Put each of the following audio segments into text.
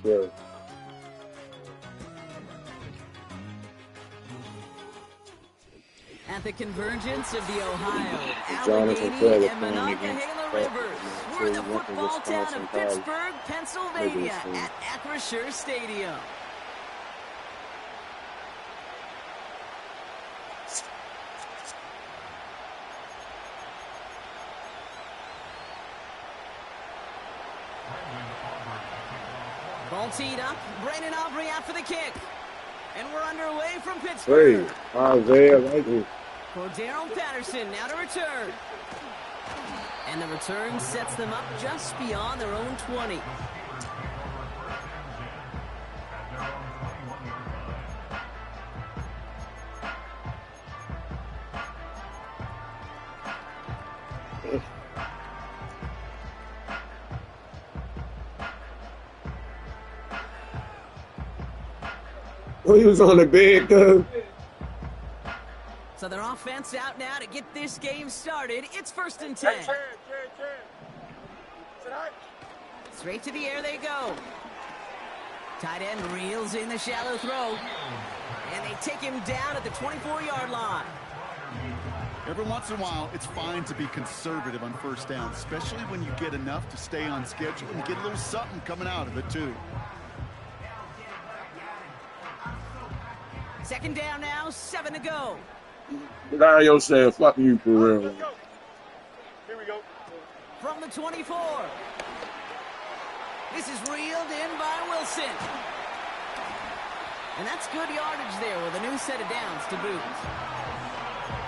sure. At the convergence of the Ohio, Jonathan Allegheny, Taylor and playing Monongahela against Rivers, Texas. we're in the So nothing football town Wisconsin of College. Pittsburgh, Pennsylvania, at Acrisure Stadium. Ball teed up, Brandon Aubrey out for the kick. And we're underway from Pittsburgh. Hey, Isaiah Likely. For Daryl Patterson, now to return. And the return sets them up just beyond their own 20. Well, he was on the bed, though. So their offense out now to get this game started. It's 1st and 10. Straight to the air they go. Tight end reels in the shallow throw. And they take him down at the 24-yard line. Every once in a while, it's fine to be conservative on 1st down, especially when you get enough to stay on schedule and get a little something coming out of it, too. 2nd down now, 7 to go. Guy yourself, fuck you for real. Let's go. Here we go. From the 24. This is reeled in by Wilson. And that's good yardage there with a new set of downs to boot.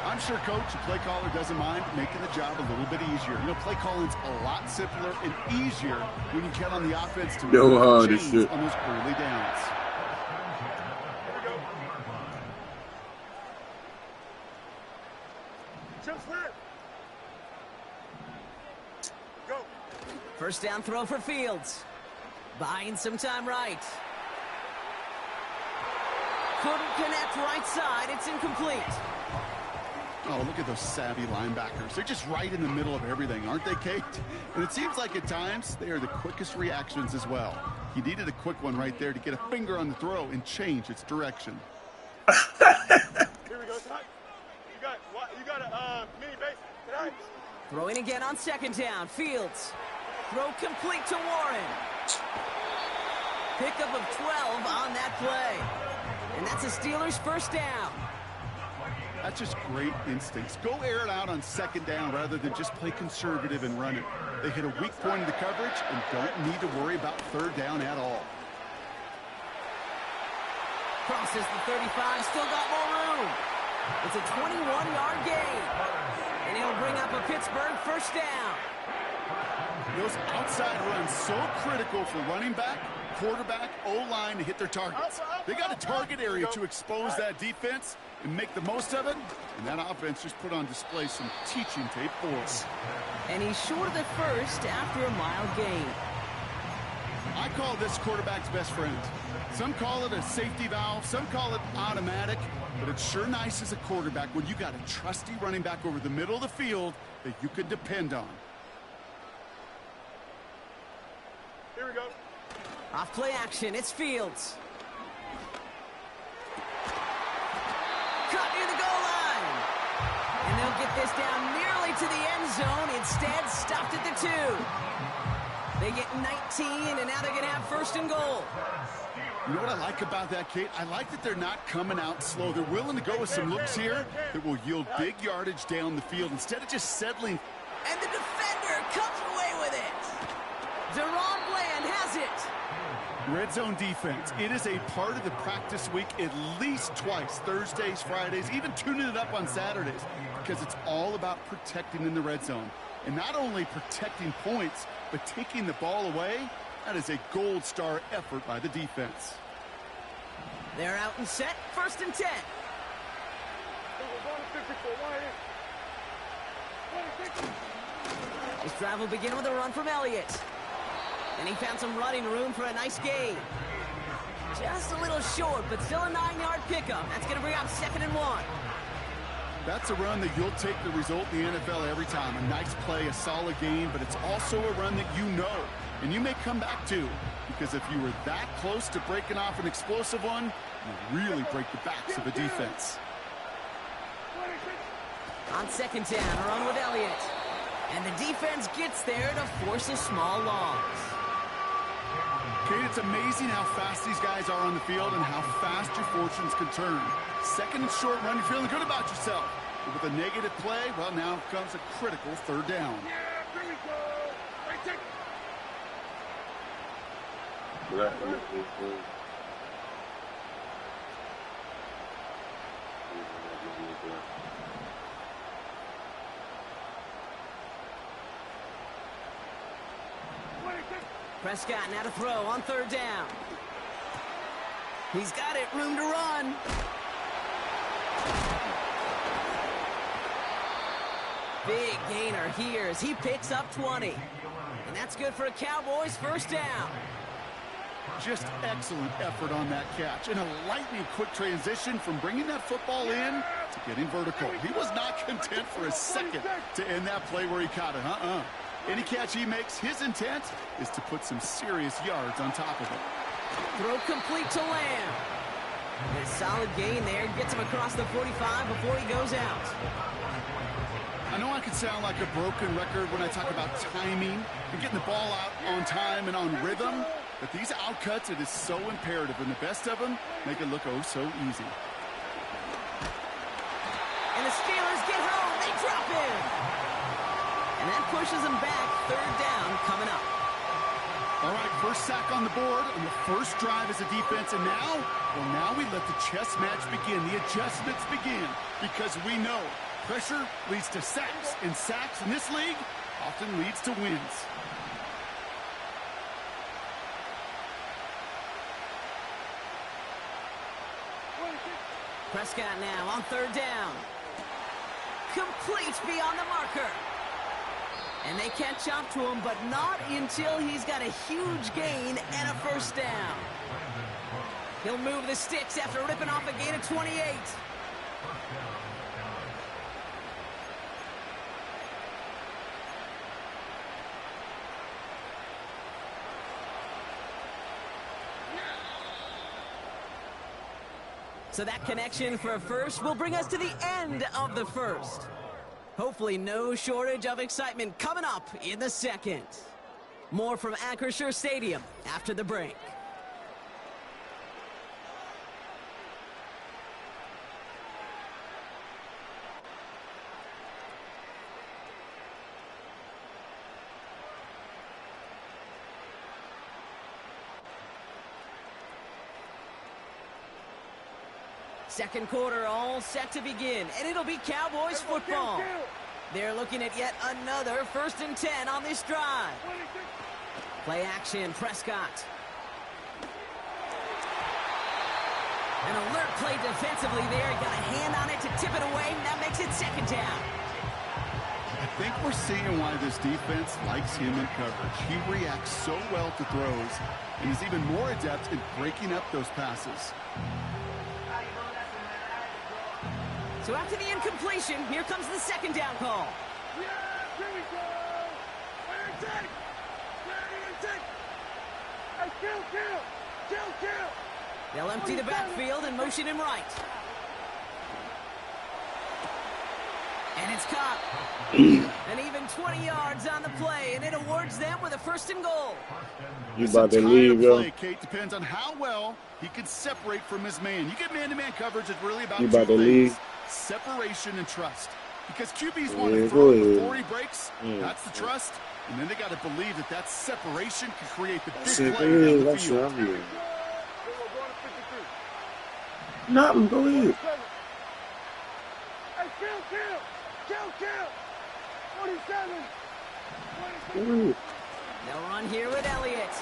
I'm sure Coach, the play caller, doesn't mind making the job a little bit easier. You know, play calling's a lot simpler and easier when you count on the offense to Yo, hard change as shit. on those early downs. Go. 1st down throw for Fields. Buying some time right. Couldn't connect right side. It's incomplete. Oh, look at those savvy linebackers. They're just right in the middle of everything, aren't they, Kate? And it seems like at times they are the quickest reactions as well. He needed a quick one right there to get a finger on the throw and change its direction. Here we go, tonight. You got a mini base tonight. Throwing again on 2nd down. Fields. Throw complete to Warren. Pickup of 12 on that play. And that's a Steelers 1st down. That's just great instincts. Go air it out on 2nd down rather than just play conservative and run it. They hit a weak point in the coverage and don't need to worry about 3rd down at all. Crosses the 35, still got more room. It's a 21-yard gain. And he'll bring up a Pittsburgh 1st down. Those outside runs so critical for running back, quarterback, O-line to hit their targets. They got a target area to expose that defense and make the most of it, and that offense just put on display some teaching tape for us. And he's short of the 1st after a mile gain. I call this quarterback's best friend. Some call it a safety valve, some call it automatic, but it's sure nice as a quarterback when you got a trusty running back over the middle of the field that you can depend on. Here we go. Off play action, it's Fields. Cut near the goal line. And they'll get this down nearly to the end zone. Instead, stopped at the 2. They get 19, and now they're going to have 1st and goal. You know what I like about that, Kate? I like that they're not coming out slow. They're willing to go with some looks here that will yield big yardage down the field instead of just settling. And the defender comes away with it. Deron Bland has it. Red zone defense. It is a part of the practice week at least twice, Thursdays, Fridays, even tuning it up on Saturdays, because it's all about protecting in the red zone. And not only protecting points, but taking the ball away. That is a gold star effort by the defense. They're out and set. 1st and 10. This drive will begin with a run from Elliott. And he found some running room for a nice gain. Just a little short, but still a 9-yard pickup. That's going to bring up 2nd and 1. That's a run that you'll take the result in the NFL every time. A nice play, a solid gain, but it's also a run that you know And you may come back too, because if you were that close to breaking off an explosive one, you really break the backs of a defense. On second down, a run with Elliott. And the defense gets there to force a small loss. Kate, it's amazing how fast these guys are on the field and how fast your fortunes can turn. Second and short run, you're feeling good about yourself. But with a negative play, well, now comes a critical third down. Prescott now to throw on third down. He's got it, room to run. Big gainer here as he picks up 20. And that's good for a Cowboys first down. Just excellent effort on that catch. And a lightning quick transition from bringing that football in to getting vertical. He was not content for a second to end that play where he caught it. Any catch he makes, his intent is to put some serious yards on top of it. Throw complete to Lamb. And a solid gain there. Gets him across the 45 before he goes out. I know I can sound like a broken record when I talk about timing and getting the ball out on time and on rhythm, but these outcuts, it is so imperative, and the best of them make it look oh so easy. And the Steelers get home. They drop him. And that pushes them back. Third down coming up. All right, first sack on the board on the first drive as a defense, and now we let the chess match begin, the adjustments begin, because we know pressure leads to sacks, and sacks in this league often leads to wins. Prescott now on third down. Complete beyond the marker. And they catch up to him, but not until he's got a huge gain and a first down. He'll move the sticks after ripping off a gain of 28. So that connection for a first will bring us to the end of the first. Hopefully no shortage of excitement coming up in the second. More from Acrisure Stadium after the break. Second quarter all set to begin, and it'll be Cowboys football. They're looking at yet another 1st and 10 on this drive. Play action, Prescott. An alert play defensively there. Got a hand on it to tip it away, and that makes it second down. I think we're seeing why this defense likes him in coverage. He reacts so well to throws, and is even more adept in breaking up those passes. So after the incompletion, here comes the second down call. Yeah, here we go. Where take? Hey, kill. They'll empty the backfield and motion him right. And it's caught. And even 20 yards on the play, and it awards them with a 1st and goal. You about to leave, yo. Play, Kate, depends on how well he can separate from his man. You get man-to-man coverage, it's really about You two about to things. leave? Separation and trust. Because QBs want Yeah, to throw go ahead. before he breaks. Yeah. That's the trust. And then they got to believe that that separation can create the big Shit, play go down ahead. the That's field. what I'm doing. Nothing, go ahead. Hey, kill. 47. Go ahead. They'll run here with Elliott.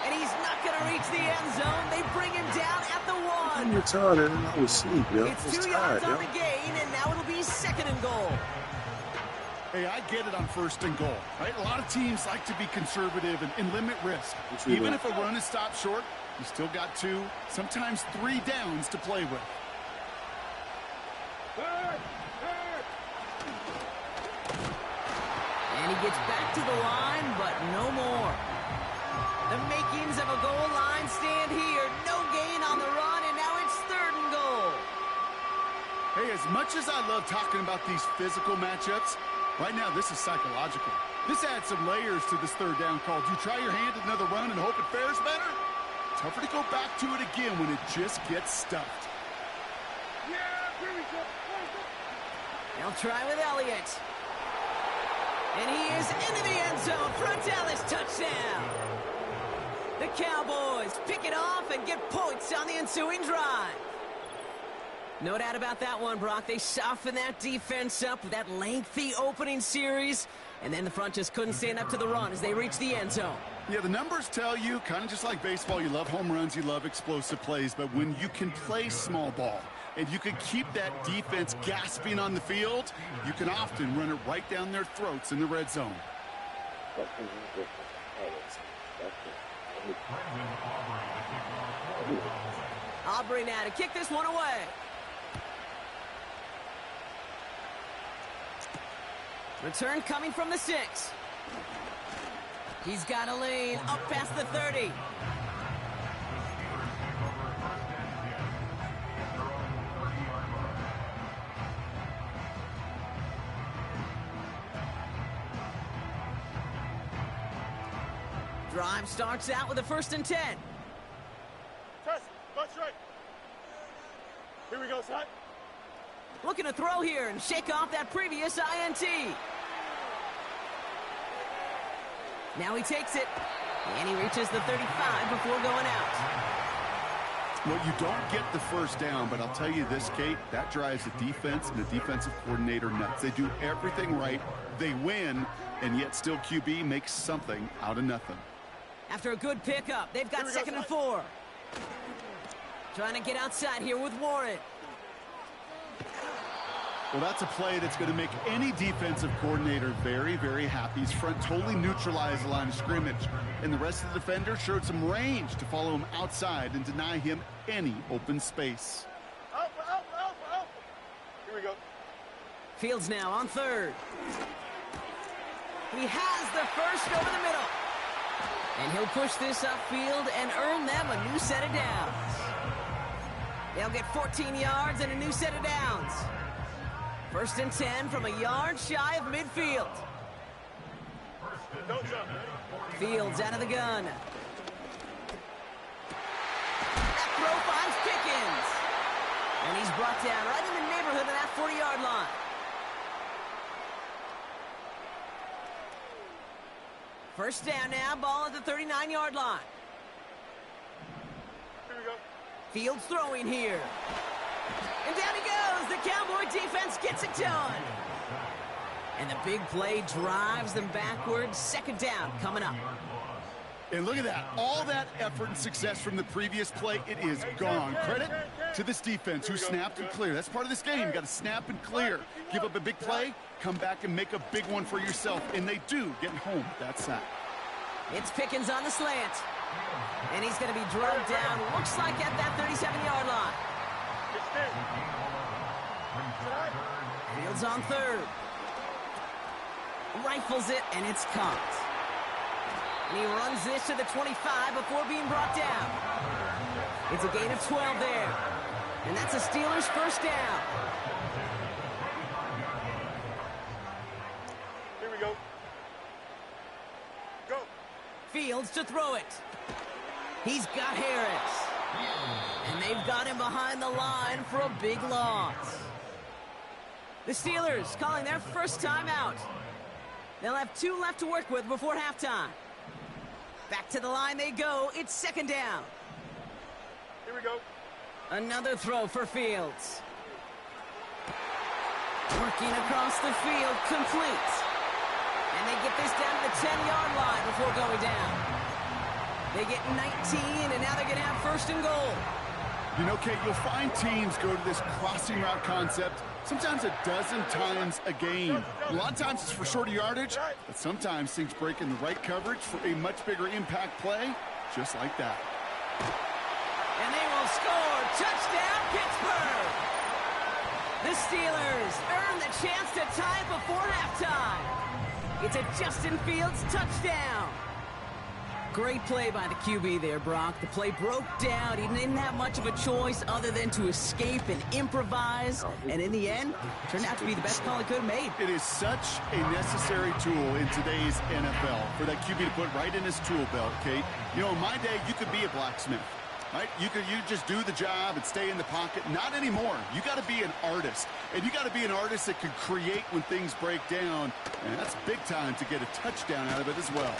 And he's not going to reach the end zone. They bring him down at the 1. I'm tired and I was asleep, yo. I It's was 2 tired, yards on yo. the gain, and now it'll be 2nd and goal. Hey, I get it on 1st and goal, right? A lot of teams like to be conservative and limit risk. What you Even doing? if a run is stopped short, you still got 2, sometimes 3 downs to play with. And he gets back to the line, but no more. The makings of a goal line stand here. No gain on the run, and now it's 3rd and goal. Hey, as much as I love talking about these physical matchups, right now this is psychological. This adds some layers to this 3rd down call. Do you try your hand at another run and hope it fares better? Tougher to go back to it again when it just gets stuffed. They'll try with Elliott. And he is into the end zone. Frontalis touchdown. The Cowboys pick it off and get points on the ensuing drive. No doubt about that one, Brock. They softened that defense up with that lengthy opening series, and then the front just couldn't stand up to the run as they reached the end zone. Yeah, the numbers tell you, kind of just like baseball, you love home runs, you love explosive plays, but when you can play small ball and you can keep that defense gasping on the field, you can often run it right down their throats in the red zone. Aubrey now to kick this one away. Return coming from the 6. He's got a lane up past the 30. Drive starts out with a 1st and 10. Test, butt straight. Here we go, son. Looking to throw here and shake off that previous INT. Now he takes it, and he reaches the 35 before going out. Well, you don't get the 1st down, but I'll tell you this, Kate, that drives the defense and the defensive coordinator nuts. They do everything right, they win, and yet still QB makes something out of nothing. After a good pickup, they've got 2nd and 4. Trying to get outside here with Warren. Well, that's a play that's going to make any defensive coordinator very, very happy. His front totally neutralized the line of scrimmage, and the rest of the defenders showed some range to follow him outside and deny him any open space. Alpha. Here we go. Fields now on 3rd. He has the 1st over the middle. And he'll push this upfield and earn them a new set of downs. They'll get 14 yards and a new set of downs. 1st and 10 from a yard shy of midfield. Don't jump. Fields out of the gun. That throw finds Pickens. And he's brought down right in the neighborhood of that 40-yard line. First down now, ball at the 39-yard line. Here we go. Fields throwing here. And down he goes. The Cowboy defense gets it done. And the big play drives them backwards. 2nd down coming up. And look at that. All that effort and success from the previous play, it is gone. Credit to this defense who snapped and cleared. That's part of this game. You got to snap and clear. Give up a big play, come back and make a big one for yourself. And they do, getting home with that sack. It's Pickens on the slant. And he's going to be drugged down, looks like at that 37-yard line. Fields on 3rd. Rifles it, and it's caught. And he runs this to the 25 before being brought down. It's a gain of 12 there. And that's a Steelers 1st down. Here we go. Go. Fields to throw it. He's got Harris. And they've got him behind the line for a big loss. The Steelers calling their 1st timeout. They'll have 2 left to work with before halftime. Back to the line they go. It's 2nd down. Here we go. Another throw for Fields. Working across the field, complete. And they get this down to the 10-yard line before going down. They get 19, and now they're going to have 1st and goal. You know, Kate, you'll find teams go to this crossing route concept sometimes a dozen times a game. A lot of times it's for shorter yardage, but sometimes things break in the right coverage for a much bigger impact play, just like that. And they will score. Touchdown, Pittsburgh! The Steelers earn the chance to tie before halftime. It's a Justin Fields touchdown. Great play by the QB there, Brock. The play broke down. He didn't have much of a choice other than to escape and improvise. And in the end, turned out to be the best call he could have made. It is such a necessary tool in today's NFL for that QB to put right in his tool belt, Kate. You know, in my day, you could be a blacksmith. Right? You just do the job and stay in the pocket. Not anymore. You got to be an artist. And you got to be an artist that can create when things break down. And that's big time to get a touchdown out of it as well.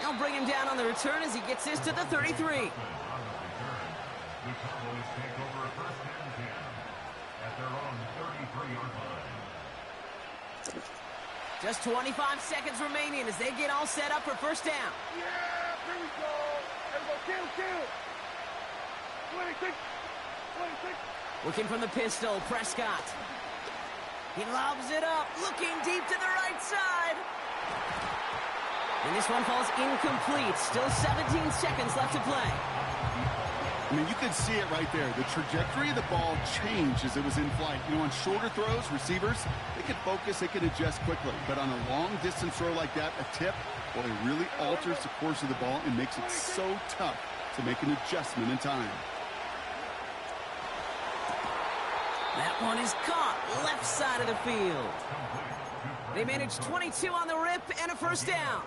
They'll bring him down on the return as he gets this to the 33. Just 25 seconds remaining as they get all set up for first down. Yeah, here we go. Everybody, kill. 26. Looking from the pistol, Prescott. He lobs it up, looking deep to the right side. And this one falls incomplete. Still 17 seconds left to play. I mean, you can see it right there. The trajectory of the ball changed as it was in flight. You know, on shorter throws, receivers, they can focus, they can adjust quickly. But on a long-distance throw like that, a tip, well, it really alters the course of the ball and makes it so tough to make an adjustment in time. That one is caught left side of the field. They managed 22 on the rip and a first down.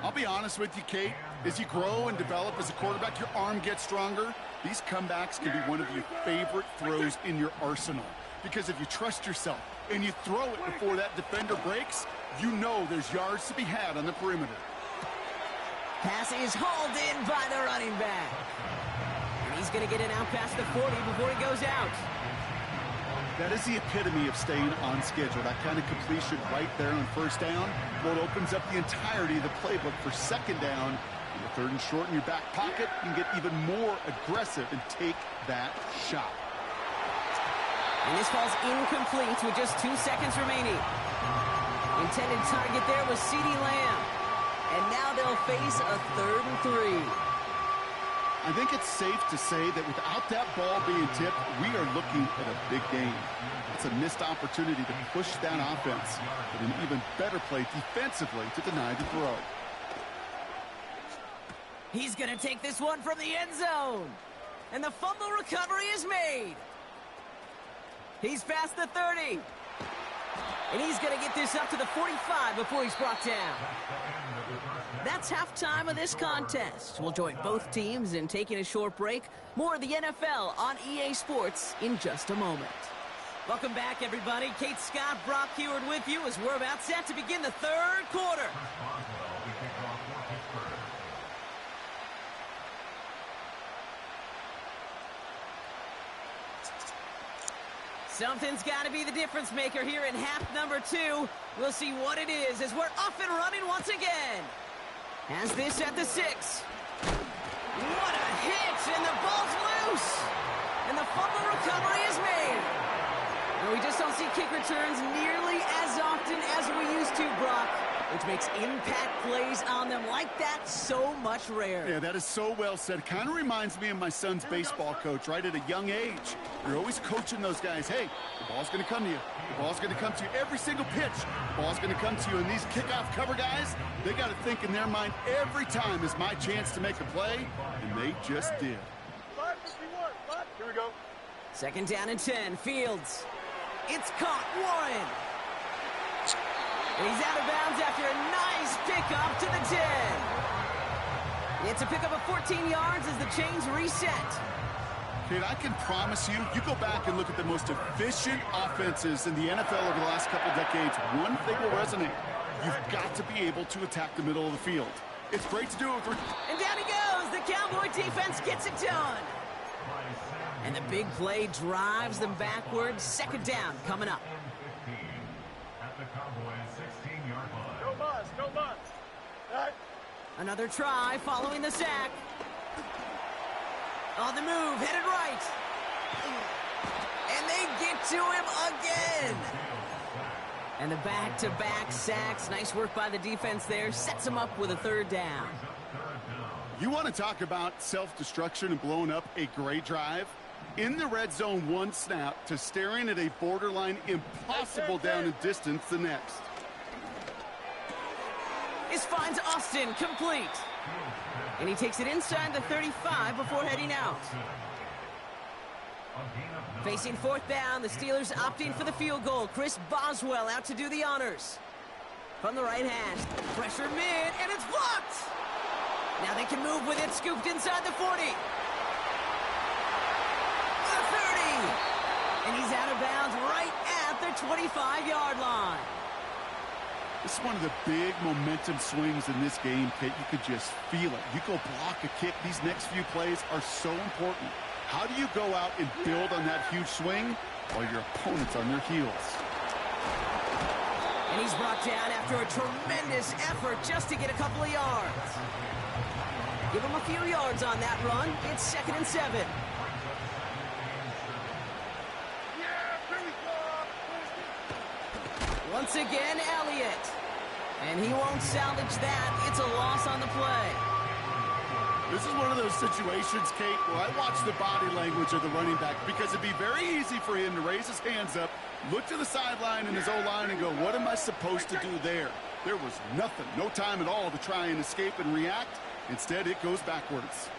I'll be honest with you, Kate. As you grow and develop as a quarterback, your arm gets stronger. These comebacks can be one of your favorite throws in your arsenal. Because if you trust yourself and you throw it before that defender breaks, you know there's yards to be had on the perimeter. Pass is hauled in by the running back. And he's going to get it out past the 40 before he goes out. That is the epitome of staying on schedule. That kind of completion right there on first down. Well, it opens up the entirety of the playbook for second down. In the third and short in your back pocket, you can get even more aggressive and take that shot. And this falls incomplete with just 2 seconds remaining. Intended target there was CeeDee Lamb. And now they'll face a 3rd and 3. I think it's safe to say that without that ball being tipped, we are looking at a big game. It's a missed opportunity to push that offense, but an even better play defensively to deny the throw. He's going to take this one from the end zone. And the fumble recovery is made. He's past the 30. And he's going to get this up to the 45 before he's brought down. That's halftime of this contest. We'll join both teams in taking a short break. More of the NFL on EA Sports in just a moment. Welcome back, everybody. Kate Scott, Brock Heward with you as we're about set to begin the 3rd quarter. Something's got to be the difference maker here in half number 2. We'll see what it is as we're off and running once again. Has this at the 6. What a hit, and the ball's loose. And the fumble recovery is made. And we just don't see kick returns nearly as often as we used to, Brock, which makes impact plays on them like that so much rarer. Yeah, that is so well said. Kind of reminds me of my son's baseball coach, right, at a young age. You're always coaching those guys, hey, the ball's going to come to you. The ball's going to come to you every single pitch. The ball's going to come to you. And these kickoff cover guys, they got to think in their mind every time is my chance to make a play, and they just did. 5:51. Here we go. 2nd down and 10. Fields. It's caught. Warren. And he's out of bounds after a nice pickup to the 10. It's a pickup of 14 yards as the chains reset. Kid, I can promise you, you go back and look at the most efficient offenses in the NFL over the last couple decades, one thing will resonate. You've got to be able to attack the middle of the field. It's great to do it with... And down he goes. The Cowboy defense gets it done. And the big play drives them backwards. 2nd down coming up. No buzz. Right. Another try following the sack. On the move, headed right. And they get to him again. And the back-to-back sacks. Nice work by the defense there. Sets him up with a 3rd down. You want to talk about self-destruction and blowing up a great drive? In the red zone, 1 snap to staring at a borderline impossible down and distance the next. This finds Austin complete. And he takes it inside the 35 before heading out. Facing fourth down, the Steelers opting for the field goal. Chris Boswell out to do the honors. From the right hash, pressure mid, and it's blocked! Now they can move with it, scooped inside the 40. The 30! And he's out of bounds right at the 25-yard line. This is one of the big momentum swings in this game, Kate. You could just feel it. You go block a kick. These next few plays are so important. How do you go out and build on that huge swing while your opponent's on their heels? And he's brought down after a tremendous effort just to get a couple of yards. Give him a few yards on that run. It's 2nd and 7. Once again, Elliott. And he won't salvage that. It's a loss on the play. This is one of those situations, Kate, where I watch the body language of the running back because it'd be very easy for him to raise his hands up, look to the sideline in his O-line and go, what am I supposed to do there? There was nothing, no time at all to try and escape and react. Instead, it goes backwards.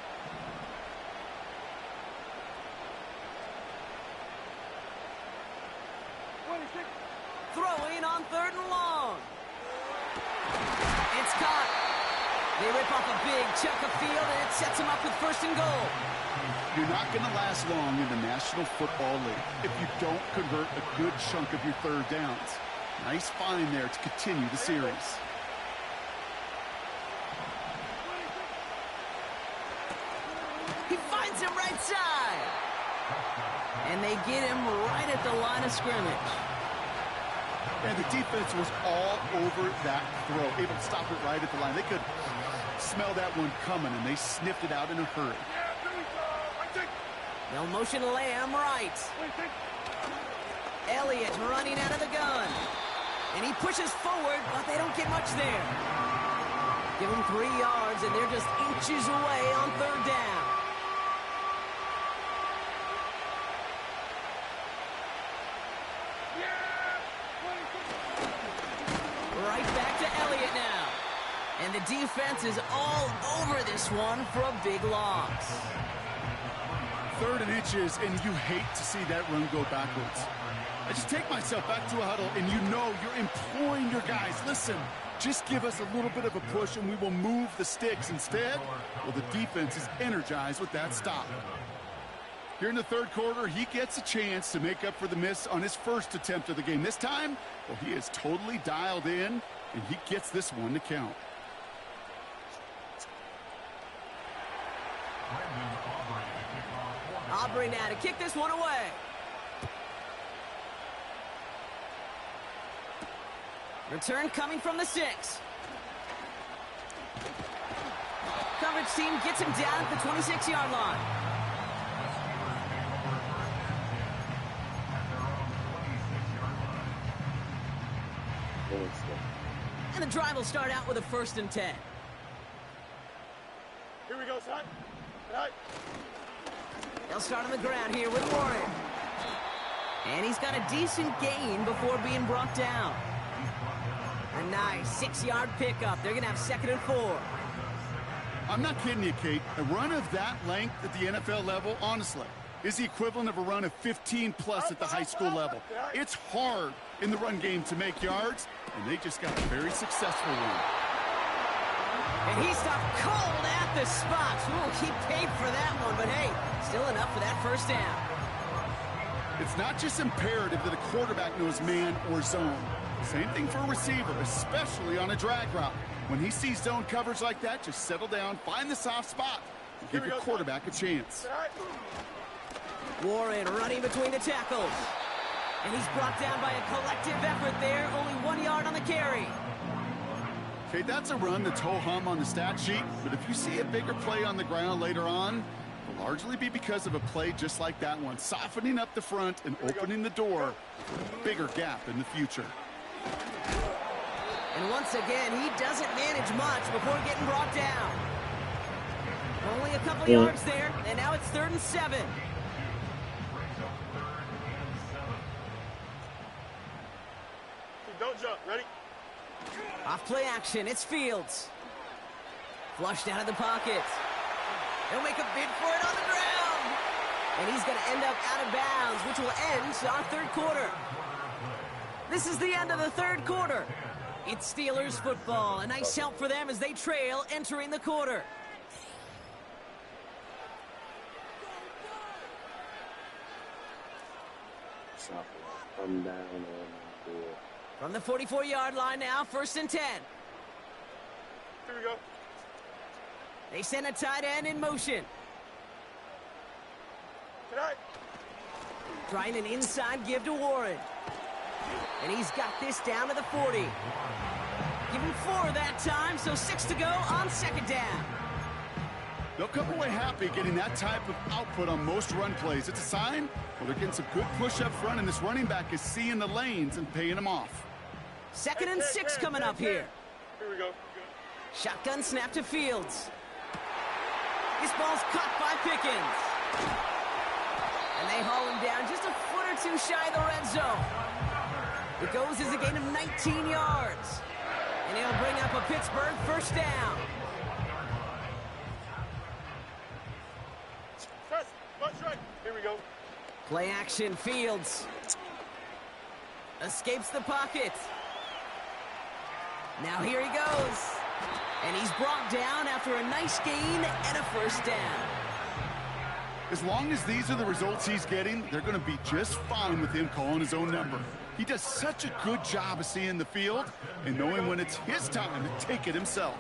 Throwing on 3rd and long. It's caught. They rip off a big chunk of field, and it sets them up with 1st and goal. You're not going to last long in the National Football League if you don't convert a good chunk of your 3rd downs. Nice find there to continue the series. He finds him right side. And they get him right at the line of scrimmage. And the defense was all over that throw, able to stop it right at the line. They could smell that one coming, and they sniffed it out in a hurry. They'll motion Lamb right. Elliott running out of the gun. And he pushes forward, but they don't get much there. Give him 3 yards, and they're just inches away on 3rd down. Right back to Elliott now. And the defense is all over this one for a big loss. 3rd and inches, and you hate to see that run go backwards. I just take myself back to a huddle, and you know you're imploring your guys, listen, just give us a little bit of a push, and we will move the sticks. Instead, well, the defense is energized with that stop. Here in the 3rd quarter, he gets a chance to make up for the miss on his 1st attempt of the game. This time, well, he is totally dialed in, and he gets this one to count. Aubrey now to kick this one away. Return coming from the 6. Coverage team gets him down at the 26-yard line. And the drive will start out with a 1st and 10. Here we go, son. Right. They'll start on the ground here with Warren. And he's got a decent gain before being brought down. A nice 6-yard pickup. They're going to have 2nd and 4. I'm not kidding you, Kate. A run of that length at the NFL level, honestly, is the equivalent of a run of 15-plus at the high school level. It's hard in the run game to make yards, and they just got a very successful one. And he stopped cold at the spot. Ooh, he paid for that one, but hey, still enough for that 1st down. It's not just imperative that a quarterback knows man or zone. Same thing for a receiver, especially on a drag route. When he sees zone coverage like that, just settle down, find the soft spot, and give your quarterback a chance. Warren running between the tackles. And he's brought down by a collective effort there. Only 1 yard on the carry. Okay, that's a run that's ho-hum on the stat sheet, but if you see a bigger play on the ground later on, it'll largely be because of a play just like that one, softening up the front and opening the door for a bigger gap in the future. And once again, he doesn't manage much before getting brought down. Only a couple yards there, and now it's 3rd and 7. Don't jump. Ready? Off play action, it's Fields. Flushed out of the pocket. He'll make a bid for it on the ground. And he's going to end up out of bounds, which will end our third quarter. This is the end of the third quarter. It's Steelers football. A nice help for them as they trail entering the quarter. Come down on the board. From the 44-yard line now, 1st and 10. Here we go. They send a tight end in motion. Tonight. Trying an inside give to Warren. And he's got this down to the 40. Give him 4 that time, so 6 to go on 2nd down. They'll come away happy getting that type of output on most run plays. It's a sign, well, they're getting some good push up front, and this running back is seeing the lanes and paying them off. 2nd and 6 coming up here. Here we go. Shotgun snap to Fields. This ball's caught by Pickens. And they haul him down just a foot or two shy of the red zone. It goes as a gain of 19 yards. And he'll bring up a Pittsburgh 1st down. Here we go. Play action, Fields. Escapes the pocket. Now here he goes. And he's brought down after a nice gain and a 1st down. As long as these are the results he's getting, they're going to be just fine with him calling his own number. He does such a good job of seeing the field and knowing when it's his time to take it himself.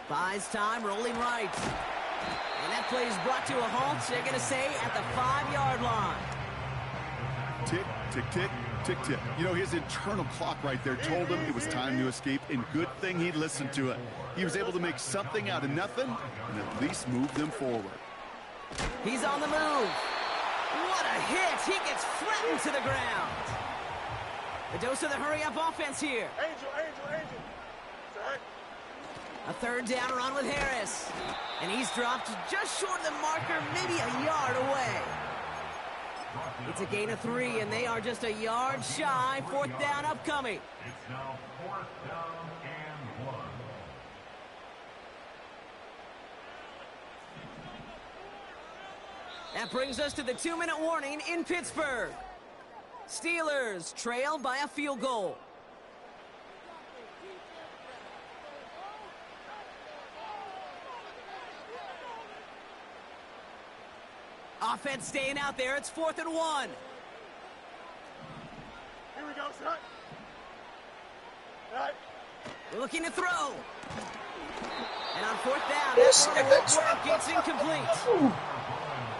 Buys time, rolling right. And that play is brought to a halt, they're going to say, at the 5-yard line. Tick, tick, tick, tick, tick. You know, his internal clock right there told him it was time to escape, and good thing he listened to it. He was able to make something out of nothing and at least move them forward. He's on the move. What a hit. He gets flattened to the ground. The dose of the hurry-up offense here. Angel. Sorry. A 3rd down run with Harris. And he's dropped just short of the marker, maybe a yard away. It's a gain of 3, and they are just a yard shy. 4th down upcoming. It's now 4th down and 1. That brings us to the 2-minute warning in Pittsburgh. Steelers trail by a field goal. Offense staying out there. It's 4th and 1. Here we go, son. Right. Looking to throw. And on 4th down, that one gets incomplete.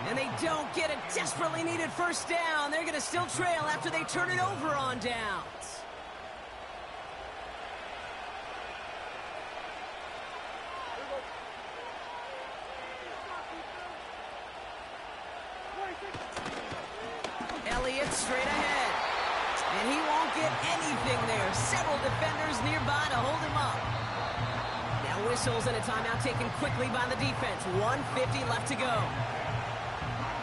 And they don't get a desperately needed 1st down. They're going to still trail after they turn it over on downs. Elliott straight ahead. And he won't get anything there. Several defenders nearby to hold him up. Now whistles and a timeout taken quickly by the defense. 1:50 left to go.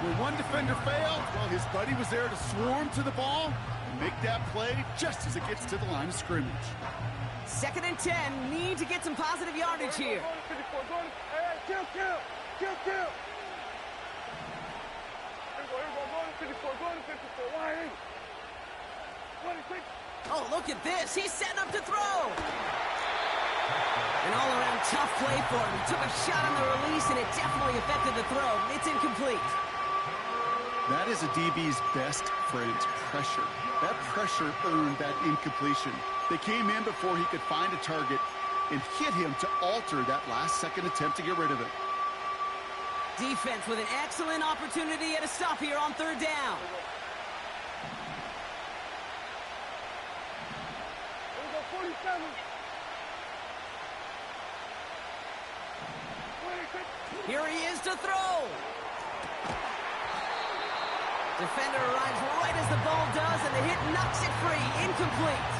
Where one defender failed, well, his buddy was there to swarm to the ball and make that play just as it gets to the line of scrimmage. 2nd and 10. Need to get some positive yardage here. Kill. Here we go. Go to 54. Why? 26. Oh, look at this. He's setting up to throw. An all-around tough play for him. He took a shot on the release, and it definitely affected the throw. It's incomplete. That is a DB's best friend, pressure. That pressure earned that incompletion. They came in before he could find a target and hit him to alter that last-second attempt to get rid of it. Defense with an excellent opportunity at a stop here on 3rd down. Here we go, 47. 26. Here he is to throw. Defender arrives right as the ball does, and the hit knocks it free. Incomplete.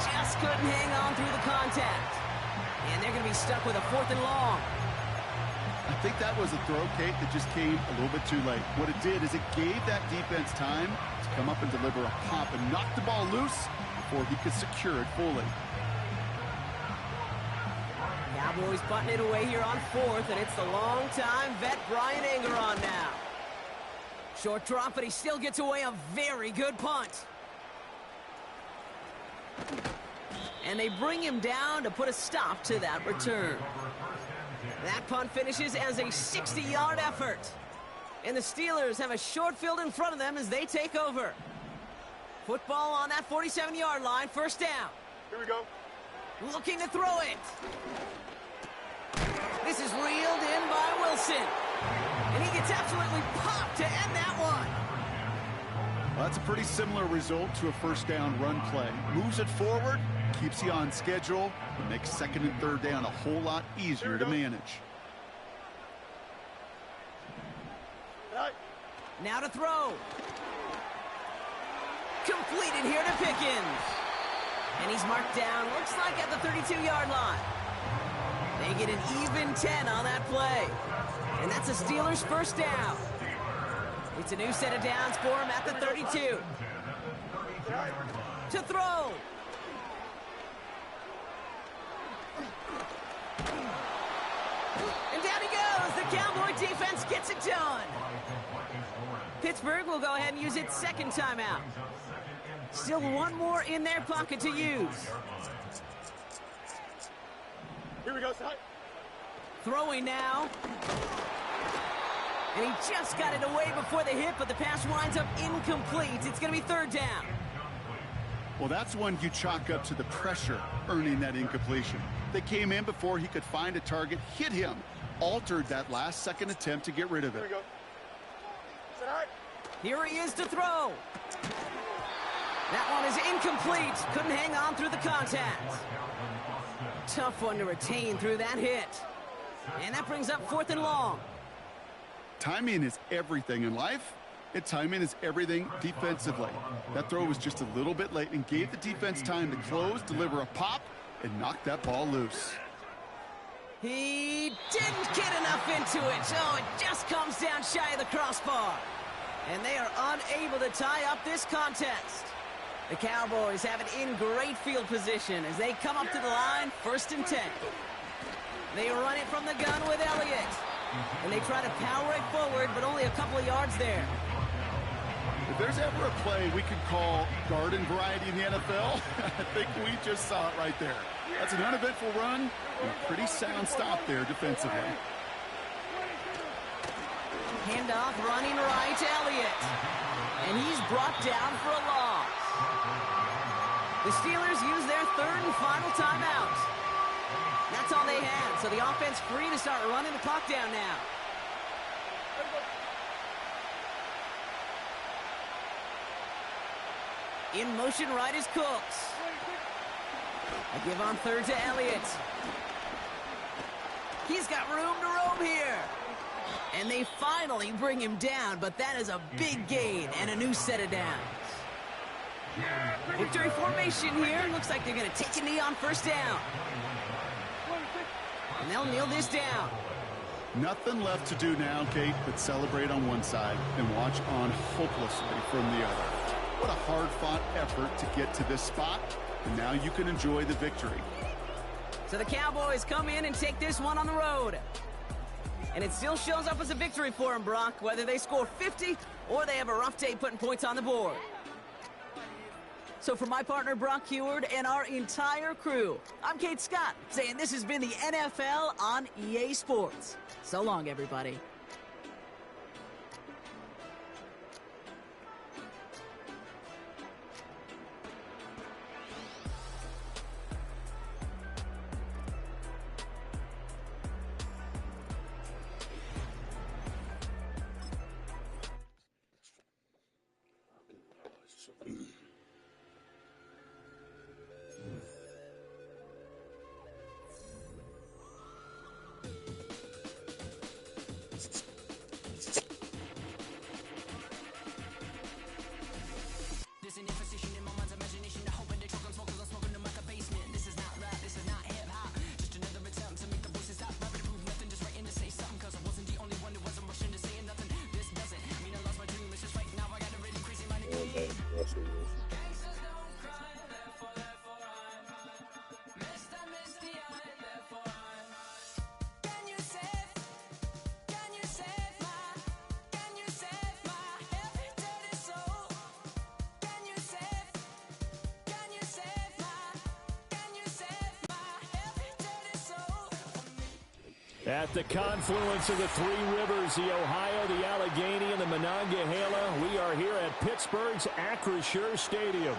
Just couldn't hang on through the contact. And they're going to be stuck with a 4th and long. I think that was a throw, Kate, that just came a little bit too late. What it did is it gave that defense time to come up and deliver a pop and knock the ball loose before he could secure it fully. Cowboys butting it away here on 4th, and it's the long-time vet Brian Anger on now. Short drop, but he still gets away a very good punt. And they bring him down to put a stop to that return. That punt finishes as a 60-yard effort. And the Steelers have a short field in front of them as they take over. Football on that 47-yard line, first down. Here we go. Looking to throw it. This is reeled in by Wilson. And he gets absolutely popped to end that one. Well, that's a pretty similar result to a first down run play. Moves it forward, keeps you on schedule, and makes second and third down a whole lot easier to manage. Now to throw. Completed here to Pickens. And he's marked down, looks like at the 32-yard line. They get an even 10 on that play. And that's a Steelers first down. It's a new set of downs for him at the 32. To throw. And down he goes. The Cowboy defense gets it done. Pittsburgh will go ahead and use its second timeout. Still one more in their pocket to use. Here we go, Ty. Throwing now. And he just got it away before the hit, but the pass winds up incomplete. It's going to be third down. Well, that's one you chalk up to the pressure earning that incompletion. They came in before he could find a target, hit him, altered that last-second attempt to get rid of it. Here we go. Sit high. Here he is to throw. That one is incomplete. Couldn't hang on through the contact. Tough one to retain through that hit. And that brings up 4th and long. Timing is everything in life, and timing is everything defensively. That throw was just a little bit late and gave the defense time to close, deliver a pop, and knock that ball loose. He didn't get enough into it, so it just comes down shy of the crossbar. And they are unable to tie up this contest. The Cowboys have it in great field position as they come up to the line, 1st and 10. They run it from the gun with Elliott. And they try to power it forward, but only a couple of yards there. If there's ever a play we could call garden variety in the NFL, I think we just saw it right there. That's an uneventful run and a pretty sound stop there defensively. Handoff running right to Elliott. And he's brought down for a loss. The Steelers use their 3rd and final timeout. That's all they had, so the offense free to start running the clock down now. In motion right is Cooks. A give on 3rd to Elliott. He's got room to roam here. And they finally bring him down, but that is a big gain and a new set of downs. Victory formation here. Looks like they're going to take a knee on 1st down. And they'll kneel this down. Nothing left to do now, Kate, but celebrate on one side and watch on hopelessly from the other. What a hard-fought effort to get to this spot, and now you can enjoy the victory. So the Cowboys come in and take this one on the road. And it still shows up as a victory for them, Brock, whether they score 50 or they have a rough day putting points on the board. So for my partner, Brock Heward, and our entire crew, I'm Kate Scott, saying this has been the NFL on EA Sports. So long, everybody. At the confluence of the three rivers, the Ohio, the Allegheny, and the Monongahela, we are here at Pittsburgh's Acrisure Stadium.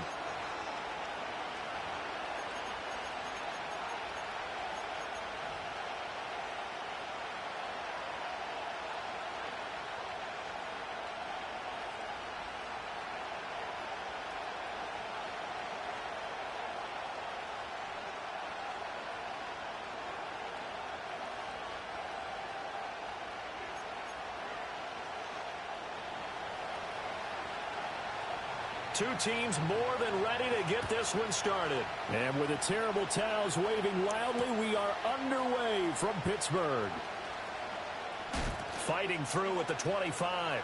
Two teams more than ready to get this one started. And with the terrible towels waving loudly, we are underway from Pittsburgh. Fighting through at the 25.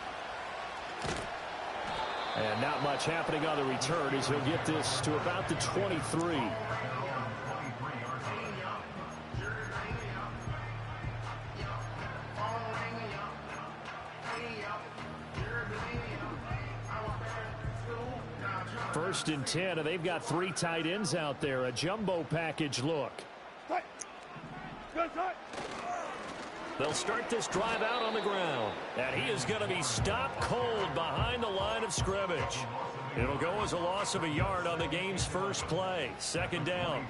And not much happening on the return as he'll get this to about the 23. First and 10, and they've got three tight ends out there. A jumbo package look. They'll start this drive out on the ground. And he is going to be stopped cold behind the line of scrimmage. It'll go as a loss of a yard on the game's first play. Second down.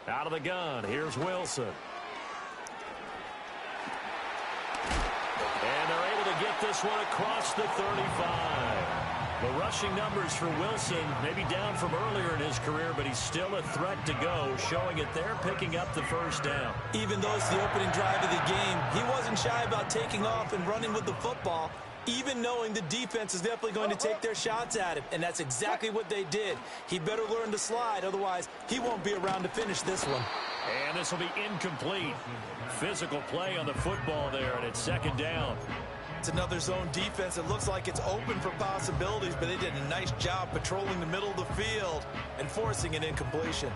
Out of the gun, here's Wilson. And they're able to get this one across the 35. The rushing numbers for Wilson maybe down from earlier in his career, but he's still a threat to go, showing it there, picking up the first down. Even though it's the opening drive of the game, he wasn't shy about taking off and running with the football, even knowing the defense is definitely going to take their shots at him, and that's exactly what they did. He better learn to slide, otherwise he won't be around to finish this one. And this will be incomplete. Physical play on the football there, and it's second down. It's another zone defense. It looks like it's open for possibilities, but they did a nice job patrolling the middle of the field and forcing an incompletion.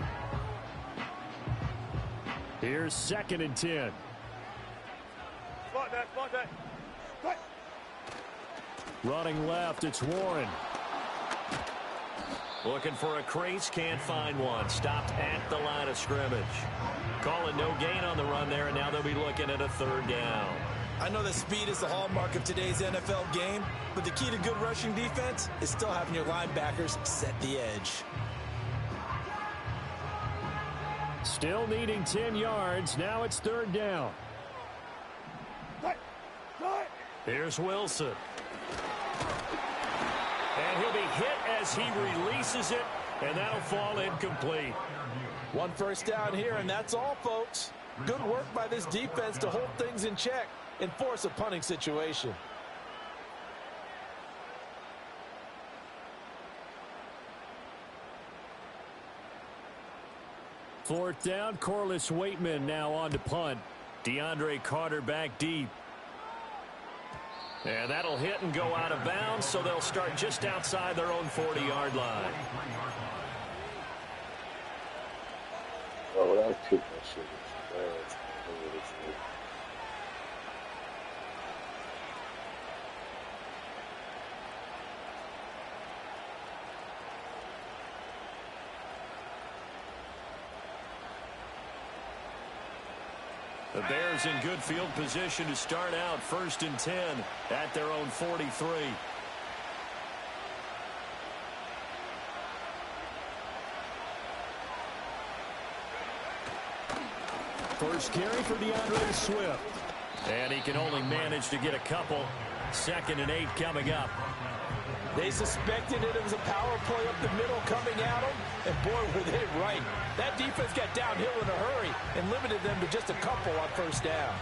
Here's second and 10. Spot that, spot that. Running left, it's Warren. Looking for a crease, can't find one. Stopped at the line of scrimmage. Calling no gain on the run there, and now they'll be looking at a third down. I know that speed is the hallmark of today's NFL game, but the key to good rushing defense is still having your linebackers set the edge. Still needing 10 yards. Now it's third down. Here's Wilson. And he'll be hit as he releases it, and that'll fall incomplete. One first down here, and that's all, folks. Good work by this defense to hold things in check and force a punting situation. Fourth down, Corliss Waitman now on to punt. DeAndre Carter back deep. And that'll hit and go out of bounds, so they'll start just outside their own 40-yard line. Oh, that's too much. The Bears in good field position to start out first and 10 at their own 43. First carry for DeAndre Swift. And he can only manage to get a couple. Second and 8 coming up. They suspected it was a power play up the middle coming at them, and boy, were they right. That defense got downhill in a hurry and limited them to just a couple on first down.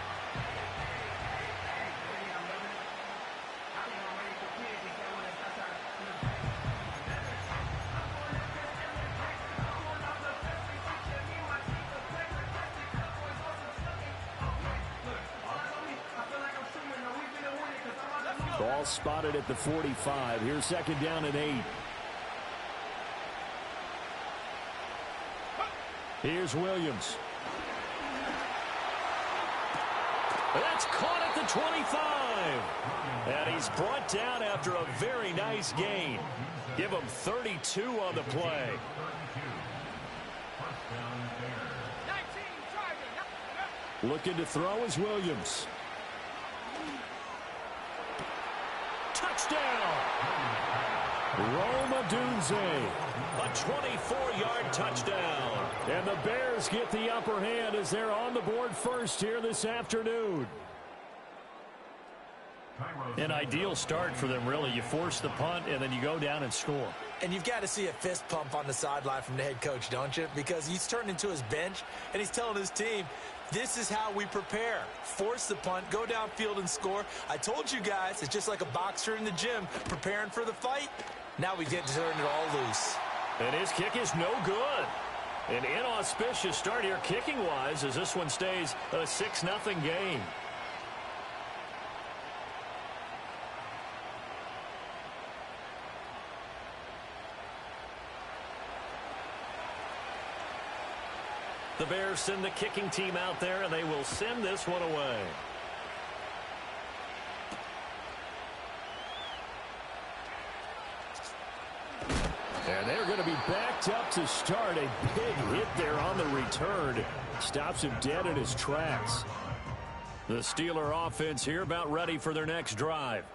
Ball spotted at the 45. Here's second down and 8. Here's Williams. That's caught at the 25. And he's brought down after a very nice gain. Give him 32 on the play. Looking to throw is Williams. Touchdown! Roma Dunze. A 24-yard touchdown. And the Bears get the upper hand as they're on the board first here this afternoon. An ideal start for them, really. You force the punt, and then you go down and score. And you've got to see a fist pump on the sideline from the head coach, don't you? Because he's turned into his bench, and he's telling his team, this is how we prepare. Force the punt, go downfield and score. I told you guys, it's just like a boxer in the gym preparing for the fight. Now we get to turn it all loose. And his kick is no good. An inauspicious start here kicking-wise as this one stays a 6-0 game. The Bears send the kicking team out there, and they will send this one away. And they're going to be backed up to start. A big hit there on the return. Stops him dead in his tracks. The Steeler offense here about ready for their next drive.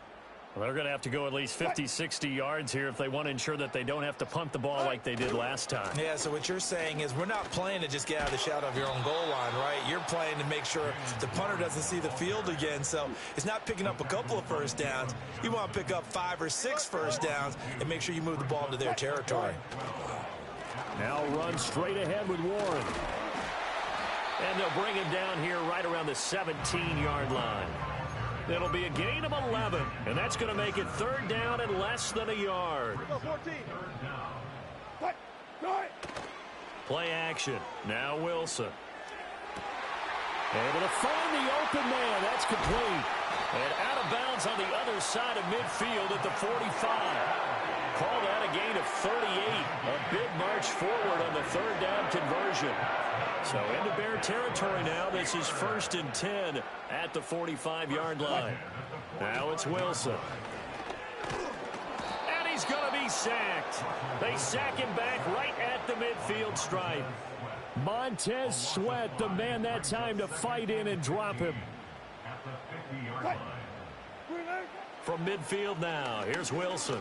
Well, they're going to have to go at least 50, 60 yards here if they want to ensure that they don't have to punt the ball like they did last time. Yeah, so what you're saying is we're not playing to just get out of the shadow of your own goal line, right? You're playing to make sure the punter doesn't see the field again. So it's not picking up a couple of first downs. You want to pick up 5 or 6 first downs and make sure you move the ball into their territory. Now run straight ahead with Warren. And they'll bring him down here right around the 17-yard line. It'll be a gain of 11, and that's going to make it 3rd down and less than a yard. Play action. Now Wilson. Able to find the open man. That's complete. And out of bounds on the other side of midfield at the 45. Call that a gain of 38. A big march forward on the 3rd down conversion. So into Bear territory now. This is 1st and 10 at the 45-yard line. Now it's Wilson. And he's going to be sacked. They sack him back right at the midfield stripe. Montez Sweat, the man that time to fight in and drop him. From midfield now, here's Wilson.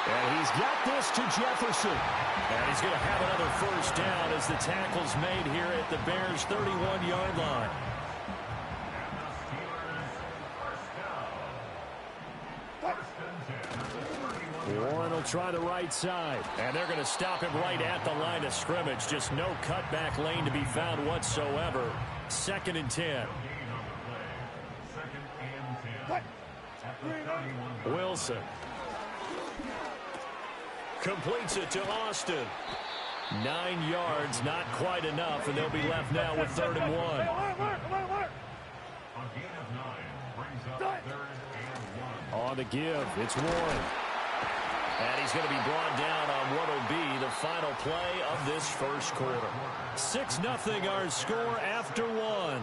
And he's got this to Jefferson. And he's going to have another 1st down as the tackle's made here at the Bears' 31-yard line. Warren will try the right side. And they're going to stop him right at the line of scrimmage. Just no cutback lane to be found whatsoever. 2nd and 10. Wilson. Completes it to Austin. 9 yards, not quite enough, and they'll be left now with 3rd and 1. On the give, it's Warren. And he's going to be brought down on what will be the final play of this 1st quarter. 6-0 our score after 1.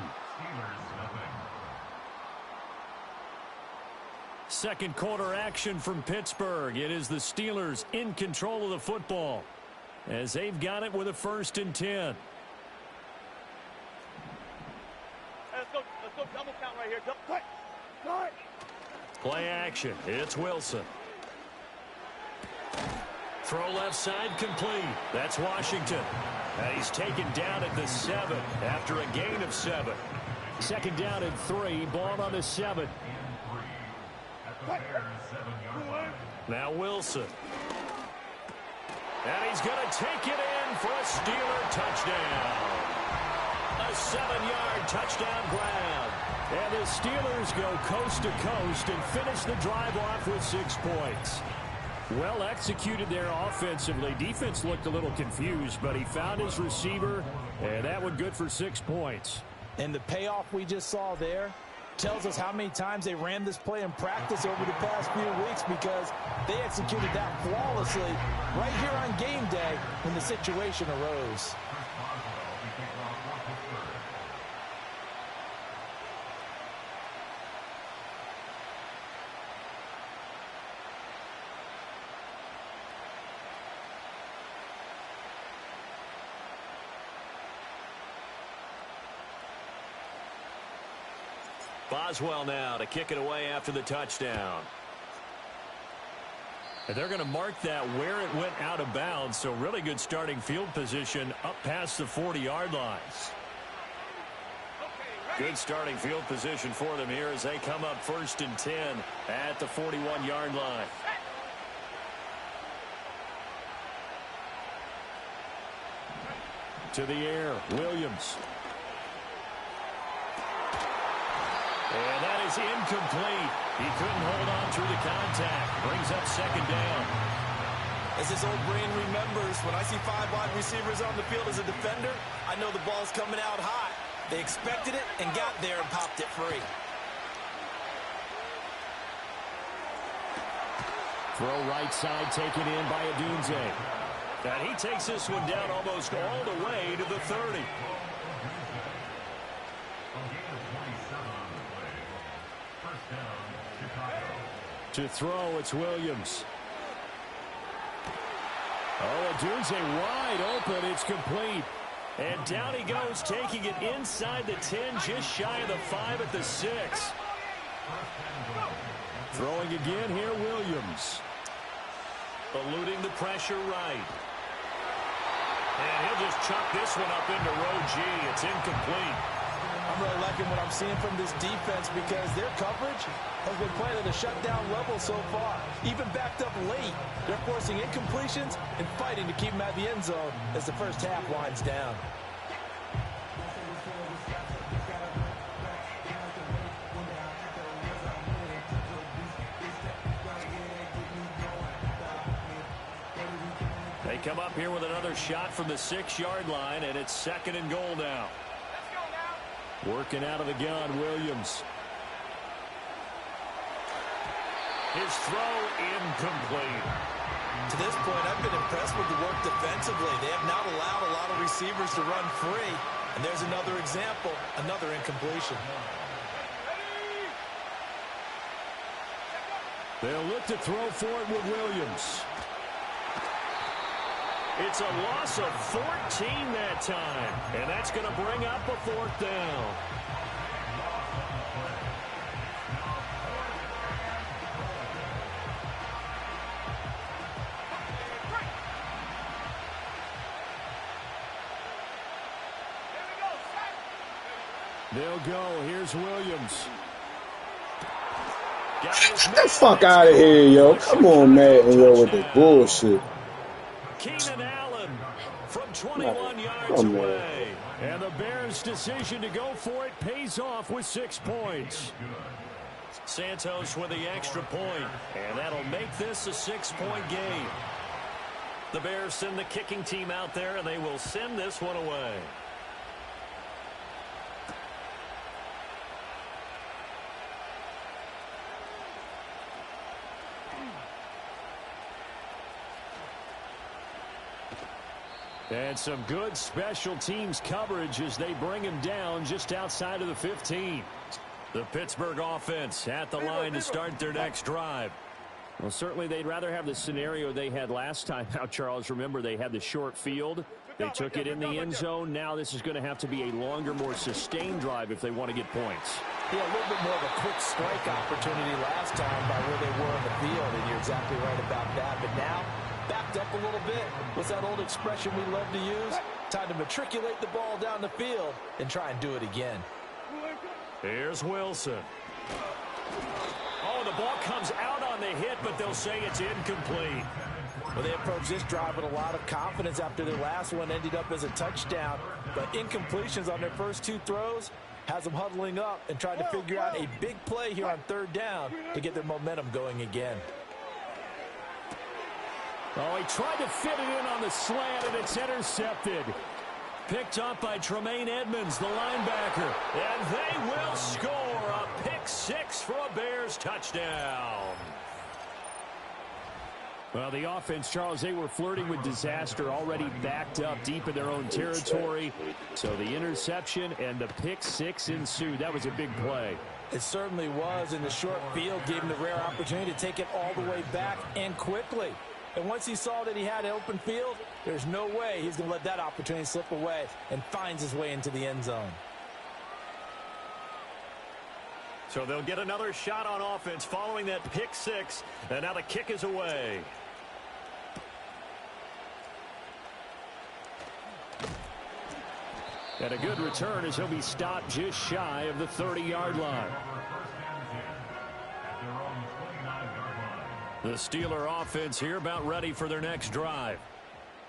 2nd quarter action from Pittsburgh. It is the Steelers in control of the football as they've got it with a 1st and 10. Hey, let's go double count right here. Play action. It's Wilson. Throw left side complete. That's Washington. And he's taken down at the 7 after a gain of 7. 2nd down and 3. Ball on the 7. Now Wilson. And he's going to take it in for a Steeler touchdown. A 7-yard touchdown grab. And the Steelers go coast to coast and finish the drive off with 6 points. Well executed there offensively. Defense looked a little confused, but he found his receiver, and that one good for 6 points. And the payoff we just saw there tells us how many times they ran this play in practice over the past few weeks, because they executed that flawlessly right here on game day when the situation arose. Boswell now to kick it away after the touchdown. And they're going to mark that where it went out of bounds, so really good starting field position up past the 40-yard line. Good starting field position for them here as they come up 1st and 10 at the 41-yard line. To the air, Williams. And that is incomplete. He couldn't hold on through the contact. Brings up 2nd down. As his old brain remembers, when I see 5 wide receivers on the field as a defender, I know the ball's coming out high. They expected it and got there and popped it free. Throw right side taken in by Adunze. And he takes this one down almost all the way to the 30. To throw, it's Williams. Oh, Adunze wide open. It's complete. And down he goes, taking it inside the 10, just shy of the 5 at the 6. Throwing again here, Williams. Eluding the pressure right. And he'll just chuck this one up into row G. It's incomplete. I'm really liking what I'm seeing from this defense because their coverage has been playing at a shutdown level so far. Even backed up late, they're forcing incompletions and fighting to keep them at the end zone as the first half winds down. They come up here with another shot from the 6-yard line, and it's 2nd and goal now. Working out of the gun, Williams. His throw incomplete. To this point, I've been impressed with the work defensively. They have not allowed a lot of receivers to run free. And there's another example, another incompletion. They'll look to throw for it with Williams. It's a loss of 14 that time, and that's going to bring up a 4th down. They'll go. Here's Williams. Get the fuck out of here, yo. Come on, Madden, yo, with the bullshit. Keenan Allen from 21 yards away. And the Bears' decision to go for it pays off with 6 points. Santos with the extra point, and that'll make this a 6-point game. The Bears send the kicking team out there, and they will send this one away. And some good special teams coverage as they bring him down just outside of the 15. The Pittsburgh offense at the line to start their next drive. Well, certainly they'd rather have the scenario they had last time. Now, Charles, remember they had the short field. They took it in the end zone. Now this is going to have to be a longer, more sustained drive if they want to get points. Yeah, a little bit more of a quick strike opportunity last time by where they were on the field, and you're exactly right about that. But now, backed up a little bit. What's that old expression we love to use? Time to matriculate the ball down the field and try and do it again. Here's Wilson. Oh, the ball comes out on the hit, but they'll say it's incomplete. Well, they approached this drive with a lot of confidence after their last one ended up as a touchdown. But incompletions on their first 2 throws has them huddling up and trying to figure out a big play here on 3rd down to get their momentum going again. Oh, he tried to fit it in on the slant, and it's intercepted. Picked up by Tremaine Edmonds, the linebacker. And they will score a pick-6 for a Bears touchdown. Well, the offense, Charles, they were flirting with disaster, already backed up deep in their own territory. So the interception and the pick-6 ensued. That was a big play. It certainly was, and the short field gave him the rare opportunity to take it all the way back and quickly. And once he saw that he had an open field, there's no way he's going to let that opportunity slip away, and finds his way into the end zone. So they'll get another shot on offense following that pick six. And now the kick is away. And a good return as he'll be stopped just shy of the 30-yard line. The Steeler offense here about ready for their next drive.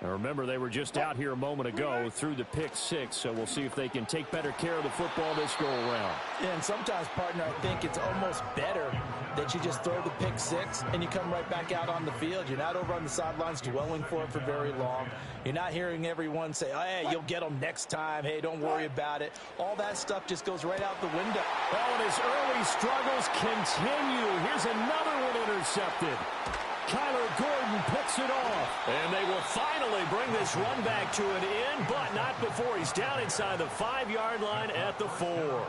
Now remember, they were just out here a moment ago through the pick six, so we'll see if they can take better care of the football this go-around. Yeah, and sometimes, partner, I think it's almost better that you just throw the pick six and you come right back out on the field. You're not over on the sidelines dwelling for it for very long. You're not hearing everyone say, oh, hey, you'll get them next time. Hey, don't worry about it. All that stuff just goes right out the window. Oh, and his early struggles continue. Here's another one intercepted. Kyler Gordon picks it off. And they will finally bring this run back to an end, but not before he's down inside the 5-yard line at the 4.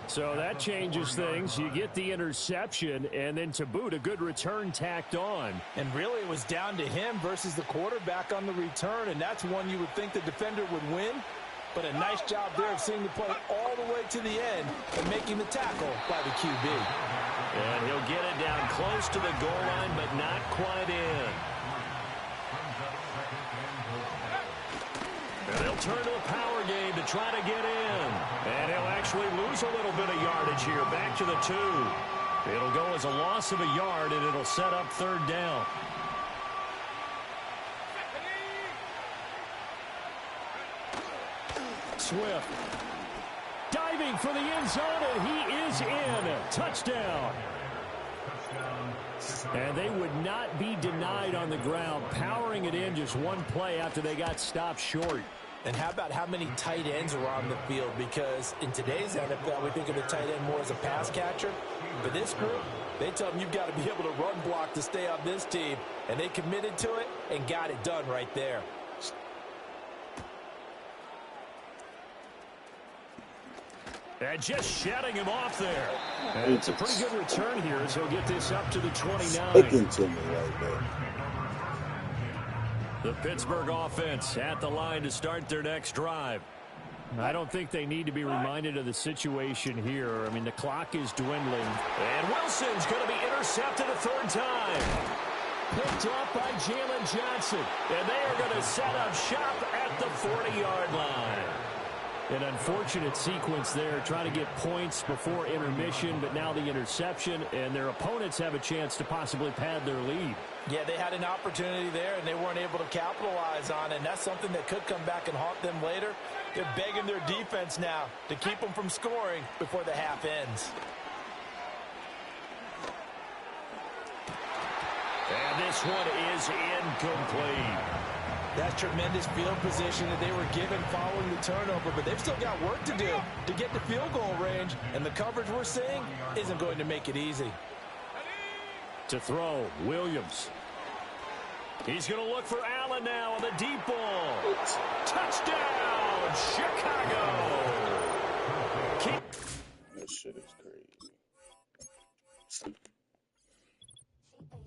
So that changes things. You get the interception, and then to boot, a good return tacked on. And really, it was down to him versus the quarterback on the return, and that's one you would think the defender would win. But a nice job there of seeing the play all the way to the end and making the tackle by the QB. And he'll get it down close to the goal line, but not quite in. And they'll turn to a power game to try to get in. And he'll actually lose a little bit of yardage here, back to the 2. It'll go as a loss of a yard, and it'll set up 3rd down. Swift diving for the end zone, and he is in. Touchdown. And they would not be denied on the ground, powering it in just one play after they got stopped short. And how about how many tight ends are on the field? Because in today's NFL, we think of the tight end more as a pass catcher. For this group, they tell them you've got to be able to run block to stay on this team. And they committed to it and got it done right there. And just shutting him off there. And it's a pretty good return here as he'll get this up to the 29. Sticking to me right there. The Pittsburgh offense at the line to start their next drive. I don't think they need to be reminded of the situation here. I mean, the clock is dwindling. And Wilson's going to be intercepted a 3rd time. Picked up by Jalen Johnson. And they are going to set up shop at the 40-yard line. An unfortunate sequence there, trying to get points before intermission, but now the interception, and their opponents have a chance to possibly pad their lead. Yeah, they had an opportunity there, and they weren't able to capitalize on it, and that's something that could come back and haunt them later. They're begging their defense now to keep them from scoring before the half ends. And this one is incomplete. That's tremendous field position that they were given following the turnover, but they've still got work to do to get to field goal range, and the coverage we're seeing isn't going to make it easy. To throw, Williams. He's going to look for Allen now on the deep ball. Touchdown, Chicago. This shit is crazy.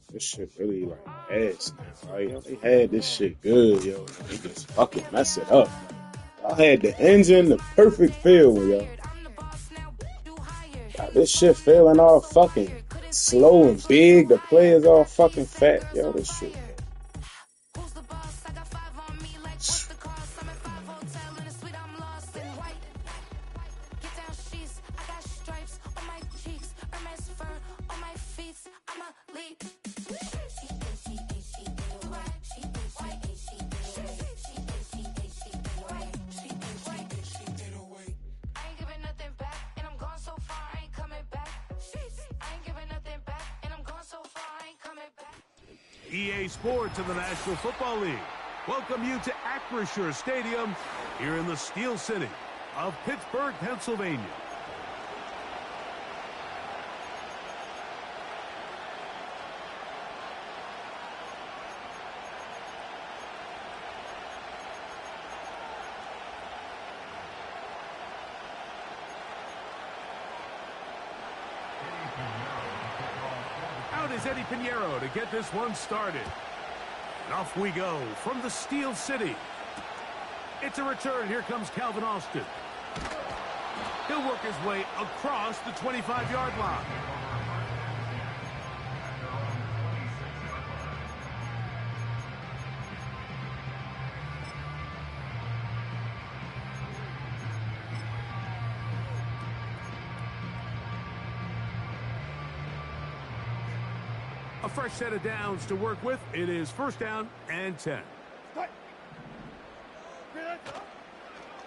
This shit really like ass now, right? They had this shit good, yo. They just fucking mess it up. Y'all had the engine, the perfect feel, yo. Got this shit feeling all fucking slow and big. The players all fucking fat, yo. This shit. EA Sports and the National Football League welcome you to Acrisure Stadium here in the Steel City of Pittsburgh, Pennsylvania. Out is Eddie Pinheiro to get this one started. And off we go from the Steel City. It's a return. Here comes Calvin Austin. He'll work his way across the 25-yard line. A fresh set of downs to work with. It is first down and 10.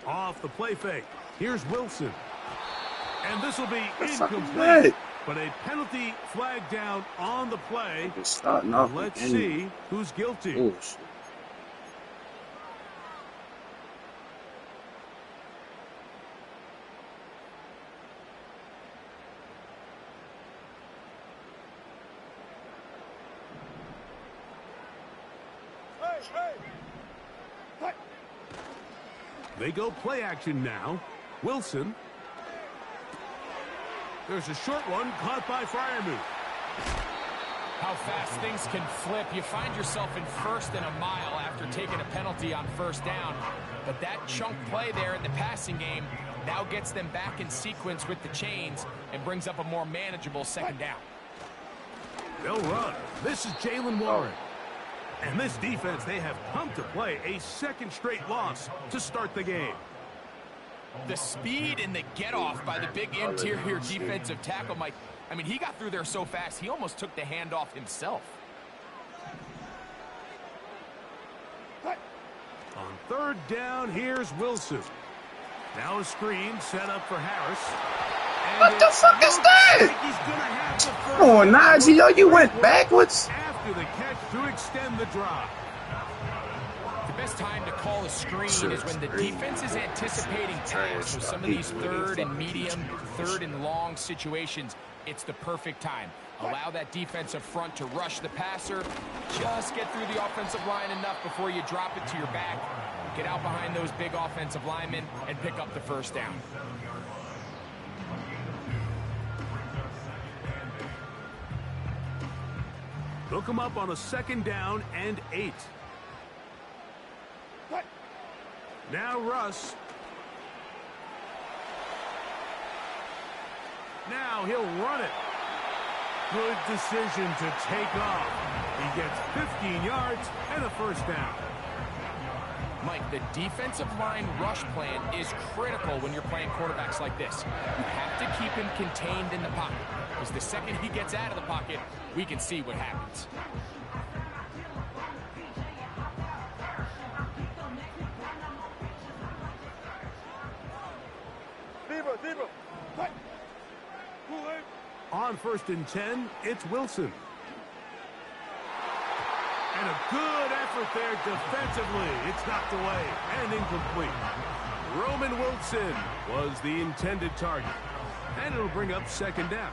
Off the play fake. Here's Wilson. And this will be incomplete. But a penalty flag down on the play. Let's see who's guilty. Oh, They go play action now. Wilson. There's a short one caught by Freiermuth. How fast things can flip. You find yourself in first and a mile after taking a penalty on first down. But that chunk play there in the passing game now gets them back in sequence with the chains and brings up a more manageable second down. They'll run. This is Jalen Warren. And this defense, they have come to play a second straight loss to start the game. The speed and the get-off by the big interior defensive tackle, Mike. I mean, he got through there so fast, he almost took the handoff himself. On third down, here's Wilson. Now a screen set up for Harris. What the fuck is that? Come on, Najee, yo, you went backwards. After the catch to extend the drive. The best time to call a screen is when the defense is anticipating pass. So some of these third and medium, third and long situations, it's the perfect time. Allow that defensive front to rush the passer. Just get through the offensive line enough before you drop it to your back. Get out behind those big offensive linemen and pick up the first down. They'll come up on a second down and 8. Now Russ. Now he'll run it. Good decision to take off. He gets 15 yards and a first down. Mike, the defensive line rush plan is critical when you're playing quarterbacks like this. You have to keep him contained in the pocket, because the second he gets out of the pocket, we can see what happens. On first and 10, it's Wilson. And a good effort there defensively. It's knocked away and incomplete. Roman Wilson was the intended target. And it'll bring up second down.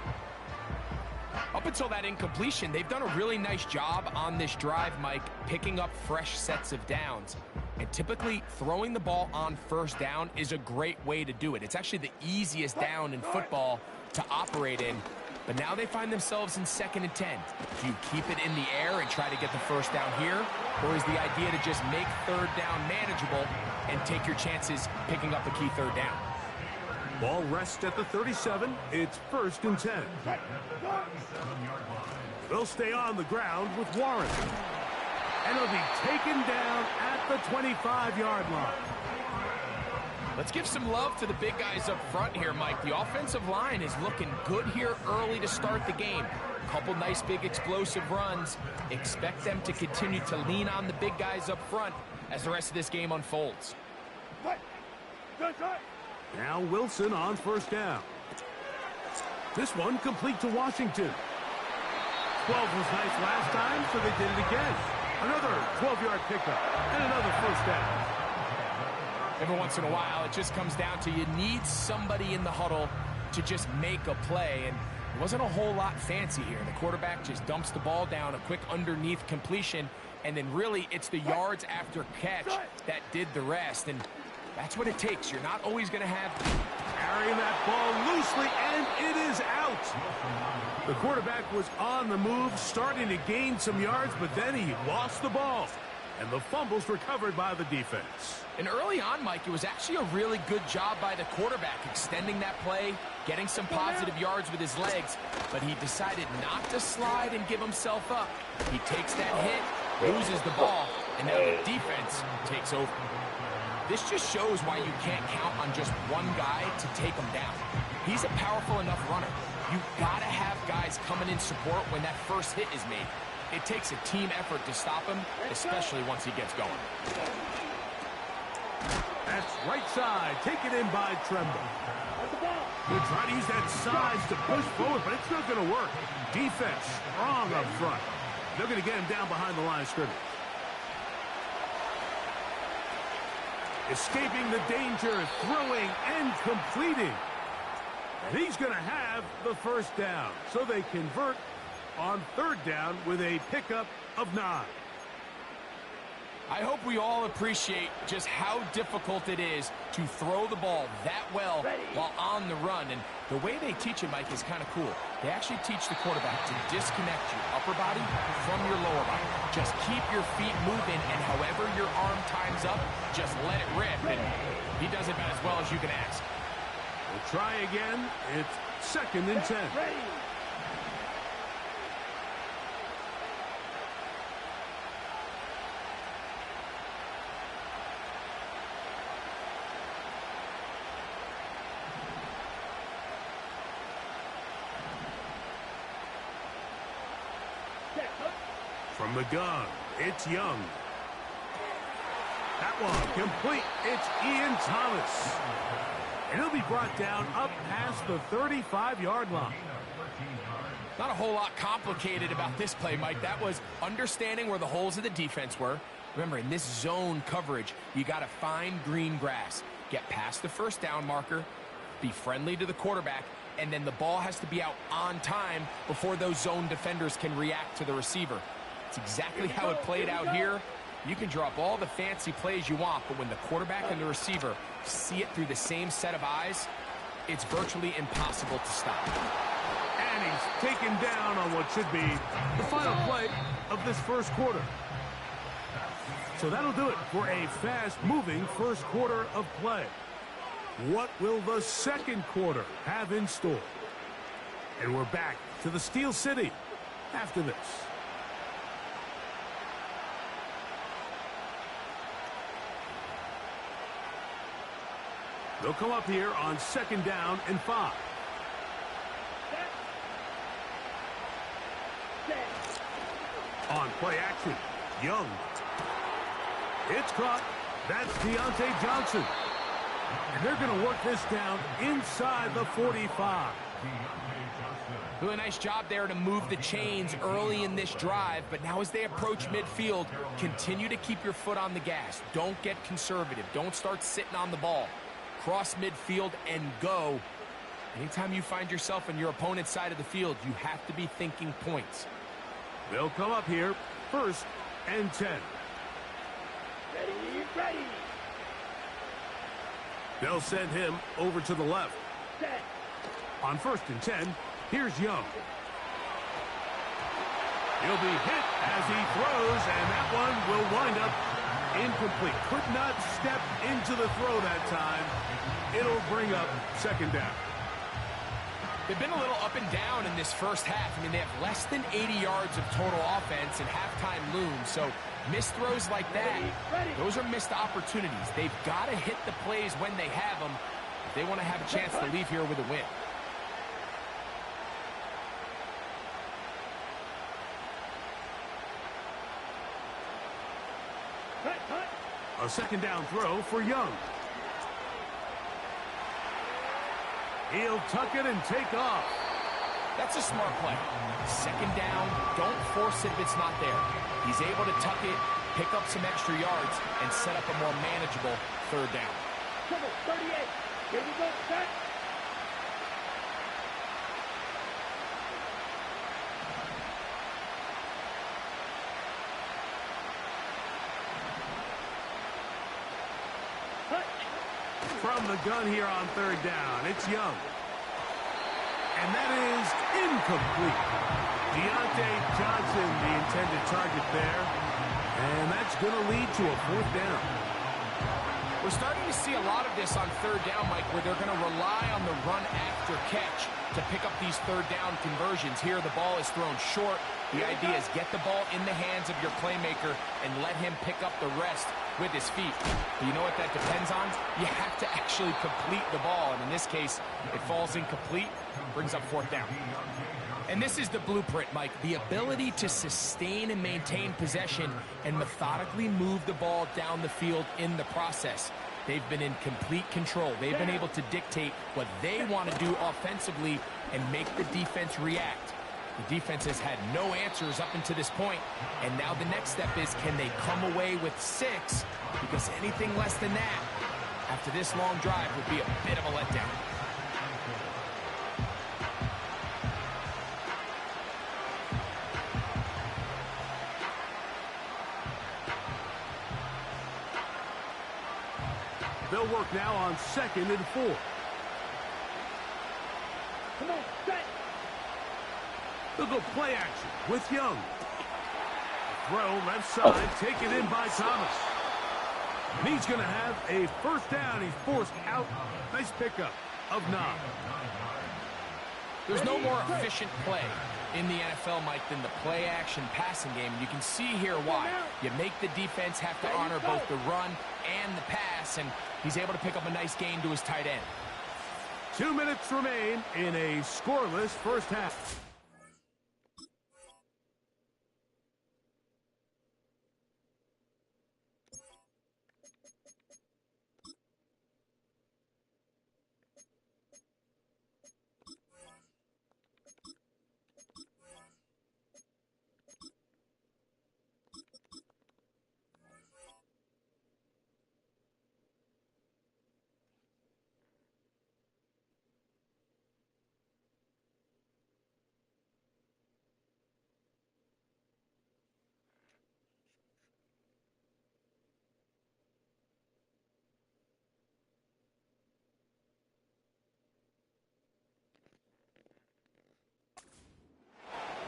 Up until that incompletion, they've done a really nice job on this drive, Mike, picking up fresh sets of downs. And typically, throwing the ball on first down is a great way to do it. It's actually the easiest down in football to operate in. But now they find themselves in second and 10. Do you keep it in the air and try to get the first down here? Or is the idea to just make third down manageable and take your chances picking up a key third down? Ball rests at the 37. It's first and 10. They'll stay on the ground with Warren. And it'll be taken down at the 25-yard line. Let's give some love to the big guys up front here, Mike. The offensive line is looking good here early to start the game. A couple nice big explosive runs. Expect them to continue to lean on the big guys up front as the rest of this game unfolds. Now Wilson on first down. This one complete to Washington. 12 was nice last time, so they did it again. Another 12-yard pickup and another first down. Every once in a while, it just comes down to you need somebody in the huddle to just make a play. And it wasn't a whole lot fancy here. The quarterback just dumps the ball down, a quick underneath completion, and then really it's the yards after catch that did the rest. And that's what it takes. You're not always going to have... Carrying that ball loosely, and it is out. The quarterback was on the move, starting to gain some yards, but then he lost the ball. And the fumble's recovered by the defense. And early on, Mike, it was actually a really good job by the quarterback extending that play, getting some positive yards with his legs, but he decided not to slide and give himself up. He takes that hit, loses the ball, and now the defense takes over. This just shows why you can't count on just one guy to take him down. He's a powerful enough runner. You've got to have guys coming in support when that first hit is made. It takes a team effort to stop him, especially once he gets going. That's right side, taken in by Tremble. They're trying to use that size to push forward, but it's not going to work. Defense strong up front. They're going to get him down behind the line of scrimmage. Escaping the danger, throwing and completing. And he's going to have the first down. So they convert on third down with a pickup of 9. I hope we all appreciate just how difficult it is to throw the ball that well while on the run. And the way they teach it, Mike, is kind of cool. They actually teach the quarterback to disconnect your upper body from your lower body. Just keep your feet moving, and however your arm times up, just let it rip. And he does it about as well as you can ask. We'll try again. It's 2nd and 10. From the gun, it's Young. That one complete. It's Ian Thomas. And he'll be brought down up past the 35-yard line. Not a whole lot complicated about this play, Mike. That was understanding where the holes of the defense were. Remember, in this zone coverage, you got to find green grass. Get past the first down marker, be friendly to the quarterback, and then the ball has to be out on time before those zone defenders can react to the receiver. It's exactly how it played out here. You can draw up all the fancy plays you want, but when the quarterback and the receiver see it through the same set of eyes, it's virtually impossible to stop. And he's taken down on what should be the final play of this first quarter. So that'll do it for a fast-moving first quarter of play. What will the second quarter have in store? And we're back to the Steel City after this. They'll come up here on 2nd down and 5. On play action, Young. It's caught. That's Deontay Johnson. And they're going to work this down inside the 45. Really nice job there to move the chains early in this drive, but now as they approach midfield, continue to keep your foot on the gas. Don't get conservative. Don't start sitting on the ball. Cross midfield and go. Anytime you find yourself on your opponent's side of the field, you have to be thinking points. They'll come up here, 1st and 10. Ready. They'll send him over to the left. On 1st and 10, here's Young. He'll be hit as he throws, and that one will wind up incomplete. Could not step into the throw that time. It'll bring up 2nd down. They've been a little up and down in this first half. I mean, they have less than 80 yards of total offense and halftime looms. So missed throws like that, those are missed opportunities. They've got to hit the plays when they have them if they want to have a chance to leave here with a win. A 2nd down throw for Young. He'll tuck it and take off. That's a smart play. 2nd down, don't force it if it's not there. He's able to tuck it, pick up some extra yards, and set up a more manageable 3rd down. 38. Here we go, set. From the gun here on 3rd down, it's Young. And that is incomplete. Deontay Johnson, the intended target there. And that's going to lead to a 4th down. We're starting to see a lot of this on 3rd down, Mike, where they're going to rely on the run after catch to pick up these 3rd down conversions. Here, the ball is thrown short. The idea is get the ball in the hands of your playmaker and let him pick up the rest with his feet. But you know what that depends on? You have to actually complete the ball. And in this case, it falls incomplete, brings up 4th down. And this is the blueprint, Mike. The ability to sustain and maintain possession and methodically move the ball down the field in the process. They've been in complete control. They've been able to dictate what they want to do offensively and make the defense react. The defense has had no answers up until this point, and now the next step is, can they come away with 6? Because anything less than that, after this long drive, would be a bit of a letdown. They'll work now on 2nd and 4. Come on, set. They'll go play action with Young. Throw left side, taken in by Thomas. And he's going to have a 1st down. He's forced out. Nice pickup of 9. There's no more efficient play in the NFL, Mike, than the play-action passing game. You can see here why. You make the defense have to honor both the run and the pass, and he's able to pick up a nice gain to his tight end. 2 minutes remain in a scoreless 1st half.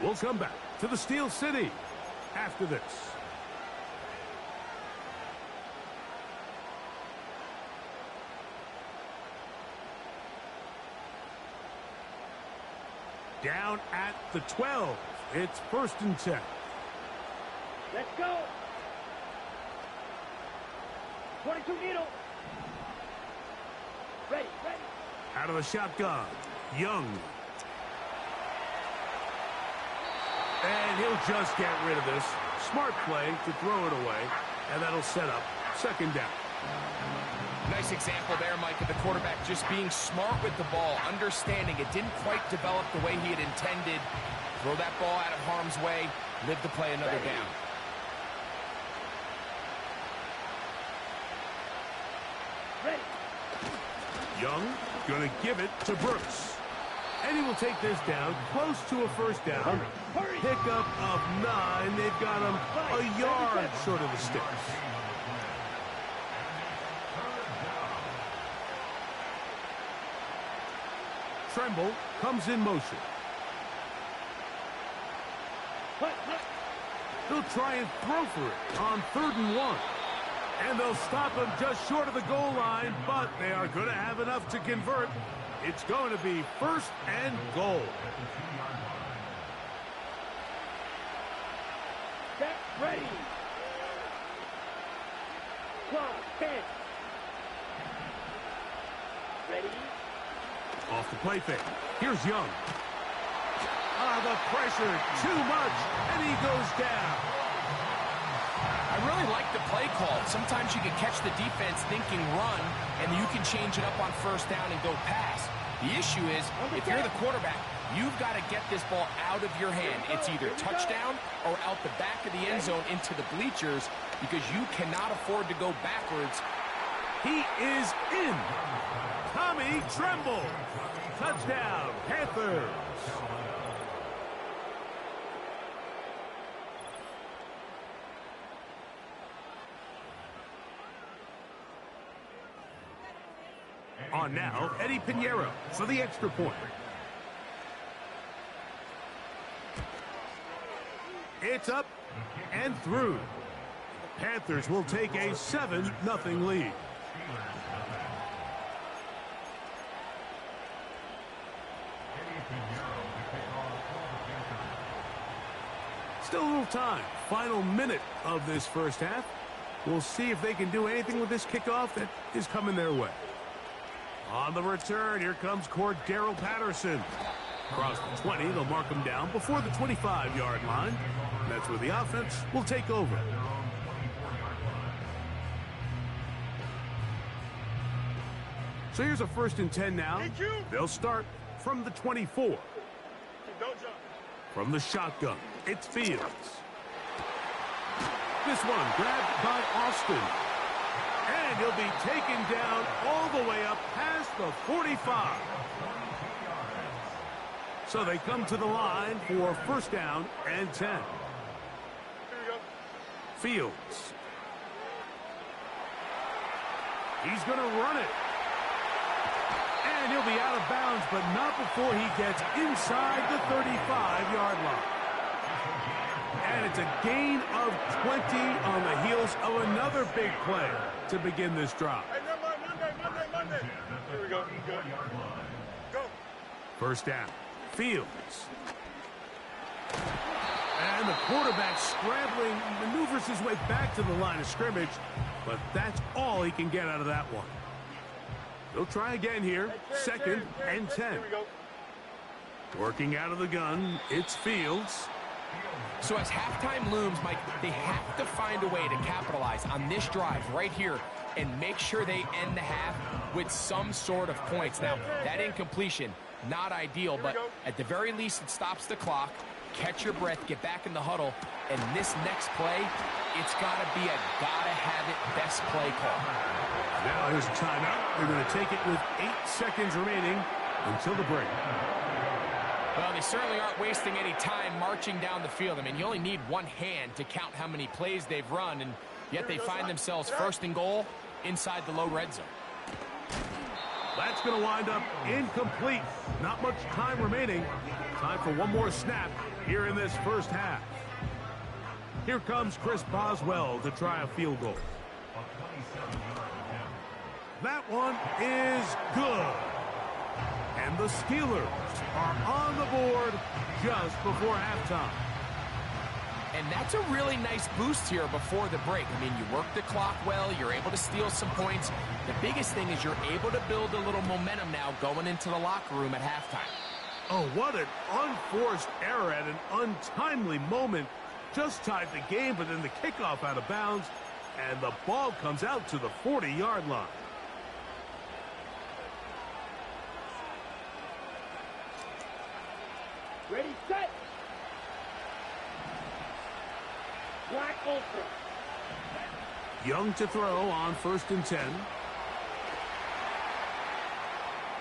We'll come back to the Steel City after this. Down at the 12. It's 1st and 10. Let's go. 22 needle. Ready. Out of the shotgun, Young. And he'll just get rid of this. Smart play to throw it away, and that'll set up 2nd down. Nice example there, Mike, of the quarterback just being smart with the ball, understanding it didn't quite develop the way he had intended. Throw that ball out of harm's way, live to play another down. Ready. Young going to give it to Brooks. And he will take this down close to a 1st down. Pickup of 9. They've got him a yard short of the sticks. Tremble comes in motion. He'll try and throw for it on 3rd and 1. And they'll stop him just short of the goal line, but they are going to have enough to convert. It's going to be 1st and goal. Get ready. Clock 10. Ready. Off the play fake. Here's Young. The pressure, too much, and he goes down. I really like the play call. Sometimes you can catch the defense thinking run, and you can change it up on 1st down and go pass. The issue is, if you're the quarterback, you've got to get this ball out of your hand. It's either touchdown or out the back of the end zone into the bleachers, because you cannot afford to go backwards. He is in. Tommy Tremble. Touchdown, Panthers. On now, Eddie Pinheiro for the extra point. It's up and through. Panthers will take a 7-0 lead. Still a little time. Final minute of this first half. We'll see if they can do anything with this kickoff that is coming their way. On the return, here comes Cordero Patterson. Across the 20, they'll mark him down before the 25-yard line. That's where the offense will take over. So here's a 1st and 10 now. They'll start from the 24. From the shotgun, it's Fields. This one grabbed by Austin. And he'll be taken down all the way up past the 45. So they come to the line for 1st down and 10. Fields. He's going to run it. And he'll be out of bounds, but not before he gets inside the 35-yard line. And it's a gain of 20 on the heels of another big play to begin this drive. Hey, Monday. Here we go. Go. 1st down. Fields. And the quarterback scrambling, maneuvers his way back to the line of scrimmage, but that's all he can get out of that one. They'll try again here. 2nd and 10. Here we go. Working out of the gun, it's Fields. So as halftime looms, Mike, they have to find a way to capitalize on this drive right here and make sure they end the half with some sort of points. Now, that incompletion, not ideal, but at the very least, it stops the clock. Catch your breath, get back in the huddle, and this next play, it's got to be a gotta-have-it best play call. Now here's a timeout. They're going to take it with 8 seconds remaining until the break. Well, they certainly aren't wasting any time marching down the field. I mean, you only need one hand to count how many plays they've run, and yet they find themselves 1st and goal inside the low red zone. That's going to wind up incomplete. Not much time remaining. Time for one more snap here in this first half. Here comes Chris Boswell to try a field goal. That one is good. And the Steelers are on the board just before halftime. And that's a really nice boost here before the break. I mean, you work the clock well, you're able to steal some points. The biggest thing is you're able to build a little momentum now going into the locker room at halftime. Oh, what an unforced error at an untimely moment. Just tied the game, but then the kickoff out of bounds, and the ball comes out to the 40-yard line. Ready, set. Black Ultra. Young to throw on 1st and 10.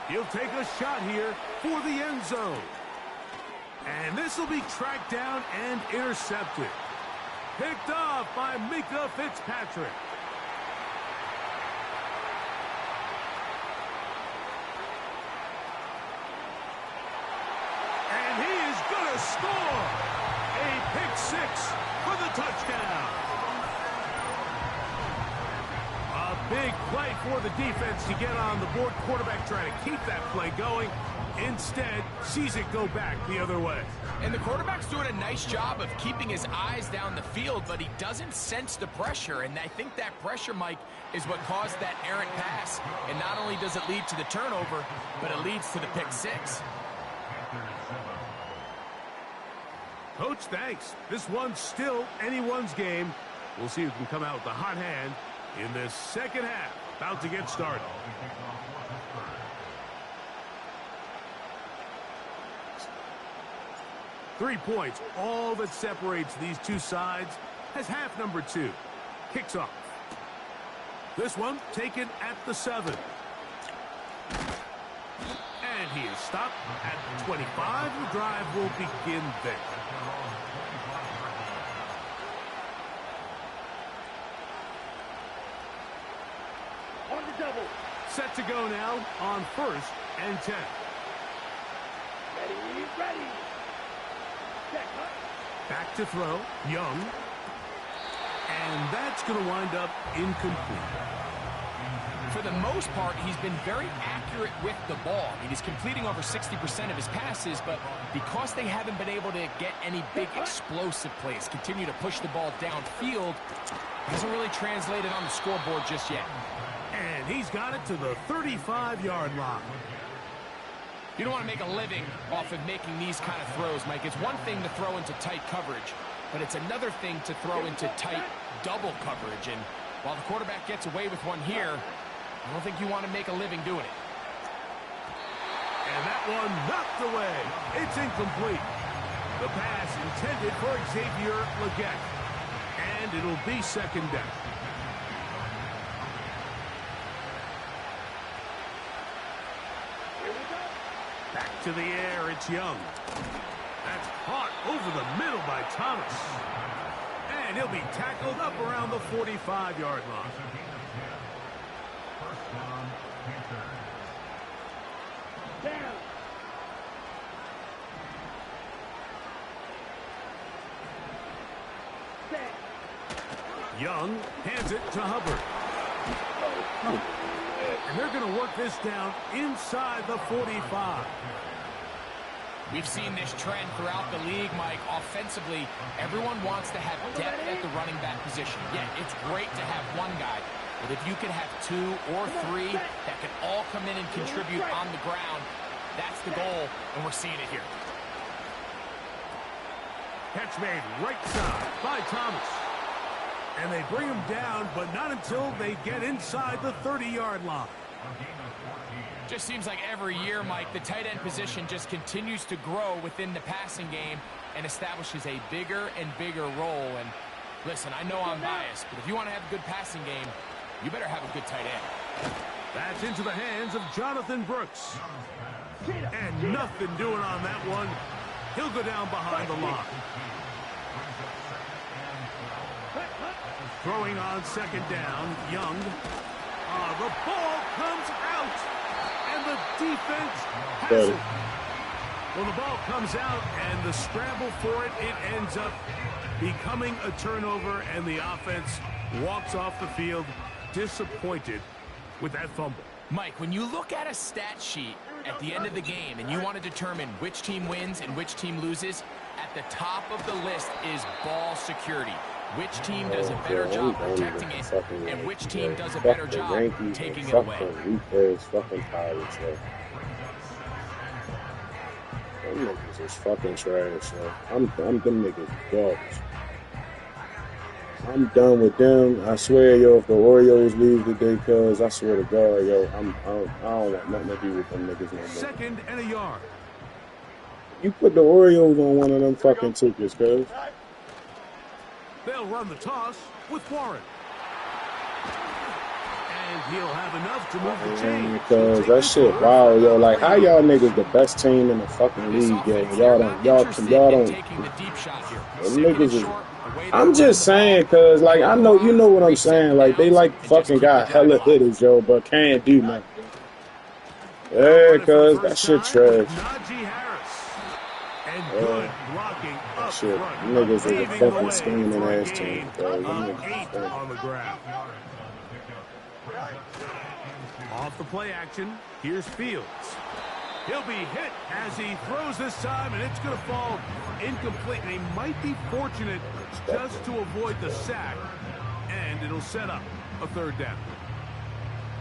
He'll take a shot here for the end zone. And this will be tracked down and intercepted. Picked off by Mika Fitzpatrick. And he is going to score. A pick 6 for the touchdown. A big play for the defense to get on the board. Quarterback trying to keep that play going. Instead, sees it go back the other way. And the quarterback's doing a nice job of keeping his eyes down the field, but he doesn't sense the pressure. And I think that pressure, Mike, is what caused that errant pass. And not only does it lead to the turnover, but it leads to the pick 6. Coach, thanks. This one's still anyone's game. We'll see who can come out with the hot hand in this second half. About to get started. Three points, all that separates these two sides, as half number 2 kicks off. This one taken at the 7. And he is stopped at the 25. The drive will begin there. On the double. Set to go now on 1st and 10. Ready. Back to throw, Young. And that's going to wind up incomplete. For the most part, he's been very accurate with the ball. I mean, he's completing over 60% of his passes, but because they haven't been able to get any big explosive plays, continue to push the ball downfield, hasn't really translated on the scoreboard just yet. And he's got it to the 35-yard line. You don't want to make a living off of making these kind of throws, Mike. It's one thing to throw into tight coverage, but it's another thing to throw into tight double coverage. And while the quarterback gets away with one here, I don't think you want to make a living doing it. And that one knocked away. It's incomplete. The pass intended for Xavier Legette. And it'll be second down. Back to the air, it's Young. That's caught over the middle by Thomas. And he'll be tackled up around the 45-yard line. Young hands it to Hubbard. And they're going to work this down inside the 45. We've seen this trend throughout the league, Mike. Offensively, everyone wants to have depth at the running back position. Yeah, it's great to have one guy, but if you can have two or three that can all come in and contribute on the ground, that's the goal, and we're seeing it here. Catch made right side by Thomas. And they bring him down, but not until they get inside the 30-yard line. Just seems like every year, Mike, the tight end position just continues to grow within the passing game and establishes a bigger and bigger role. And listen, I know I'm biased, but if you want to have a good passing game, you better have a good tight end. That's into the hands of Jonathan Brooks. And nothing doing on that one. He'll go down behind the line. Throwing on second down, Young. The ball comes out, and the defense has it. Well, the ball comes out, and the scramble for it, it ends up becoming a turnover, and the offense walks off the field disappointed with that fumble. Mike, when you look at a stat sheet at the end of the game and you want to determine which team wins and which team loses, at the top of the list is ball security. Which team does a better job protecting it, and which team does a better job taking it away. Fucking pirates, yo. Them niggas is fucking trash, yo. I'm them niggas garbage. I'm done with them. I swear, yo, if the Orioles leave today, cuz I swear to God, yo, I don't want nothing to do with them niggas no more. Second and a yard. You put the Orioles on one of them fucking tickets, cuz. They'll run the toss with Warren. And he'll have enough to move the chain. Because that shit, wow, yo, like how y'all niggas the best team in the fucking league, yo. Y'all don't. Them niggas is. I'm just saying, cause like I know you know what I'm saying. Like they like fucking got hella hitters, yo, but can't do nothing. Yeah, cause that shit trash. That shit, niggas is a fucking scheming ass team, bro. On the ground. Off the play action, here's Fields. He'll be hit as he throws this time, and it's going to fall incomplete. And he might be fortunate just to avoid the sack, and it'll set up a third down.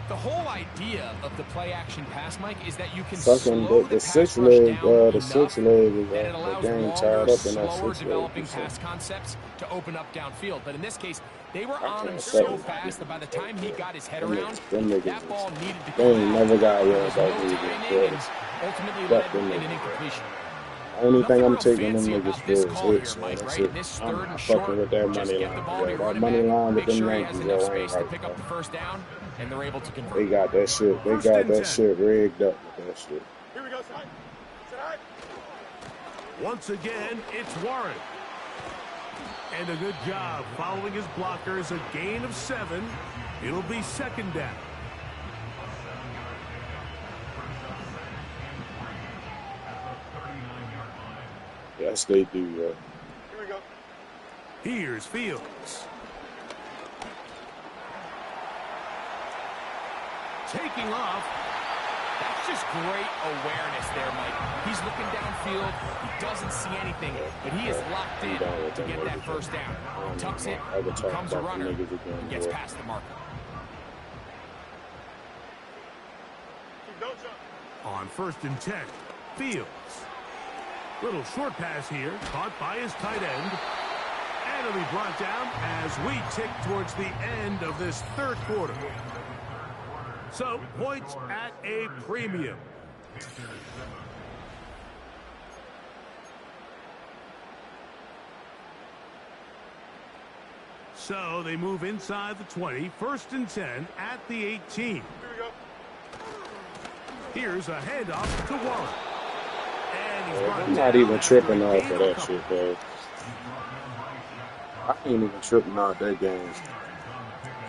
The whole idea of the play-action pass, Mike, is that you can slow the six leg, the six leg is it allows the game longer, tied up in that slower 6 developing leg. pass concepts to open up downfield. But in this case, they were on him so fast that by the time he got his head around, that ball needed to come out. Never got There was no that timing, and ultimately led in an incompletion. Only thing I'm taking them niggas for is hits, man. That's it. I'm not fucking with that money line. That money line with them Yankees, yo, ain't right, pick up the first down, and they're able to convert. They got that shit. They got that shit rigged up with that shit. Here we go, son. Sit Once again, it's Warren. And a good job following his blockers. A gain of 7. It'll be second down. Yes, they do, yo. Here we go. Here's Fields. taking off. That's just great awareness there, Mike. He's looking downfield. He doesn't see anything, but he is locked in to get that first down. Tucks it, becomes a runner, and gets past the marker. On 1st and 10, Fields. Little short pass here, caught by his tight end. And it'll be brought down as we tick towards the end of this third quarter. So, points at a premium. So, they move inside the 20, 1st and 10 at the 18. Here we go. Here's a handoff to Warren. And he's brought I'm not even tripping off of that shit, bro. I ain't even tripping off that game.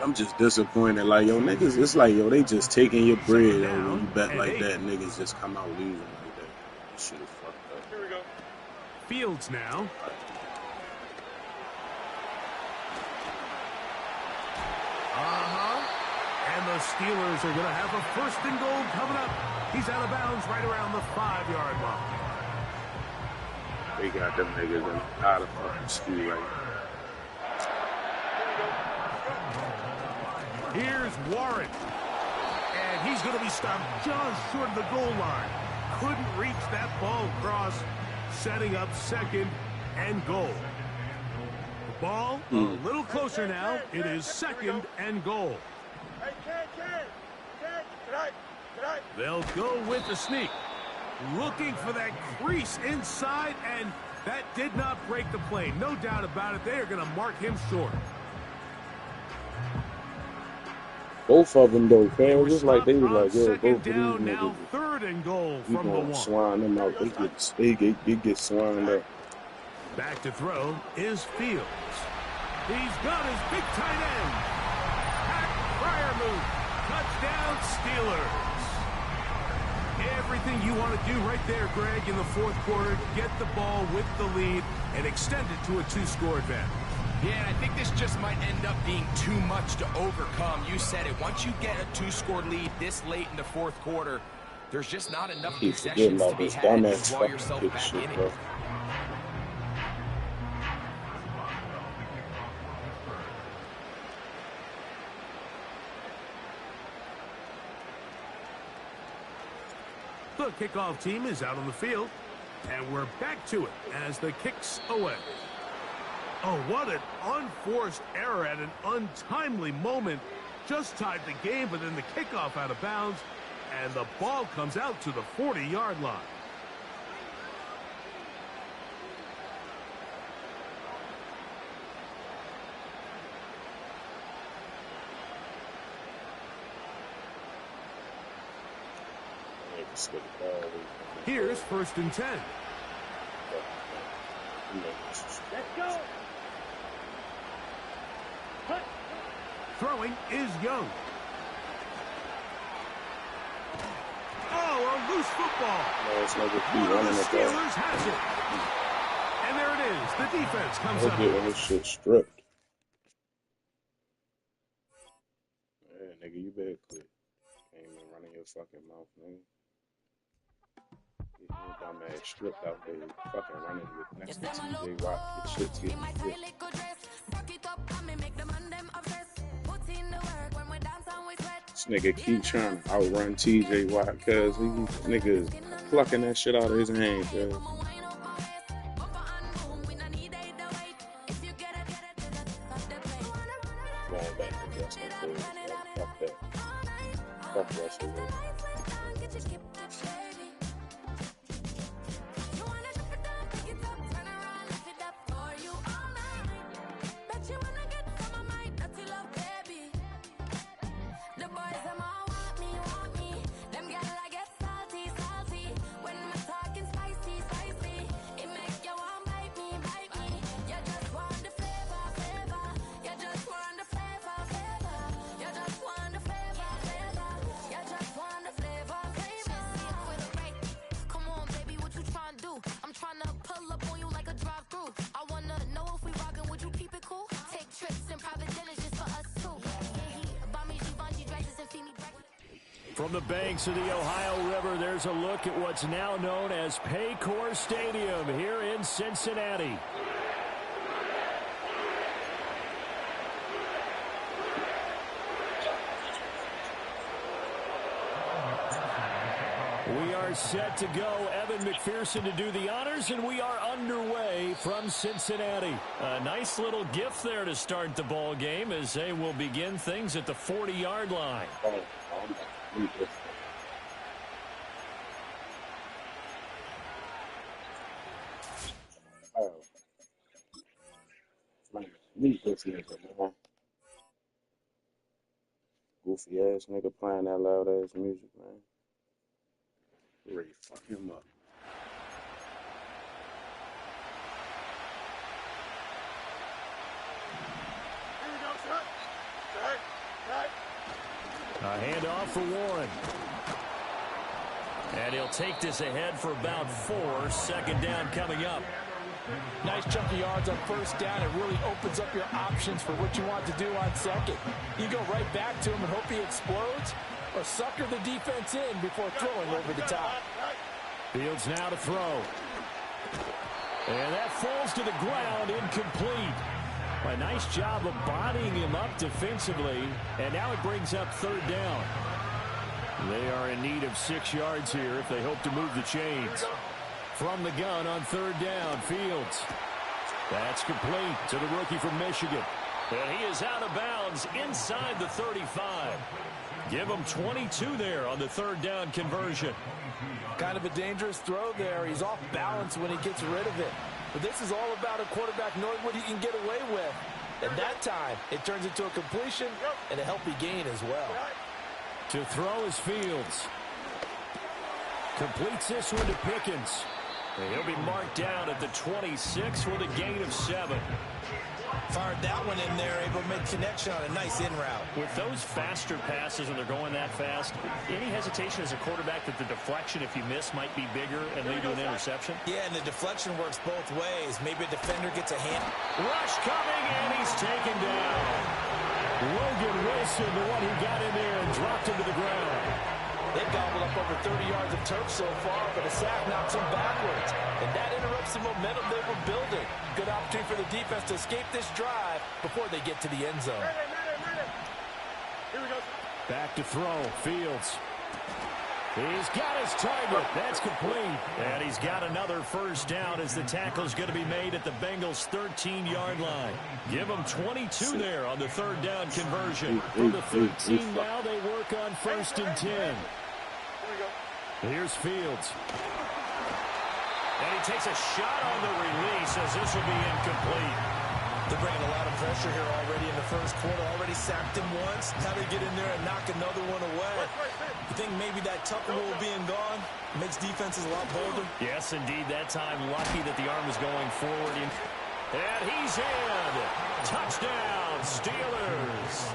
I'm just disappointed. Like, yo, niggas, it's like, yo, they just taking your bread, yo. When you bet like that, niggas just come out losing like that. This shit is fucked up. Here we go. Fields now. And the Steelers are going to have a 1st and goal coming up. He's out of bounds right around the 5-yard line. They got them niggas in out of fucking school right now. Here's Warren. And he's going to be stopped just short of the goal line. Couldn't reach that ball across, setting up 2nd and goal. The ball a little closer now. It is 2nd and goal. Hey, Ken, They'll go with the sneak. Looking for that crease inside, and that did not break the play. No doubt about it. They are going to mark him short. Both of them, though, fam. Just like they was like, yo, both of these now niggas. 3rd and goal We from the gonna 1. swine them out. They get swined up. Back to throw is Fields. He's got his big tight end. Pat Fryermuth. Touchdown, Steelers. Everything you want to do right there, Greg, in the 4th quarter. Get the ball with the lead and extend it to a 2-score advantage. Yeah, and I think this just might end up being too much to overcome. You said it. Once you get a 2-score lead this late in the 4th quarter, there's just not enough possessions to be had to draw yourself back in it. The kickoff team is out on the field, and we're back to it as the kick's away. Oh, what an unforced error at an untimely moment. Just tied the game, but then the kickoff out of bounds, and the ball comes out to the 40-yard line. Here's 1st and 10. Let's go. Throwing is Young. Oh, a loose football. No, it's like a One of the Steelers has it. And there it is. The defense comes up. Getting this shit stripped. Yeah, nigga, you better quit. Ain't even running your fucking mouth, nigga. Get your dumb ass stripped out there. Fucking running with next to TJ Watt. Your shit's getting ripped. This nigga keep trying to outrun TJ Watt because he nigga is plucking that shit out of his hand, cuz. Going back to Justin Fields, man. Fuck that. Fuck Russell Wilson. From the banks of the Ohio River, there's a look at what's now known as Paycor Stadium here in Cincinnati. We are set to go. Evan McPherson to do the honors, and we are underway from Cincinnati. A nice little gift there to start the ball game as they will begin things at the 40-yard line. Meet this nigga, man. Goofy ass nigga playing that loud ass music, man. Ready to fuck him up. Here we go, son. A handoff for Warren. And he'll take this ahead for about 4. Second down coming up. Nice chunk of yards on first down. It really opens up your options for what you want to do on second. You go right back to him and hope he explodes, or sucker the defense in before throwing over the top. Fields now to throw. And that falls to the ground, incomplete. A nice job of bodying him up defensively, and now it brings up third down. They are in need of 6 yards here if they hope to move the chains. From the gun on third down, Fields. That's complete to the rookie from Michigan. And he is out of bounds inside the 35. Give him 22 there on the third down conversion. Kind of a dangerous throw there. He's off balance when he gets rid of it. But this is all about a quarterback knowing what he can get away with. And that time, it turns into a completion and a healthy gain as well. To throw is Fields. Completes this one to Pickens. And he'll be marked down at the 26 with a gain of 7. Fired that one in there, able to make connection on a nice in route. With those faster passes and they're going that fast, any hesitation as a quarterback that the deflection, if you miss, might be bigger and lead to an interception? Yeah, and the deflection works both ways. Maybe a defender gets a hand. Rush coming, and he's taken down. Logan Wilson, the one who got in there and dropped him to the ground. They've gobbled up over 30 yards of turf so far, but a sack knocks them backwards. And that interrupts the momentum they were building. Good opportunity for the defense to escape this drive before they get to the end zone. Here we go. Back to throw. Fields. He's got his target. That's complete. And he's got another first down as the tackle's going to be made at the Bengals' 13-yard line. Give them 22 there on the third down conversion. From the 13 now, they work on 1st and 10. Here's Fields. And he takes a shot on the release as this will be incomplete. They're bringing a lot of pressure here already in the first quarter. Already sacked him once. Now they get in there and knock another one away. You think maybe that Tucker rule being gone makes defenses a lot bolder? Yes, indeed. That time, lucky that the arm was going forward. And he's in. Touchdown, Steelers.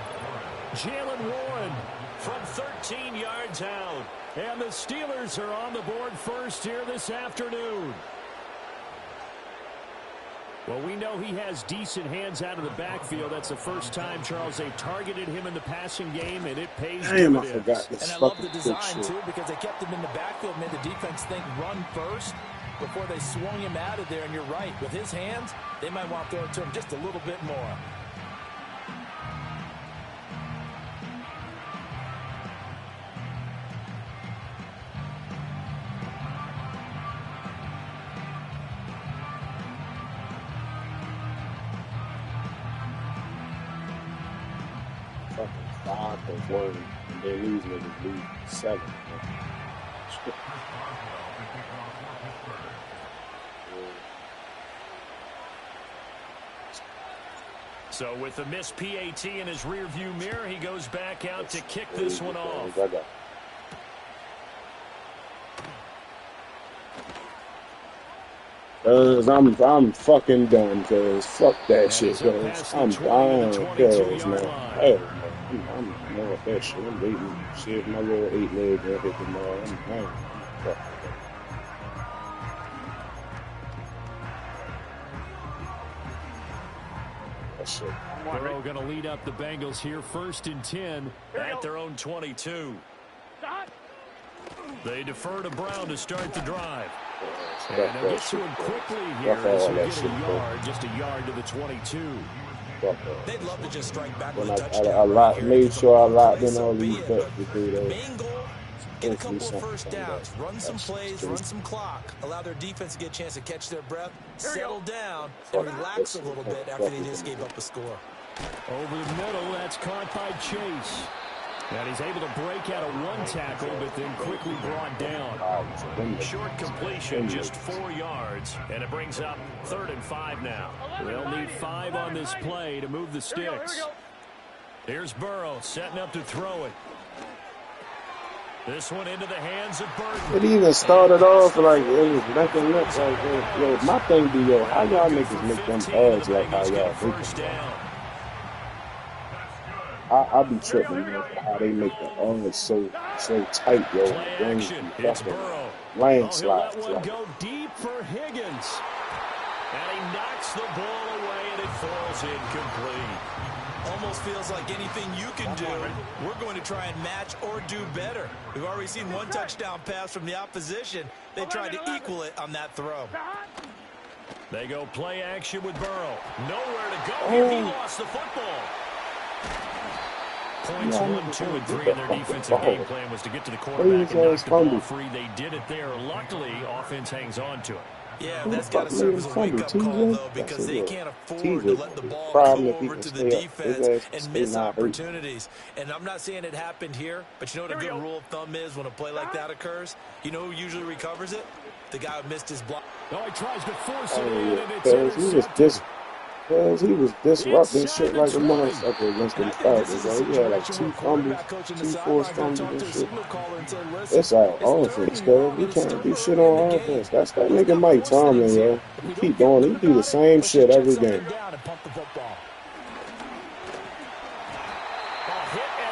Jalen Warren from 13 yards out. And the Steelers are on the board first here this afternoon. Well, we know he has decent hands out of the backfield. That's the first time, Charles, they targeted him in the passing game, and it pays Damn, I dividends. forgot this. And I love the design, too, because they kept him in the backfield, made the defense think run first before they swung him out of there. And you're right, with his hands, they might want to throw it to him just a little bit more. Fucking 5 or 1, and then these niggas lose 7. So with the missed PAT in his rearview mirror, he goes back out to kick this one off. Cause I'm fucking done, cause fuck that shit, cause I'm dying, cause man, hell no, I'm more of that shit, I'm waiting, shit, my little 8 leg gonna hit the mall, I'm fuck that shit. Burrow going to lead up the Bengals here, 1st and 10 at their own 22. They defer to Brown to start the drive. And they'll get to him quickly here as he'll get a yard, just a yard to the 22. They'd love to just strike back When with a touchdown. made sure I locked in all these bets to do that. Main goal, get a couple of first downs, run some plays, run some clock, allow their defense to get a chance to catch their breath, settle down, and relax a little bit after they just gave up a score. Over the middle, that's caught by Chase. And he's able to break out of one tackle, but then quickly brought down. Short completion, just 4 yards, and it brings up 3rd and 5 now. They'll need 5 on this play to move the sticks. Here's Burrow setting up to throw it. This one into the hands of Burton. It even started off like it was nothing looks like yo, my thing be yo, how y'all niggas make them odds like how y'all make them? I be tripping, you know, how they make the odds so tight, yo. It's Burrow. Landslides. He'll let one go deep for Higgins. And he knocks the ball away, and it falls incomplete. Almost feels like anything you can do, we're going to try and match or do better. We've already seen one touchdown pass from the opposition. They tried to equal it on that throw. They go play action with Burrow. Nowhere to go here. He lost the football. Points 1, 2, and 3 in their defensive game plan was to get to the quarterback and knock the ball free. They did it there. Luckily, offense hangs on to it. Yeah, that's got to serve as a wake-up call, though, because they can't afford to let the ball go over to the defense and miss opportunities. And I'm not saying it happened here, but you know what a good rule of thumb is when a play like that occurs? You know who usually recovers it? The guy who missed his block. Oh, he tries to force it in, and it's intercepted. He was disrupting shit like a motherfucker against them Falcons. Right? He had like 2 fumbles, 2 forced fumbles and shit. It's our offense, cuz. We can't do shit on offense. That's that nigga Mike Tomlin, yo. He keep going. He do the same shit every game. Hit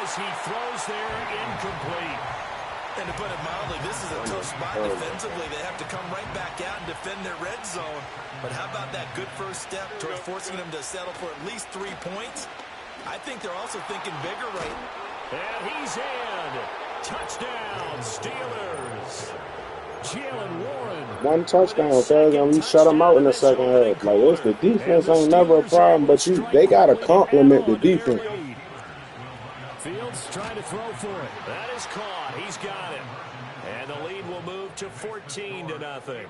as he throws there, incomplete. And to put it mildly, this is a tough spot defensively. They have to come right back out and defend their red zone. But how about that good first step towards forcing them to settle for at least 3 points? I think they're also thinking bigger right. And he's in. Touchdown, Steelers. Jalen Warren. 1 touchdown, cuz, and we shut them out in the second half. Like, it's the defense ain't never a problem, but they got to compliment the defense. Fields trying to throw for it. That is caught. He's got it. And the lead will move to 14-0.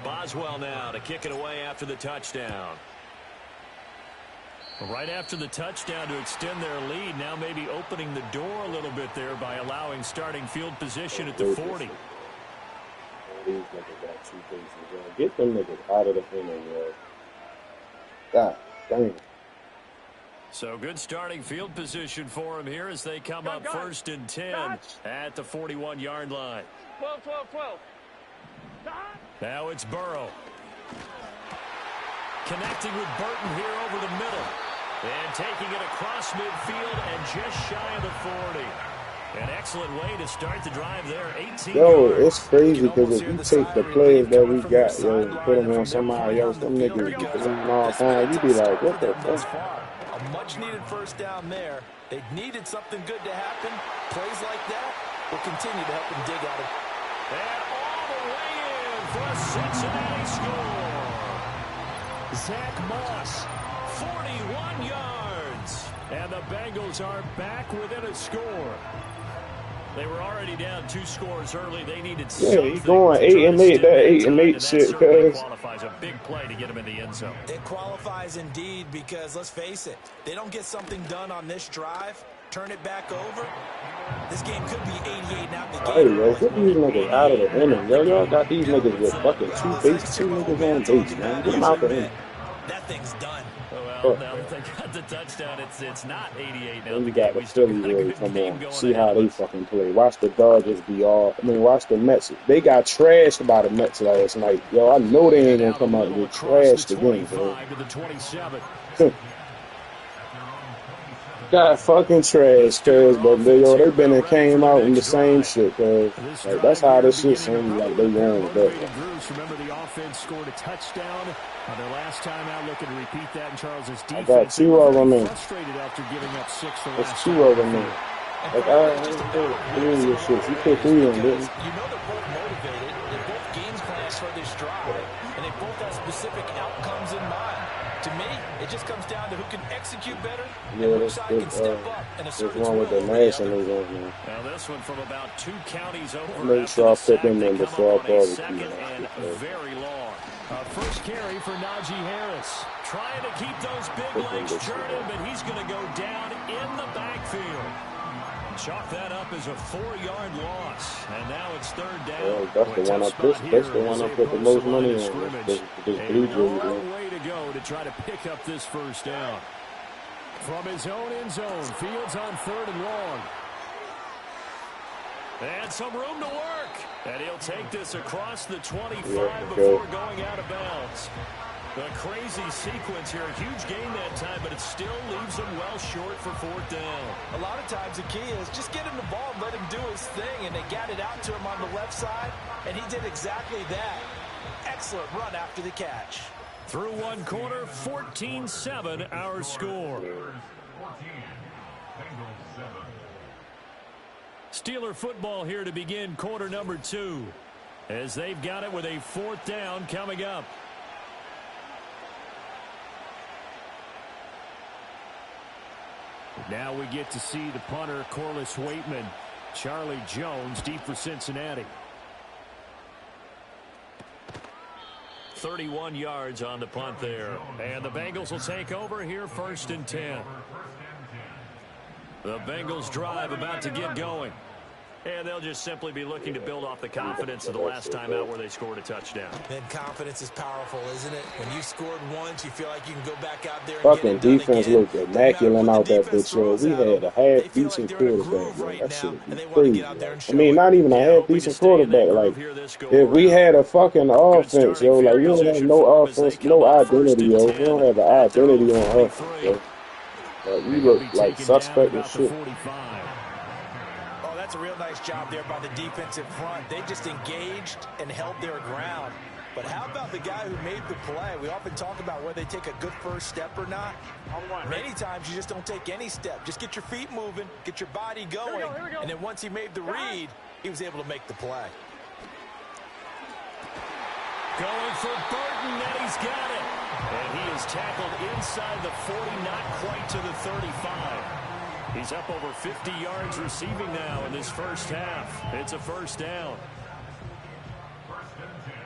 Boswell now to kick it away after the touchdown. Right after the touchdown to extend their lead, now maybe opening the door a little bit there by allowing starting field position at the 40. These niggas got 2 faces, yo. Get them niggas out of the inning, yo. God damn. So good starting field position for him here as they come up 1st and 10 at the 41-yard line. 12. Now it's Burrow. Connecting with Burton here over the middle. And taking it across midfield and just shy of the 40. An excellent way to start the drive there. 18 yo, yards. it's crazy because if you take the players that we got, yo, and put them on somebody else, them niggas all time, you be like, what the fuck? A much-needed first down there. They needed something good to happen. Plays like that will continue to help them dig out of it. And all the way in for a Cincinnati score. Zach Moss, 41 yards. And the Bengals are back within a score. They were already down 2 scores early. They needed something. Yeah, he's going 8 and 8. That 8 and 8 shit, cuz. Qualifies a big play to get him in the end zone. It qualifies indeed because, let's face it, they don't get something done on this drive, turn it back over, this game could be 88 now. Hey, yo, get these niggas out of the inning. Yo, y'all got these niggas with fucking 2 niggas on base, man. Get them out the inning. That thing's done. Well, now that they got the touchdown, it's not 88 now. Then we got the Philly really come on. See how they fucking play. watch the Mets. They got trashed by the Mets last night. Yo, I know they ain't gonna come out and get trashed again, bro. got fucking trash, cuz, but they been and came out in the same shit, cuz. Like, that's how this shit seems like they going with that. Remember, the offense scored a touchdown on their last time out. Looking to repeat that in Charles's defense. I got 2 of them in. Frustrated after giving up 6 the There's last 2 of them in. Like, I ain't your shit. You put 3 in, didn't you? You know they're both motivated. They're both game plans for this drive, and they both have specific outcomes in mind. To me, it just comes down to who can execute better and which side can step up. And this one with the nationals on here. Now this one from about 2 counties over. Make sure I put them in before I barbecue. And very long. First carry for Najee Harris. Trying to keep those big legs churning, but he's going to go down in the backfield. Chalk that up as a 4-yard loss, and now it's 3rd down. That's the one I pushed. That's the one I put the most money on. This blue jersey. Way to go to try to pick up this 1st down. From his own end zone, Fields on 3rd and long. And some room to work. And he'll take this across the 25 before going out of bounds. A crazy sequence here. A huge gain that time, but it still leaves him well short for 4th down. A lot of times the key is just get him the ball and let him do his thing, and they got it out to him on the left side, and he did exactly that. Excellent run after the catch. Through 1 quarter, 14-7 our score. Steeler football here to begin quarter number 2, as they've got it with a 4th down coming up. Now we get to see the punter, Corliss Waitman. Charlie Jones deep for Cincinnati. 31 yards on the punt there. And the Bengals will take over here 1st and 10. The Bengals drive about to get going. And they'll just simply be looking to build off the confidence of the last time out where they scored a touchdown. And confidence is powerful, isn't it? When you scored once, you feel like you can go back out there and fucking defense looked immaculate out that bitch. We had a half-decent quarterback. Like, that shit would be crazy. I mean, not even a half-decent quarterback. Like, if we had a fucking offense, yo, like, we don't have no offense, no identity, yo. We don't have an identity on offense, yo. Like, we look like suspect and shit. That's a real nice job there by the defensive front. They just engaged and held their ground. But how about the guy who made the play? We often talk about whether they take a good first step or not. Many times you just don't take any step. Just get your feet moving, get your body going, and then once he made the read, he was able to make the play. Going for Burton, and he's got it. And he is tackled inside the 40, not quite to the 35. He's up over 50 yards receiving now in this 1st half. It's a 1st down.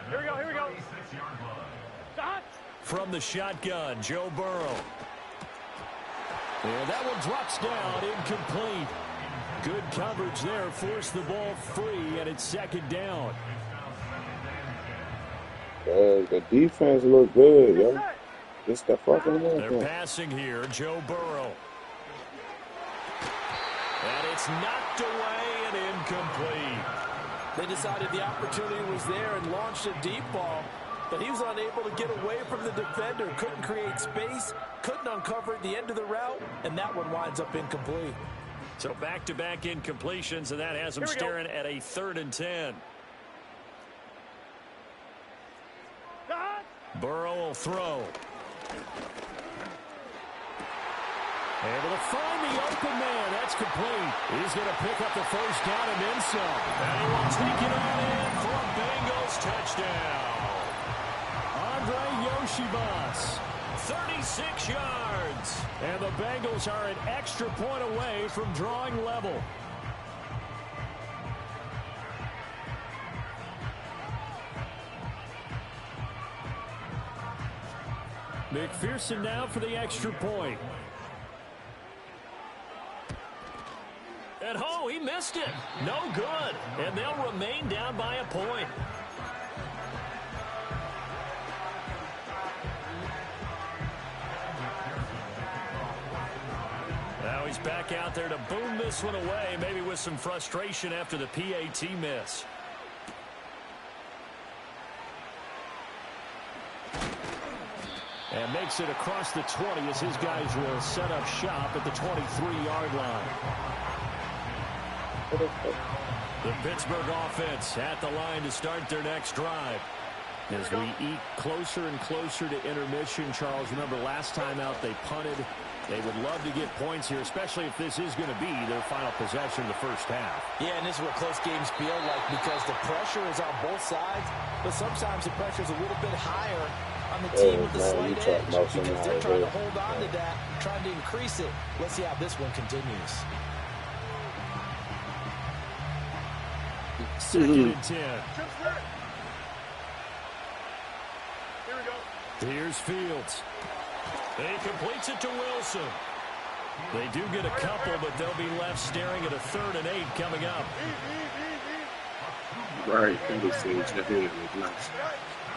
Here we go. From the shotgun, Joe Burrow. And that one drops down, incomplete. Good coverage there, forced the ball free, and it's 2nd down. The defense look good, yo. Just the fucking one. They're passing here, Joe Burrow. And it's knocked away and incomplete. They decided the opportunity was there and launched a deep ball, but he was unable to get away from the defender, couldn't create space, couldn't uncover at the end of the route, and that one winds up incomplete. So back-to-back incompletions, and that has him staring at a 3rd and 10. Burrow will throw. Able to find the open man. That's complete. He's going to pick up the 1st down and then some. And he will take it on in for a Bengals touchdown. Andre Yoshibas, 36 yards. And the Bengals are an extra point away from drawing level. McPherson now for the extra point. And oh, he missed it. No good. And they'll remain down by a point. Now he's back out there to boom this one away, maybe with some frustration after the PAT miss. And makes it across the 20 as his guys will set up shop at the 23-yard line. The Pittsburgh offense at the line to start their next drive. As we eat closer and closer to intermission, Charles, remember last time out they punted. They would love to get points here, especially if this is going to be their final possession in the first half. Yeah, and this is what close games feel like because the pressure is on both sides, but sometimes the pressure is a little bit higher on the team with the slight edge because they're trying to hold on to that, trying to increase it. Let's see how this one continues. Second and 10. Here we go. Here's Fields. He completes it to Wilson. They do get a couple, but they'll be left staring at a 3rd and 8 coming up. Right, nice.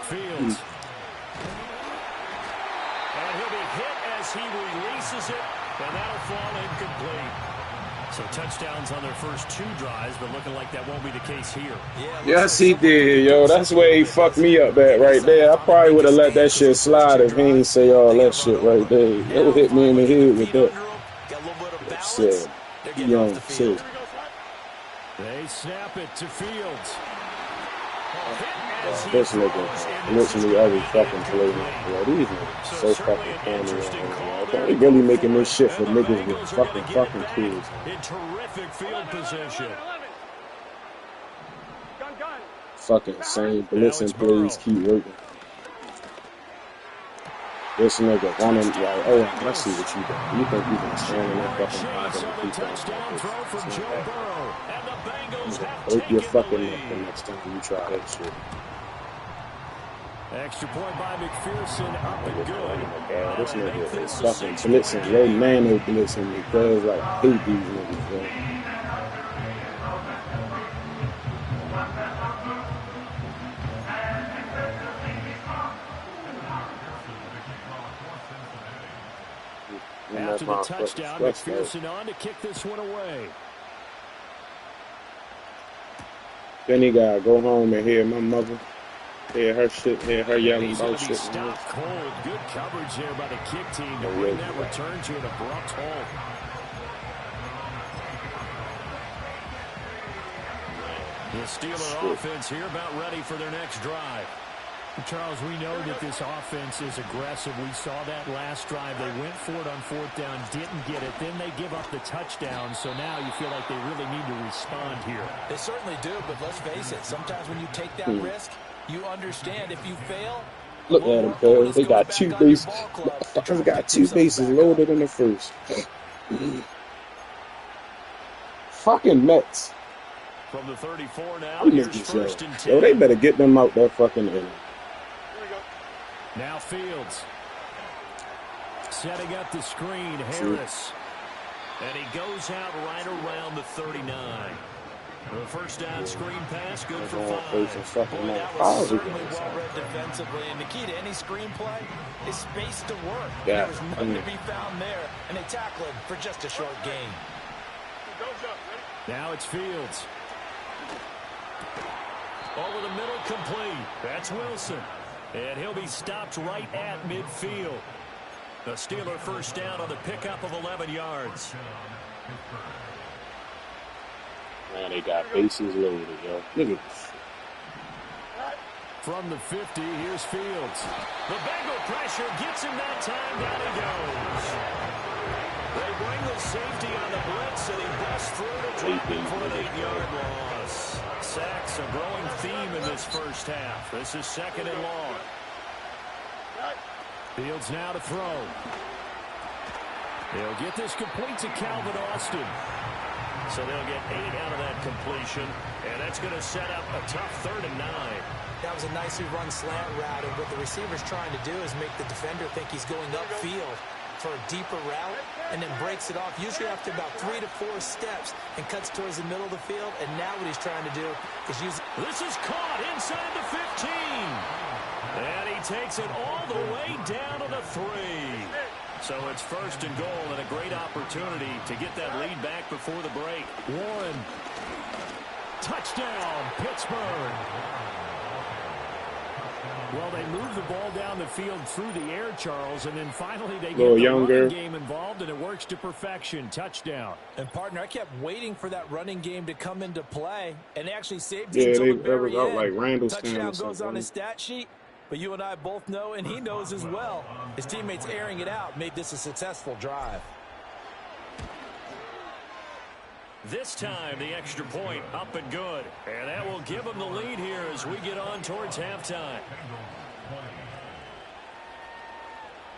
Fields. And he'll be hit as he releases it, and that'll fall incomplete. So touchdowns on their first 2 drives, but looking like that won't be the case here. Yes, he did, yo. That's where he fucked me up at right there. I probably would have let that shit slide if he ain't say all that shit right there. That would hit me in the head with that. Shit. Young shit. They snap it to Fields. This nigga literally every fucking play. Yo, these niggas so fucking corny. They really making this shit for niggas with fucking kids. In terrific field position. Fucking same blitzing plays keep working. This nigga running like, oh, let's see what you do. You think you can stand in that fucking pocket and keep on? Break your fucking neck the next time you try that shit. Extra point by McPherson, up and good. This nigga is fucking blitzing, low nano blitzing because like I hate these niggas, bro. After the touchdown, McPherson on to kick this one away. Then he gotta go home and hear my mother. Hear her shit, hear her yelling about shit. Stopped cold. Good coverage there by the kick team to bring that return to an abrupt halt. The Steeler offense here about ready for their next drive. Charles, we know that this offense is aggressive. We saw that last drive. They went for it on 4th down, didn't get it. Then they give up the touchdown. So now you feel like they really need to respond here. They certainly do, but let's face it. Sometimes when you take that risk, you understand if you fail. Look at them, cuz. They got 2 bases. Motherfuckers got 2 bases loaded in the first. Fucking Mets. From the 34 now, here's 1st and 10. Yo, they better get them out that fucking inning. Now Fields. Setting up the screen, Harris. And he goes out right around the 39. The first down screen pass, good for 5. Boy, that was certainly well-read defensively. And the key to any screenplay is space to work. Yeah. There was nothing to be found there. And they tackle him for just a short gain. Now it's Fields. Over the middle, complete. That's Wilson. And he'll be stopped right at midfield. The Steeler first down on the pickup of 11 yards. Man, they got bases loaded, yo. Look at this. From the 50, here's Fields. The Bengal pressure gets him that time. Down he goes. They bring the safety on the blitz, and he busts through to drop him for an 8-yard loss. Sacks a growing theme in this first half. This is 2nd and long. Fields now to throw. They'll get this complete to Calvin Austin. So they'll get 8 out of that completion, and that's going to set up a tough 3rd and 9. That was a nicely run slant route, and what the receiver's trying to do is make the defender think he's going upfield for a deeper route, and then breaks it off, usually after about 3 to 4 steps, and cuts towards the middle of the field. And now what he's trying to do is use... This is caught inside the 15. And he takes it all the way down to the 3. So it's 1st and goal, and a great opportunity to get that lead back before the break. Warren. Touchdown, Pittsburgh. Well, they move the ball down the field through the air, Charles, and then finally they get the running game involved, and it works to perfection. Touchdown. And, partner, I kept waiting for that running game to come into play, and they actually saved Yeah, it until they the very out end. like Randall Touchdown goes on his stat sheet, but you and I both know, and he knows as well, his teammates airing it out made this a successful drive. This time, the extra point up and good. And that will give them the lead here as we get on towards halftime.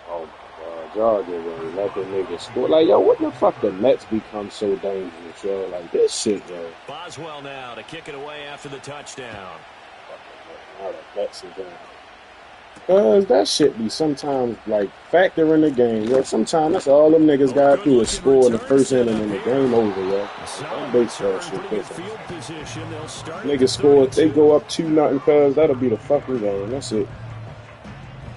Oh, my God. Y'all get ready. Let the niggas score. Like, yo, what the fuck the Mets become so dangerous, yo? Like, this shit, yo. Boswell now to kick it away after the touchdown. Now the Mets are down. Cause that shit be sometimes like factor in the game, yo. Sometimes that's all them niggas gotta do is score in the first inning and the game over, yo. Baseball shit different. Niggas score if they go up 2-0, cause that'll be the fucking game. That's it.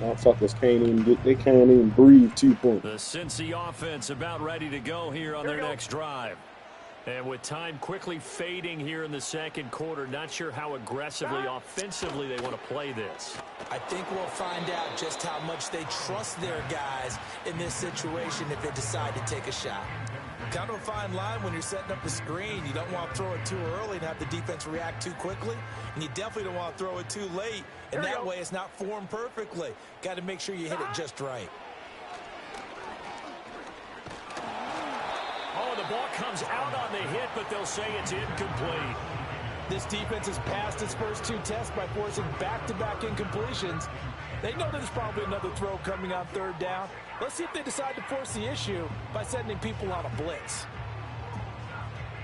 Motherfuckers can't even breathe 2 points. The Cincy offense about ready to go here on their next drive. And with time quickly fading here in the second quarter, not sure how aggressively, offensively they want to play this. I think we'll find out just how much they trust their guys in this situation if they decide to take a shot. Kind of a fine line when you're setting up the screen. You don't want to throw it too early and have the defense react too quickly. And you definitely don't want to throw it too late. And that way it's not formed perfectly. Got to make sure you hit it just right. Oh, the ball comes out on the hit, but they'll say it's incomplete. This defense has passed its first 2 tests by forcing back-to-back incompletions. They know there's probably another throw coming on 3rd down. Let's see if they decide to force the issue by sending people on a blitz.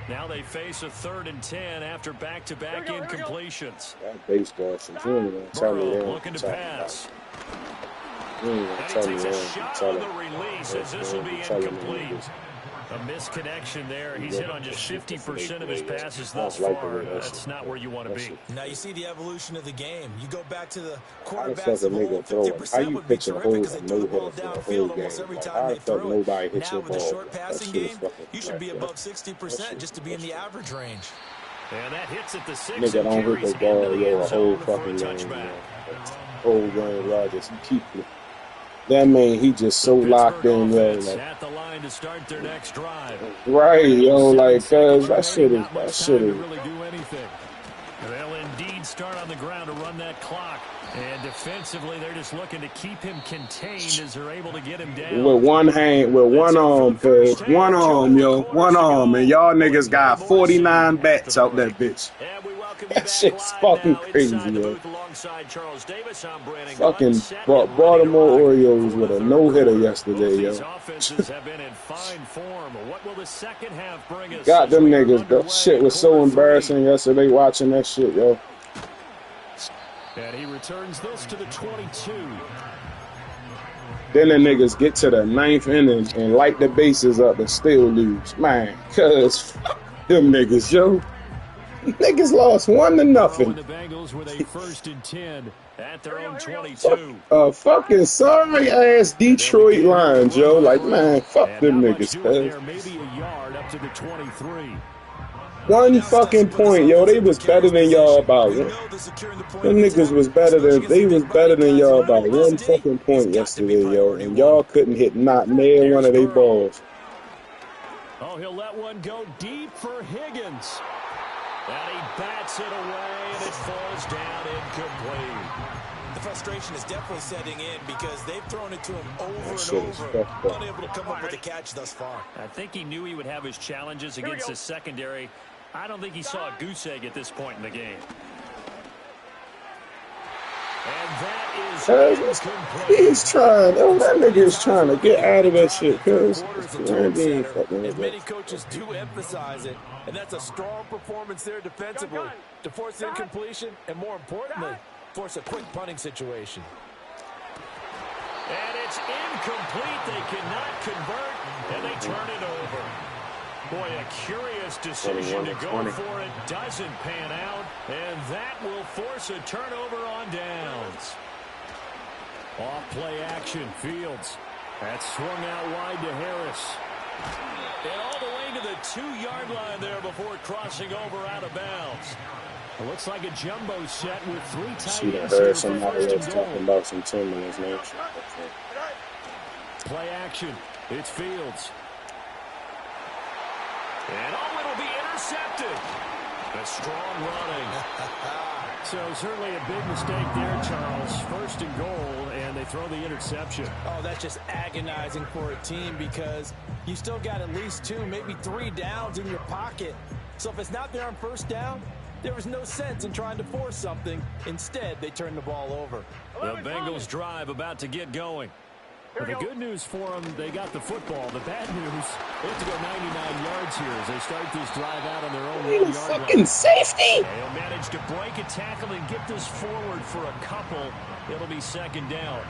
Now they face a 3rd and 10 after back-to-back incompletions. That baseball shit. You ain't gonna tell me that. Looking to pass. You ain't gonna tell me And he takes a shot on the that. release as this will be incomplete. A misconnection there. He's hit on just 50% of his passes thus far. That's not where you want to be. Now you see the evolution of the game. You go back to the How the quarterbacks fuck a of old, nigga throw it? How 50% you would be pitch a terrific whole because they threw the ball no-hitter for the downfield whole almost game? every Like, time how they the fuck threw it. nobody hits Now your with a ball? short That passing shit is game, fucking you should be crap, above yo. 60% just to be in the average range. And that hits at the 6 Nigga don't hit carries the ball, into the yo, end a whole zone for a fucking game, touchback. yo. Whole game, Rodgers, he keep it. That man, he just so locked in, yo. Like, at the line to start their next drive. right, yo, like, cause that shit Not is, much time to really do anything. They'll indeed start on the ground to run that clock. And defensively, they're just looking to keep him contained as they're able to get him down. with one hand, with one arm, cuz. One arm, yo. One arm. And y'all niggas got 49 bats out that bitch. That shit's fucking crazy, yo. Fucking Baltimore Orioles with a no-hitter yesterday, yo. Got them niggas. That shit was so embarrassing yesterday watching that shit, yo. And he returns this to the 22. Then the niggas get to the 9th inning and light the bases up and still lose. Man, cuz fuck them niggas, yo. Niggas lost 1-0. The Bengals with a 1st and 10 at their own 22. Fucking sorry ass Detroit Lions, yo. Like, man, fuck them niggas, cuz. Maybe a yard up to the 23. 1 fucking point, yo. They was better than y'all about it. Them niggas was better than y'all by 1 fucking point yesterday, yo. And y'all couldn't hit not near one of their balls. Oh, he'll let one go deep for Higgins. And he bats it away, and it falls down incomplete. The frustration is definitely setting in because they've thrown it to him over and over, unable to come up with a catch thus far. I think he knew he would have his challenges against his secondary. I don't think he saw a goose egg at this point in the game. And that is incomplete. He's trying. Oh, that nigga is trying to get out of that shit, cuz. And many coaches do emphasize it, and that's a strong performance there defensively to force incompletion and, more importantly, force a quick punting situation. And it's incomplete. They cannot convert, and they turn it over. Boy, a curious decision to go for it. Doesn't pan out, and that will force a turnover on downs. Off play action, Fields. That swung out wide to Harris. And all the way to the 2-yard line there before crossing over out of bounds. It looks like a jumbo set with 3 I tight see that ends here heard for somebody first else and talking goal. about some 10 minutes now. Play action. It's Fields. And it'll be intercepted. A strong running. So certainly a big mistake there, Charles. First and goal, and they throw the interception. Oh, that's just agonizing for a team because you still got at least 2, maybe 3 downs in your pocket. So if it's not there on first down, there was no sense in trying to force something. Instead, they turn the ball over. The Bengals drive about to get going. But the good news for them, they got the football. The bad news, they have to go 99 yards here as they start this drive out on their own 1-yard line. Fucking safety! They'll manage to break a tackle and get this forward for a couple. It'll be second down.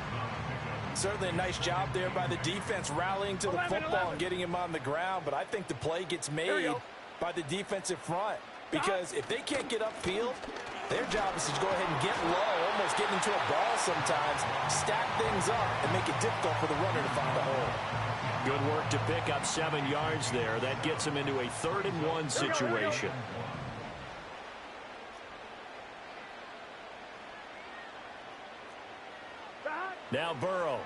Certainly a nice job there by the defense rallying to the football and getting him on the ground. But I think the play gets made by the defensive front. Because if they can't get upfield, their job is to go ahead and get low, almost get into a ball sometimes, stack things up, and make it difficult for the runner to find a hole. Good work to pick up 7 yards there. That gets them into a 3rd and 1 situation. Now Burrow.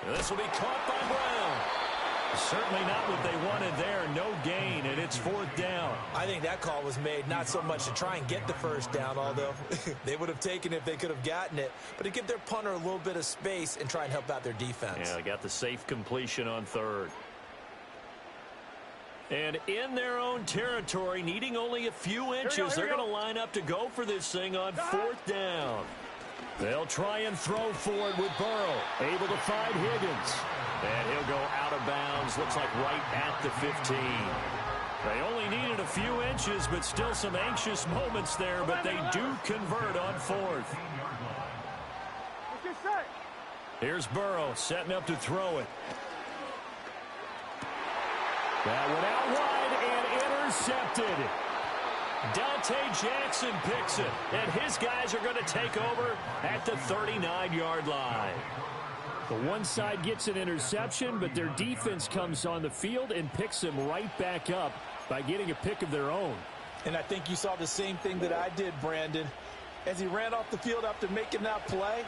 This will be caught by Brown. Certainly not what they wanted there. No gain, and it's 4th down. I think that call was made not so much to try and get the first down, although they would have taken it if they could have gotten it, but to give their punter a little bit of space and try and help out their defense. Yeah, they got the safe completion on 3rd. And in their own territory, needing only a few inches, they're going to line up to go for this thing on 4th down. They'll try and throw for it with Burrow. Able to find Higgins. And he'll go out of bounds. Looks like right at the 15. They only needed a few inches, but still some anxious moments there. But they do convert on 4th. Here's Burrow setting up to throw it. That went out wide and intercepted. Dante Jackson picks it, and his guys are going to take over at the 39-yard line. The one side gets an interception, but their defense comes on the field and picks them right back up by getting a pick of their own. And I think you saw the same thing that I did, Brandon. As he ran off the field after making that play,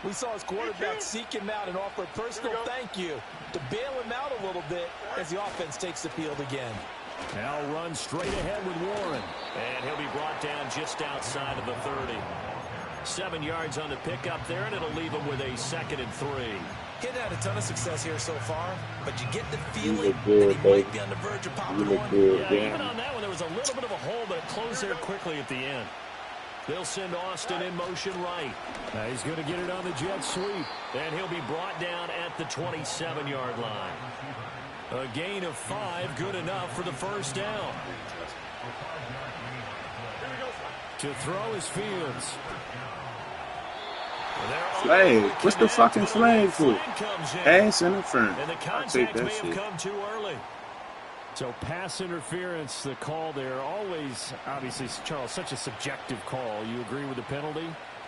we saw his quarterback seek him out and offer a personal thank you to bail him out a little bit as the offense takes the field again. Now run straight ahead with Warren. And he'll be brought down just outside of the 30. 7 yards on the pickup there, and it'll leave him with a 2nd and 3. He's had a ton of success here so far, but you get the feeling good, that he might be on the verge of popping one. Yeah, even on that one, there was a little bit of a hole, but it closed there quickly at the end. They'll send Austin in motion right. Now he's going to get it on the jet sweep, and he'll be brought down at the 27-yard line. A gain of 5, good enough for the first down. To throw is Fields. Flag. What's the fucking flag for? Pass interference. And the contact may have come too early. So pass interference, the call there. Always, obviously, Charles, such a subjective call. You agree with the penalty?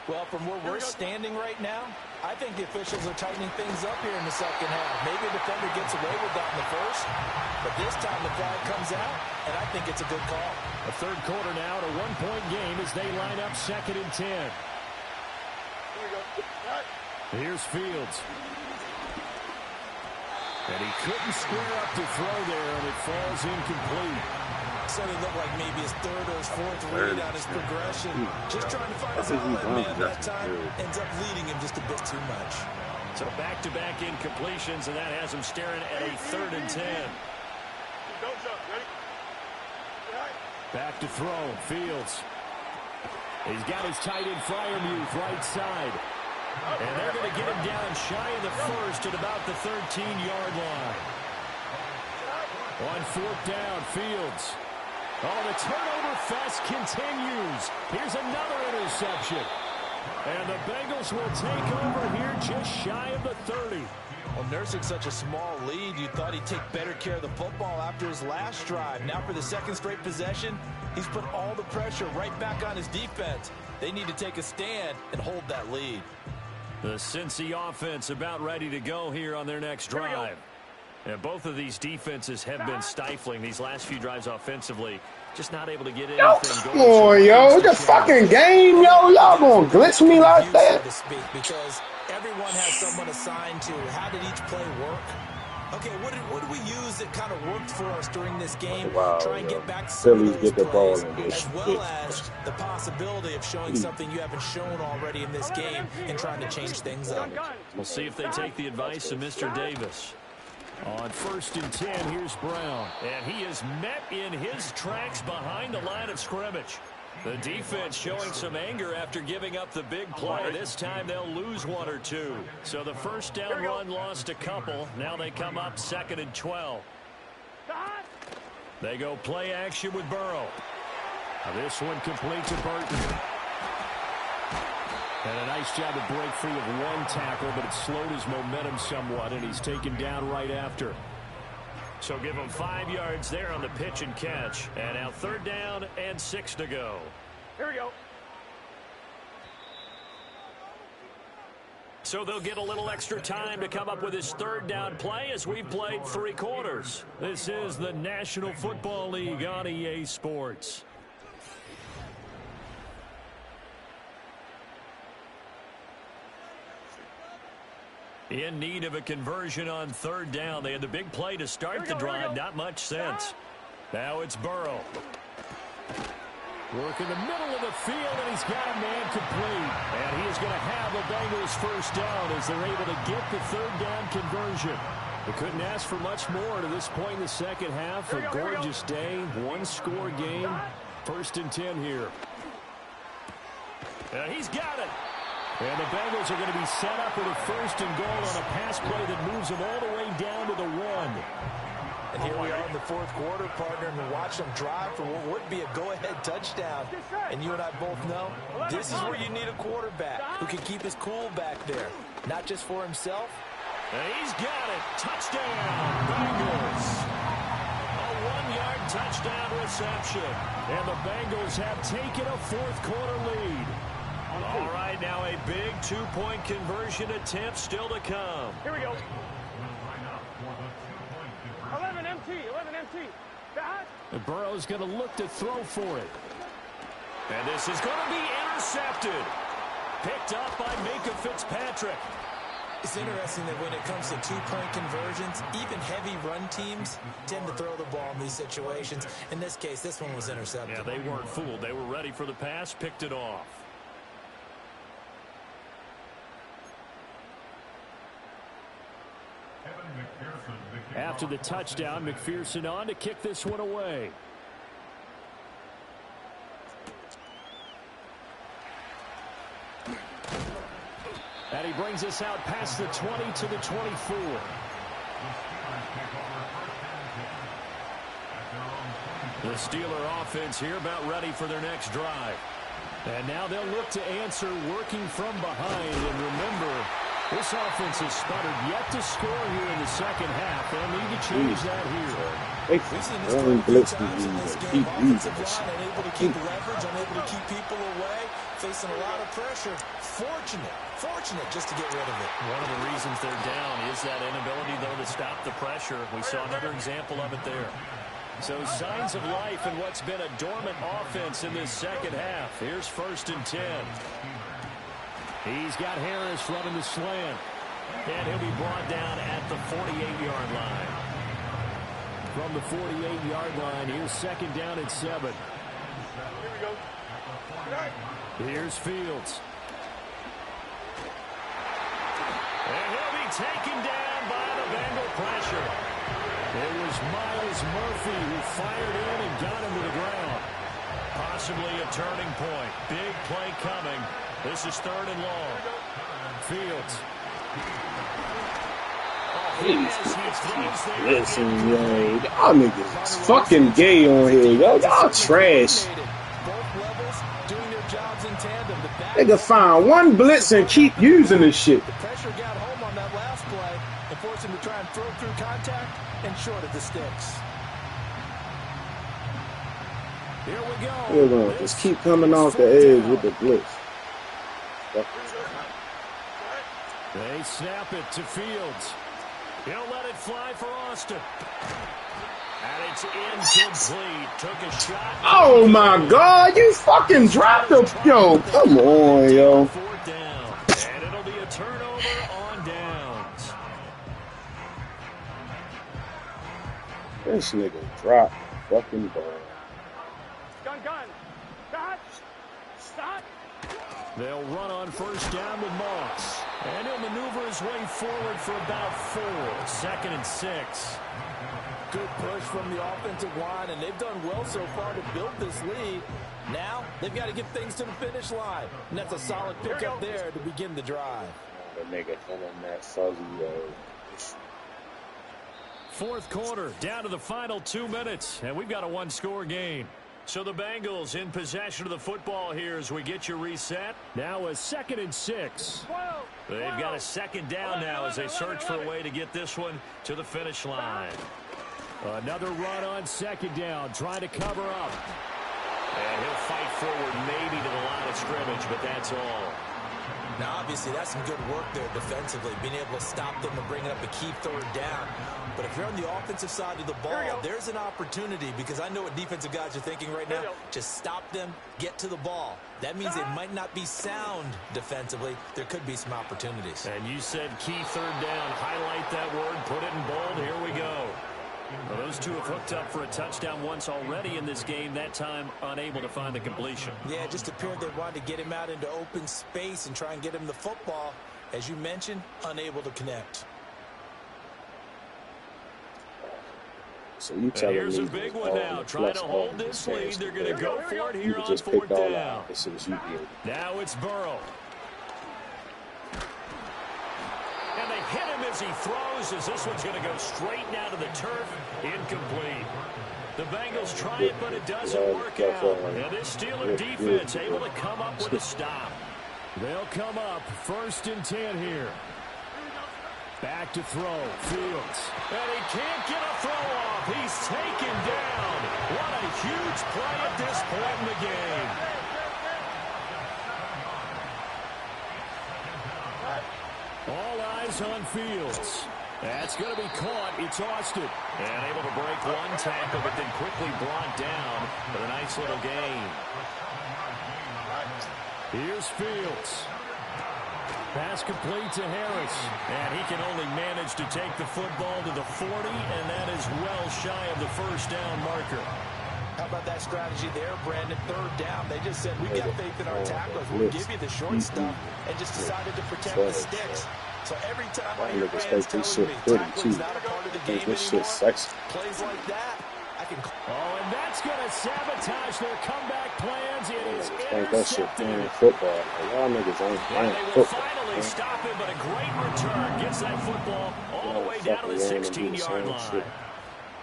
Well, from where we're standing right now, I think the officials are tightening things up here in the second half. Maybe a defender gets away with that in the first, but this time the flag comes out, and I think it's a good call. A third quarter now, a 1-point game as they line up 2nd and 10. Here's Fields. And he couldn't square up to throw there, and it falls incomplete. So it looked like maybe his 3rd or his 4th read on his progression. Just trying to find his outlet man that time. Ends up leading him just a bit too much. So back-to-back incompletions, and that has him staring at a 3rd and 10. Don't jump. Ready? Back to throw. Fields. He's got his tight end Freiermuth right side. And they're going to get him down shy of the first at about the 13-yard line. On 4th down, Fields. Oh, the turnover fest continues. Here's another interception. And the Bengals will take over here just shy of the 30. Well, nursing such a small lead, you thought he'd take better care of the football after his last drive. Now for the 2nd straight possession, he's put all the pressure right back on his defense. They need to take a stand and hold that lead. The Cincy offense about ready to go here on their next drive. And both of these defenses have been stifling these last few drives offensively. Just not able to get anything yo, going. come on, yo. The fucking game, yo. Y'all gonna glitch me like that? So to speak, because everyone has someone assigned to how did each play work. Okay, what did we use that kind of worked for us during this game? Wow, Try and get back to Phillies get the ball plays, and get as well as the possibility of showing something you haven't shown already in this game and trying to change things up. We'll see if they take the advice of Mr. Davis. On 1st and 10, here's Brown. And he is met in his tracks behind the line of scrimmage. The defense showing some anger after giving up the big play. This time they'll lose 1 or 2. So the first down run lost a couple. Now they come up 2nd and 12. They go play action with Burrow. Now this one complete to Burton. And a nice job to break free of one tackle, but it slowed his momentum somewhat, and he's taken down right after. So give him 5 yards there on the pitch and catch. And now 3rd down and 6 to go. Here we go. So they'll get a little extra time to come up with his 3rd down play as we've played 3 quarters. This is the National Football League on EA Sports. In need of a conversion on 3rd down. They had the big play to start the drive. Not much sense. Now it's Burrow. Work in the middle of the field, and he's got a man complete. And he is going to have the Bengals 1st down as they're able to get the 3rd down conversion. They couldn't ask for much more to this point in the second half. A gorgeous day, 1-score game. 1st and 10 here. And he's got it. And the Bengals are going to be set up with a 1st and goal on a pass play that moves them all the way down to the 1. And here we are in the 4th quarter, partner, and watch them drive for what would be a go-ahead touchdown. And you and I both know this is where you need a quarterback who can keep his cool back there, not just for himself. And he's got it. Touchdown, Bengals. A 1-yard touchdown reception. And the Bengals have taken a 4th quarter lead. All right, now a big 2-point conversion attempt still to come. Here we go. 11 MT, 11 MT. And Burrow's going to look to throw for it. And this is going to be intercepted. Picked up by Minka Fitzpatrick. It's interesting that when it comes to 2-point conversions, even heavy run teams tend to throw the ball in these situations. In this case, this one was intercepted. Yeah, they weren't fooled. They were ready for the pass, picked it off. After the touchdown, McPherson on to kick this one away. And he brings us out past the 20 to the 24. The Steeler offense here about ready for their next drive. And now they'll look to answer working from behind. And remember, this offense has sputtered yet to score here in the second half. They'll need to change that here. We've seen this a few times in this game. Offensive line unable to keep leverage, unable to keep people away, facing a lot of pressure. Fortunate just to get rid of it. One of the reasons they're down is that inability, though, to stop the pressure. We saw another example of it there. So signs of life in what's been a dormant offense in this second half. Here's 1st and 10. He's got Harris running the slant. And he'll be brought down at the 48-yard line. From the 48-yard line, here's 2nd down and 7. Here we go. Here's Fields. And he'll be taken down by the Bengal pressure. It was Miles Murphy who fired in and got him to the ground. Possibly a turning point. Big play coming. This is 3rd and long. Fields. Listen, yo, y'all niggas is fucking gay on here, yo. Y'all trash. Nigga find one blitz and keep using this shit. The pressure got home on that last play and forced him to try and throw through contact and short of the sticks. Here we go. Hold on, just keep coming off the edge with the blitz. They snap it to Fields. He'll let it fly for Austin. And it's incomplete. Took a shot. Oh, my God. You fucking dropped the... Yo, come on, yo. Fourth down. And it'll be a turnover on downs. This nigga dropped the fucking ball. Gun. Stop. They'll run on first down with Moss. And he'll maneuver his way forward for about 4. 2nd and 6. Good push from the offensive line, and they've done well so far to build this lead. Now, they've got to get things to the finish line. And that's a solid pickup there to begin the drive. The nigga feeling that fuzzy, yo. Fourth quarter, down to the final 2 minutes, and we've got a one-score game. So the Bengals in possession of the football here as we get you reset. Now a 2nd and 6. They've got a second down now as they search for a way to get this one to the finish line. Another run on second down, trying to cover up. And he'll fight forward maybe to the line of scrimmage, but that's all. Now, obviously, that's some good work there defensively, being able to stop them and bringing up a key third down. But if you're on the offensive side of the ball, there's an opportunity, because I know what defensive guys are thinking right now. Just stop them, get to the ball. That means they might not be sound defensively. There could be some opportunities. And you said key third down. Highlight that word, put it in bold. Here we go. Well, those two have hooked up for a touchdown once already in this game, that time unable to find the completion. Yeah, it just appeared they wanted to get him out into open space and try and get him the football. As you mentioned, unable to connect. So you tell me here's a big one now. Trying to hold this lead. They're going to go for it here on fourth down. Now it's Burrow. And they hit him as he throws, as this one's going to go straight down to the turf. Incomplete. The Bengals try it, but it doesn't work out. And this Steeler defense able to come up with a stop. They'll come up 1st and 10 here. Back to throw. Fields. And he can't get a throw off. He's taken down. What a huge play at this point in the game. All eyes on Fields. That's going to be caught. It's Austin. And able to break one tackle, but then quickly brought down with a nice little gain. Here's Fields. Pass complete to Harris. And he can only manage to take the football to the 40, and that is well shy of the first down marker. How about that strategy there, Brandon? Third down. They just said, we've got faith in our tacklers. We'll give you the short stuff, and just decided to protect the sticks. So every time I hear fans telling me tackling's not a part of the game anymore, plays like that, I can... Oh, and that's going to sabotage their comeback plans. It is intercepted. Football. Y'all niggas ain't playing football. They will finally stop him, but a great return. Gets that football all the way down to the 16-yard line.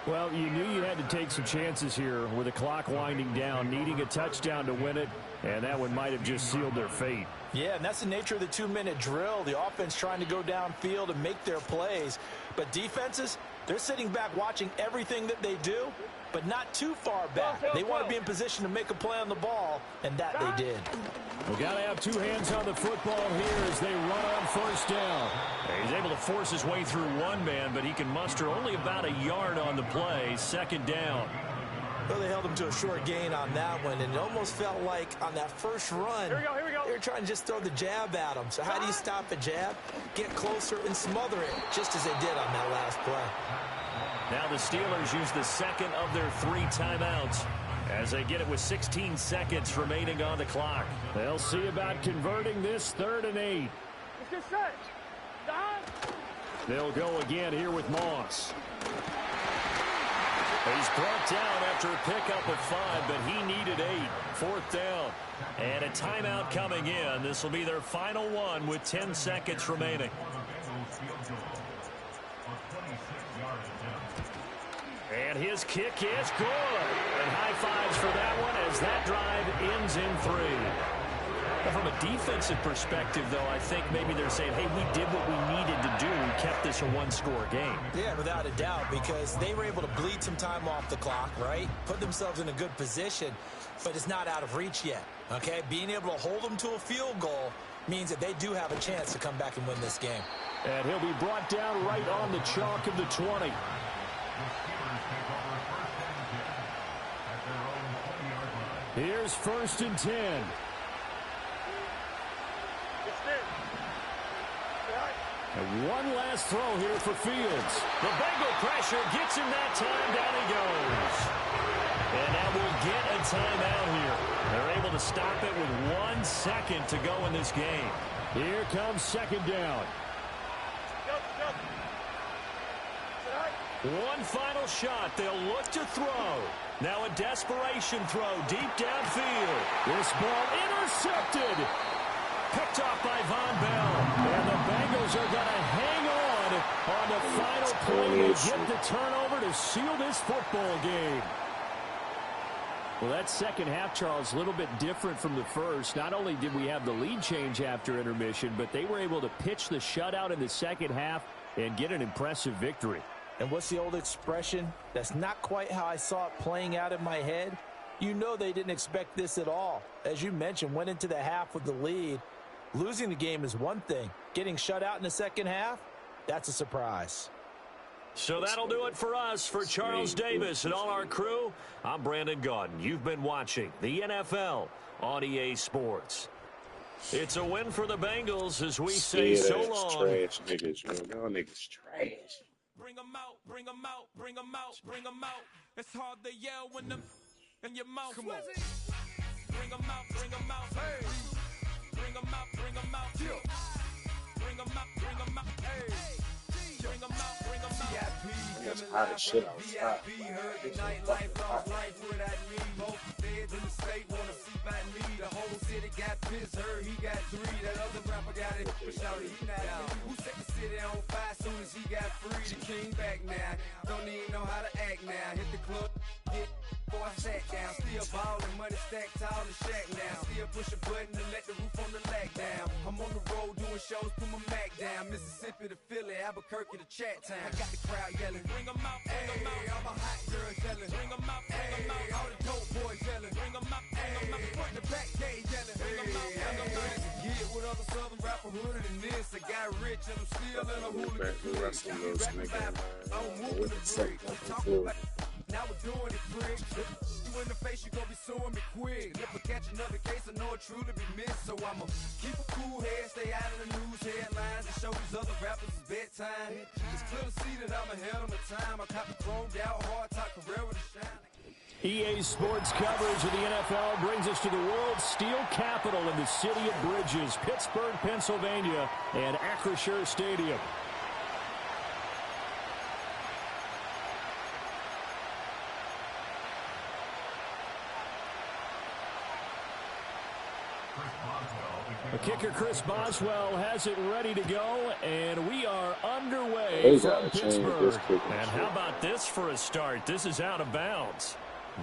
Well, you knew you had to take some chances here with the clock winding down, needing a touchdown to win it, and that one might have just sealed their fate. Yeah, and that's the nature of the 2-minute drill. The offense trying to go downfield and make their plays. But defenses, they're sitting back watching everything that they do, but not too far back. They want to be in position to make a play on the ball, and that they did. We've got to have two hands on the football here as they run on first down. He's able to force his way through one man, but he can muster only about a yard on the play. Second down. Well, they held him to a short gain on that one, and it almost felt like on that first run, here we go. They were trying to just throw the jab at him. So how do you stop a jab? Get closer and smother it, just as they did on that last play. Now the Steelers use the second of their 3 timeouts as they get it with 16 seconds remaining on the clock. They'll see about converting this 3rd and 8. Let's get set. They'll go again here with Moss. He's brought down after a pickup of 5, but he needed 8. 4th down. And a timeout coming in. This will be their final one with 10 seconds remaining. And his kick is good. And high fives for that one as that drive ends in 3. Now, from a defensive perspective, though, I think maybe they're saying, hey, we did what we needed to do. We kept this a one-score game. Yeah, without a doubt, because they were able to bleed some time off the clock, right? Put themselves in a good position, but it's not out of reach yet, okay? Being able to hold them to a field goal means that they do have a chance to come back and win this game. And he'll be brought down right on the chalk of the 20. Here's 1st and 10. And one last throw here for Fields. The Bengal pressure gets him that time. Down he goes. And that will get a timeout here. They're able to stop it with 1 second to go in this game. Here comes 2nd down. One final shot. They'll look to throw. Now a desperation throw deep downfield. This ball intercepted. Picked off by Von Bell. And the Bengals are going to hang on the final play to get the turnover to seal this football game. Well, that second half, Charles, a little bit different from the first. Not only did we have the lead change after intermission, but they were able to pitch the shutout in the second half and get an impressive victory. And what's the old expression? That's not quite how I saw it playing out in my head. You know they didn't expect this at all. As you mentioned, went into the half with the lead. Losing the game is one thing. Getting shut out in the second half, that's a surprise. So that'll do it for us. For Charles Davis and all our crew, I'm Brandon Gaudin. You've been watching the NFL on EA Sports. It's a win for the Bengals as we say so long. Trash niggas, man. Y'all niggas trash. Bring them out, bring them out, bring them out, bring them out. It's hard to yell when them in your mouth. Come on. Bring them out, bring them out. Hey. Bring them out, bring them out. Bring them out, bring them out. Hey. Bring them out, bring them out. It's hot as shit outside. Heard the nightlife, lost life without me. Both feds in the state wanna see by me. The whole city got pissed, heard he got 3. That other rapper got it, but shouted he not out. Who set the city on fire soon as he got free? The king back now, don't even know how to act now. Hit the club, get before I sat down. Still ballin', money stacked tall and shack now. Still push a button to let the roof on the lag down. I'm on the road doing shows, put my Mac down. Mississippi to Philly, Albuquerque to Chat Town. I got the crowd yelling, bring them out, bring them out. All my hot girls yelling, bring them out, bring them out. All the dope boys yelling, bring them out, bring them out. Front the back gate yelling, bring them out, bring them out. Get with other southern rapper hooded than this. I got rich and I'm still in a hooligan. I'm moving the brick. Talking about now we're doing it quick. You in the face, you gon' be suing me quick. If I catch another case, I know it truly be missed. So I'ma keep a cool head, stay out of the news headlines, and show these other rappers it's bedtime. It's clear to see that I'm ahead of my time. I caught the chromed out, hard top career with a shine. EA Sports coverage of the NFL brings us to the world's steel capital in the city of Bridges, Pittsburgh, Pennsylvania, and Acrisure Stadium. The kicker, Chris Boswell, has it ready to go, and we are underway from Pittsburgh. And how about this for a start? This is out of bounds.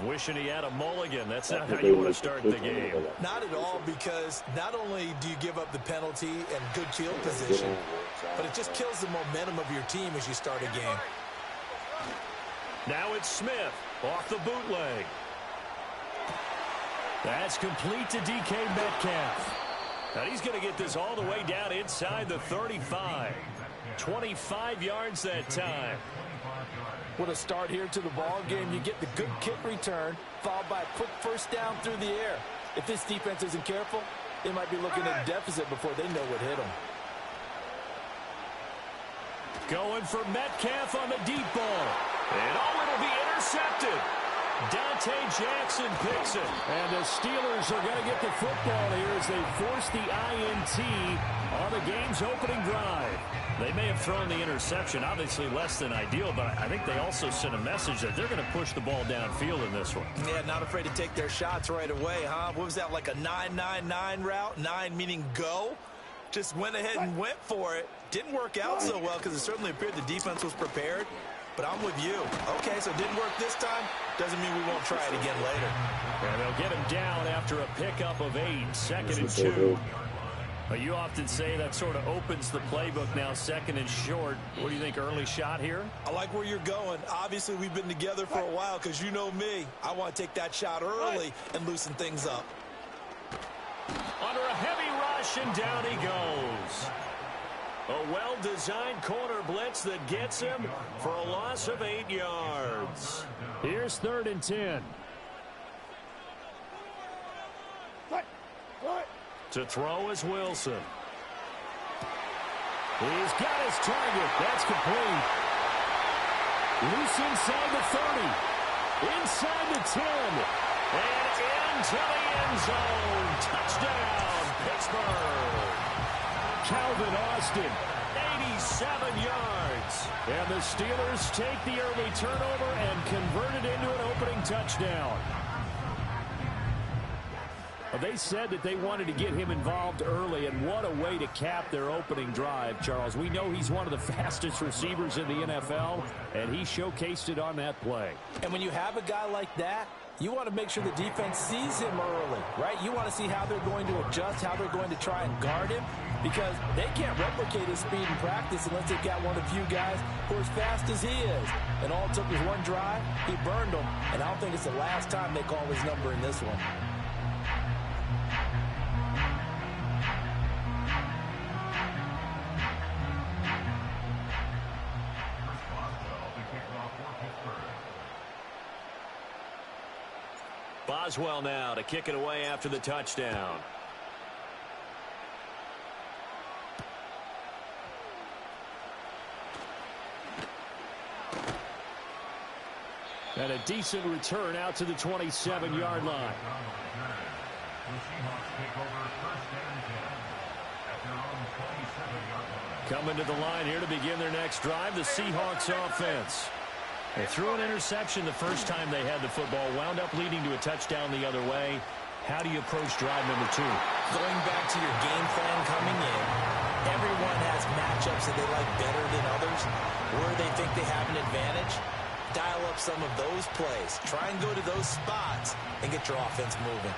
Wishing he had a mulligan. That's not how you want to start the game. Not at all, because not only do you give up the penalty and good field position, but it just kills the momentum of your team as you start a game. Now it's Smith off the bootleg. That's complete to DK Metcalf. And he's going to get this all the way down inside the 35. 25 yards that time. What a start here to the ball game. You get the good kick return, followed by a quick first down through the air. If this defense isn't careful, they might be looking at a deficit before they know what hit them. Going for Metcalf on the deep ball. And it'll be intercepted. Dante Jackson picks it. And the Steelers are going to get the football here as they force the INT on the game's opening drive. They may have thrown the interception, obviously less than ideal, but I think they also sent a message that they're going to push the ball downfield in this one. Yeah, not afraid to take their shots right away, huh? What was that, like a 9-9-9 route? 9 meaning go? Just went ahead and went for it. Didn't work out so well because it certainly appeared the defense was prepared. But I'm with you. Okay, so it didn't work this time. Doesn't mean we won't try it again later. And they'll get him down after a pickup of 8, 2nd and 2. But you often say that sort of opens the playbook now, 2nd and short. What do you think, early shot here? I like where you're going. Obviously, we've been together for a while because you know me. I want to take that shot early and loosen things up. Under a heavy ride. rush, and down he goes. A well-designed corner blitz that gets him for a loss of 8 yards. Here's 3rd and 10. To throw is Wilson. He's got his target. That's complete. Loose inside the 30. Inside the 10. And into the end zone. Touchdown, Pittsburgh. Calvin Austin, 87 yards. And the Steelers take the early turnover and convert it into an opening touchdown. They said that they wanted to get him involved early, and what a way to cap their opening drive, Charles. We know he's one of the fastest receivers in the NFL, and he showcased it on that play. And when you have a guy like that, you want to make sure the defense sees him early, right? You want to see how they're going to adjust, how they're going to try and guard him, because they can't replicate his speed in practice unless they've got one of the few guys who are as fast as he is. And all it took was one drive. He burned them, and I don't think it's the last time they call his number in this one. Boswell now to kick it away after the touchdown. And a decent return out to the 27-yard line. Coming to the line here to begin their next drive, the Seahawks offense. They threw an interception the first time they had the football, wound up leading to a touchdown the other way. How do you approach drive number 2? Going back to your game plan coming in, everyone has matchups that they like better than others, where they think they have an advantage. Dial up some of those plays. Try and go to those spots and get your offense moving.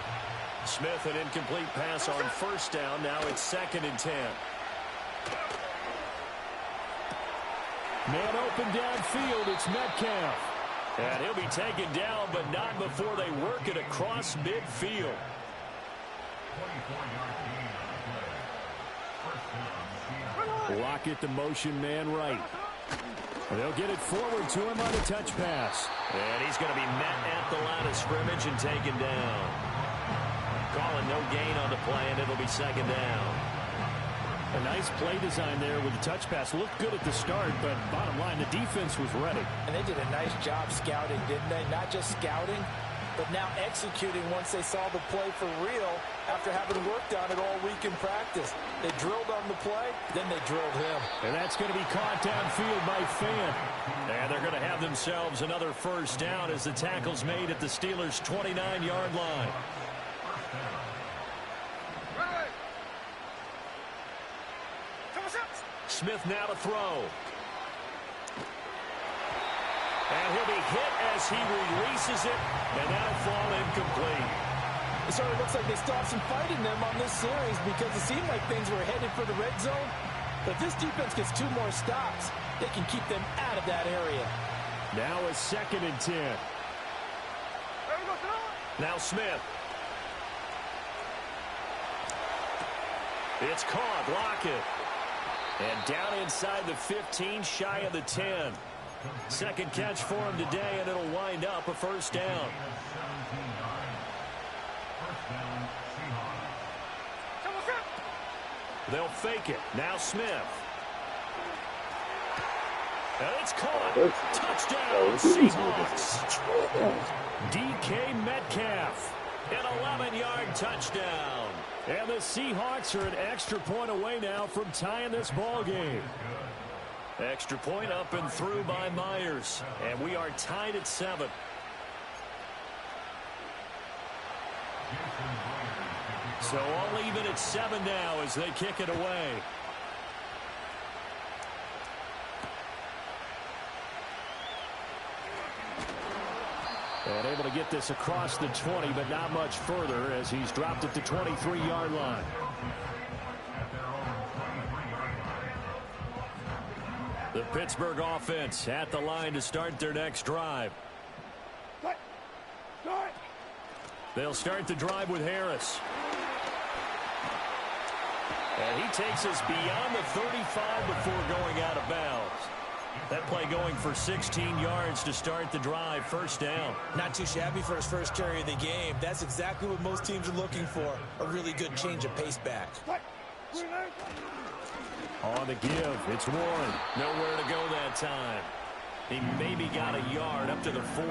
Smith, an incomplete pass on first down. Now it's 2nd and 10. Man open downfield, it's Metcalf. And he'll be taken down, but not before they work it across midfield. Lockett, the motion man right. They'll get it forward to him on a touch pass. And he's going to be met at the line of scrimmage and taken down. Calling no gain on the play, and it'll be 2nd down. A nice play design there with the touch pass. Looked good at the start, but bottom line, the defense was ready. And they did a nice job scouting, didn't they? Not just scouting, but now executing once they saw the play for real after having worked on it all week in practice. They drilled on the play, then they drilled him. And that's going to be caught downfield by Fan. And they're going to have themselves another first down as the tackle's made at the Steelers' 29-yard line. Smith now to throw. And he'll be hit as he releases it, and that'll fall incomplete. It sort of looks like they stopped some fight in them on this series because it seemed like things were headed for the red zone. But if this defense gets 2 more stops, they can keep them out of that area. Now a 2nd and 10. Now Smith. It's caught. Lockett. And down inside the 15, shy of the 10. Second catch for him today, and it'll wind up a first down. They'll fake it. Now Smith. And it's caught. Touchdown, Seahawks. DK Metcalf. An 11-yard touchdown. And the Seahawks are an extra point away now from tying this ball game. Extra point up and through by Myers. And we are tied at 7. So all even at 7 now as they kick it away. And able to get this across the 20, but not much further as he's dropped at the 23-yard line. The Pittsburgh offense at the line to start their next drive. They'll start the drive with Harris. And he takes us beyond the 35 before going out of bounds. That play going for 16 yards to start the drive. First down. Not too shabby for his first carry of the game. That's exactly what most teams are looking for. A really good change of pace back. On the give, it's Warren. Nowhere to go that time. He maybe got a yard up to the 40.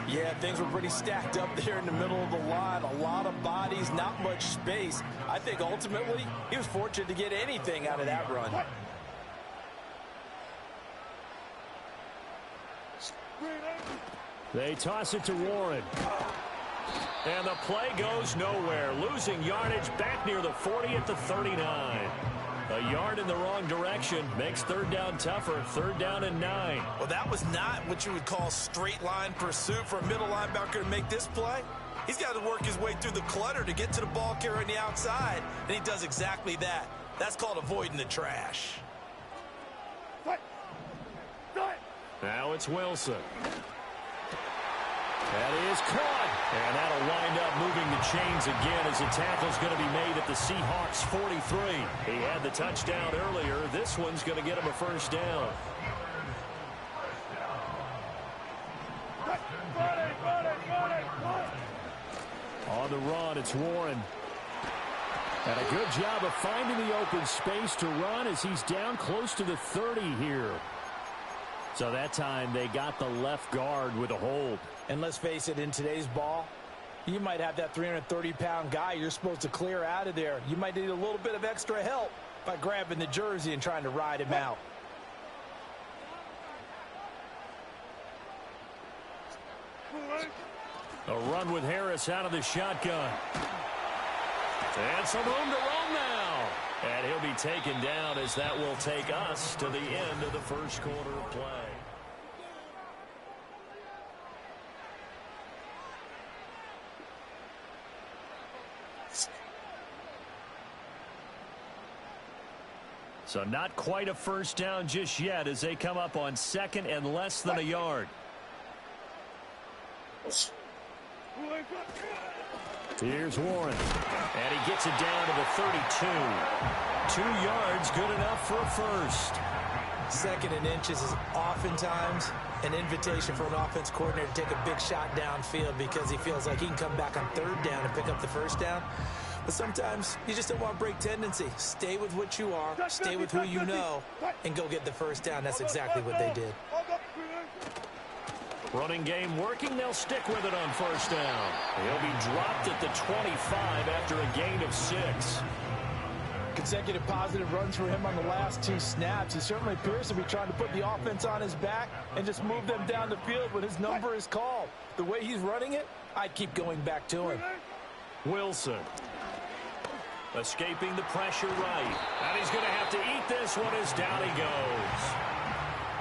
Yeah, things were pretty stacked up there in the middle of the line. A lot of bodies, not much space. I think ultimately he was fortunate to get anything out of that run. They toss it to Warren. And the play goes nowhere. Losing yardage back near the 40 at the 39. A yard in the wrong direction makes third down tougher. Third down and 9. Well, that was not what you would call straight line pursuit for a middle linebacker to make this play. He's got to work his way through the clutter to get to the ball carrier on the outside, and he does exactly that. That's called avoiding the trash. Now it's Wilson. That is caught. And that'll wind up moving the chains again as the tackle's going to be made at the Seahawks 43. He had the touchdown earlier. This one's going to get him a first down. On the run, it's Warren. And a good job of finding the open space to run as he's down close to the 30 here. So that time they got the left guard with a hold. And let's face it, in today's ball, you might have that 330-pound guy you're supposed to clear out of there. You might need a little bit of extra help by grabbing the jersey and trying to ride him out. A run with Harris out of the shotgun. And some room to run now. And he'll be taken down as that will take us to the end of the first quarter of play. So not quite a first down just yet as they come up on second and less than a yard. Here's Warren. And he gets it down to the 32. 2 yards, good enough for a first. Second and inches is oftentimes an invitation for an offense coordinator to take a big shot downfield because he feels like he can come back on third down and pick up the first down. But sometimes you just don't want to break tendency. Stay with what you are, stay with who you know, and go get the first down. That's exactly what they did. Running game working. They'll stick with it on first down. He'll be dropped at the 25 after a gain of 6. Consecutive positive runs for him on the last 2 snaps. He certainly appears to be trying to put the offense on his back and just move them down the field when his number is called. The way he's running it, I'd keep going back to him. Wilson. Escaping the pressure right. And he's going to have to eat this one as down he goes.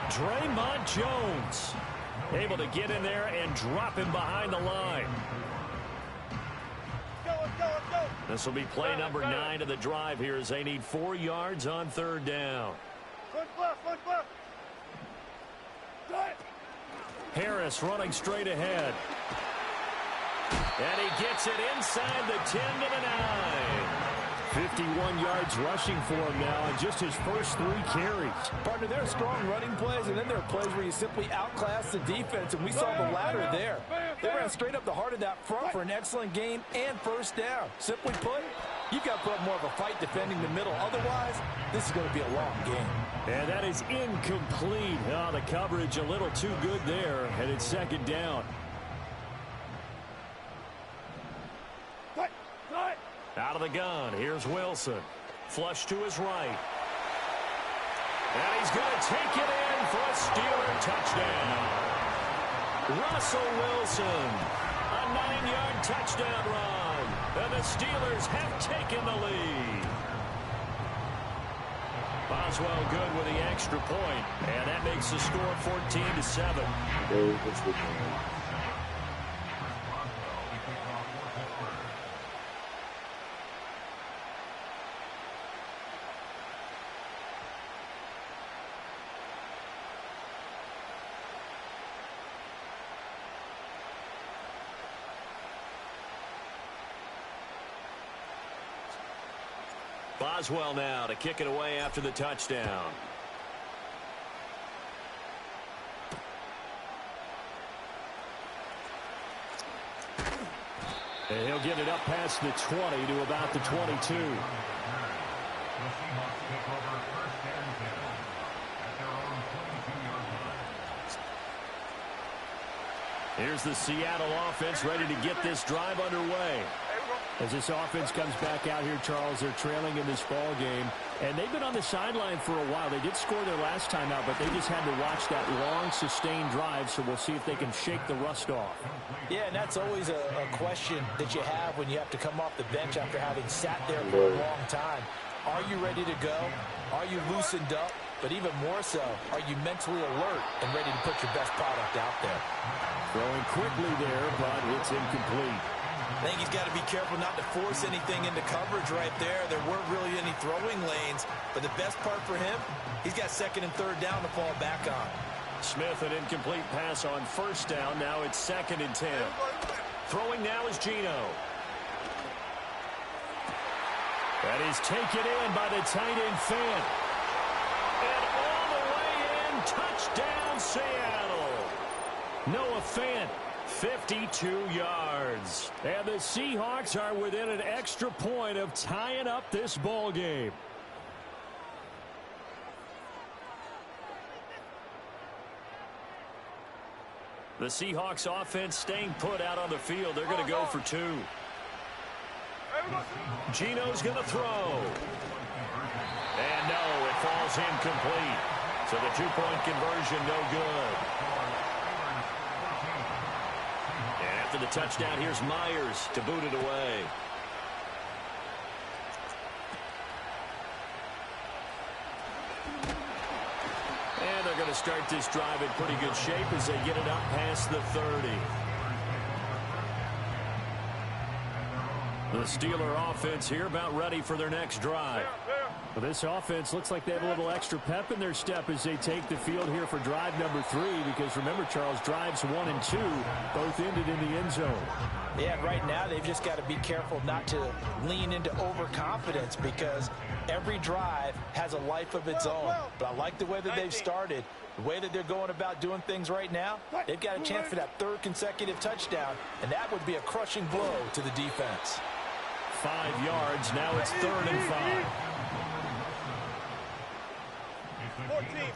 Draymond Jones able to get in there and drop him behind the line. This will be play number 9 of the drive here as they need 4 yards on third down. Harris running straight ahead. And he gets it inside the 10 to the 9. 51 yards rushing for him now in just his first 3 carries. Partner, there are strong running plays, and then there are plays where you simply outclass the defense, and we saw the latter there. They ran straight up the heart of that front for an excellent gain and first down. Simply put, you've got to put up more of a fight defending the middle. Otherwise, this is going to be a long game. And that is incomplete. Oh, the coverage a little too good there, and it's second down. Out of the gun, here's Wilson. Flush to his right. And he's going to take it in for a Steeler touchdown. Russell Wilson, a 9-yard touchdown run. And the Steelers have taken the lead. Boswell good with the extra point, and that makes the score 14-7. Boswell now to kick it away after the touchdown. And he'll get it up past the 20 to about the 22. Here's the Seattle offense ready to get this drive underway. As this offense comes back out here, Charles, they're trailing in this ball game, and they've been on the sideline for a while. They did score their last time out, but they just had to watch that long, sustained drive, so we'll see if they can shake the rust off. Yeah, and that's always a question that you have when you have to come off the bench after having sat there for a long time. Are you ready to go? Are you loosened up? But even more so, are you mentally alert and ready to put your best product out there? Throwing quickly there, but it's incomplete. I think he's got to be careful not to force anything into coverage right there. There weren't really any throwing lanes, but the best part for him, he's got second and third down to fall back on. Smith, an incomplete pass on first down. Now it's 2nd and 10. Throwing now is Geno. That is taken in by the tight end Fant. And all the way in, touchdown Seattle. Noah Fant, 52 yards. And the Seahawks are within an extra point of tying up this ball game. The Seahawks offense staying put out on the field. They're going to go for 2. Geno's going to throw. And no, it falls incomplete. So the 2-point conversion no good. And after the touchdown, here's Myers to boot it away. And they're going to start this drive in pretty good shape as they get it up past the 30. The Steeler offense here about ready for their next drive. Well, this offense looks like they have a little extra pep in their step as they take the field here for drive number 3, because remember, Charles, drives 1 and 2 both ended in the end zone. Yeah, right now they've just got to be careful not to lean into overconfidence, because every drive has a life of its own. But I like the way that they've started, the way that they're going about doing things right now. They've got a chance for that 3rd consecutive touchdown, and that would be a crushing blow to the defense. 5 yards. Now it's 3rd and 5.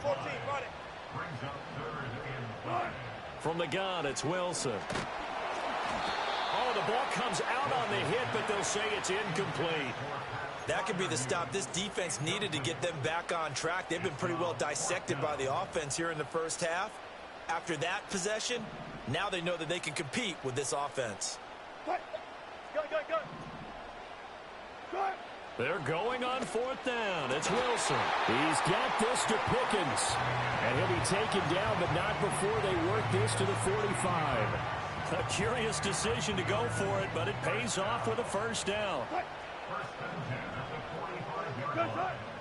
14, got it. From the gun, it's Wilson. Oh, the ball comes out on the hit, but they'll say it's incomplete. That could be the stop this defense needed to get them back on track. They've been pretty well dissected by the offense here in the first half. After that possession, now they know that they can compete with this offense. Go. They're going on 4th down. It's Wilson. He's got this to Pickens. And he'll be taken down, but not before they work this to the 45. A curious decision to go for it, but it pays off with a 1st down.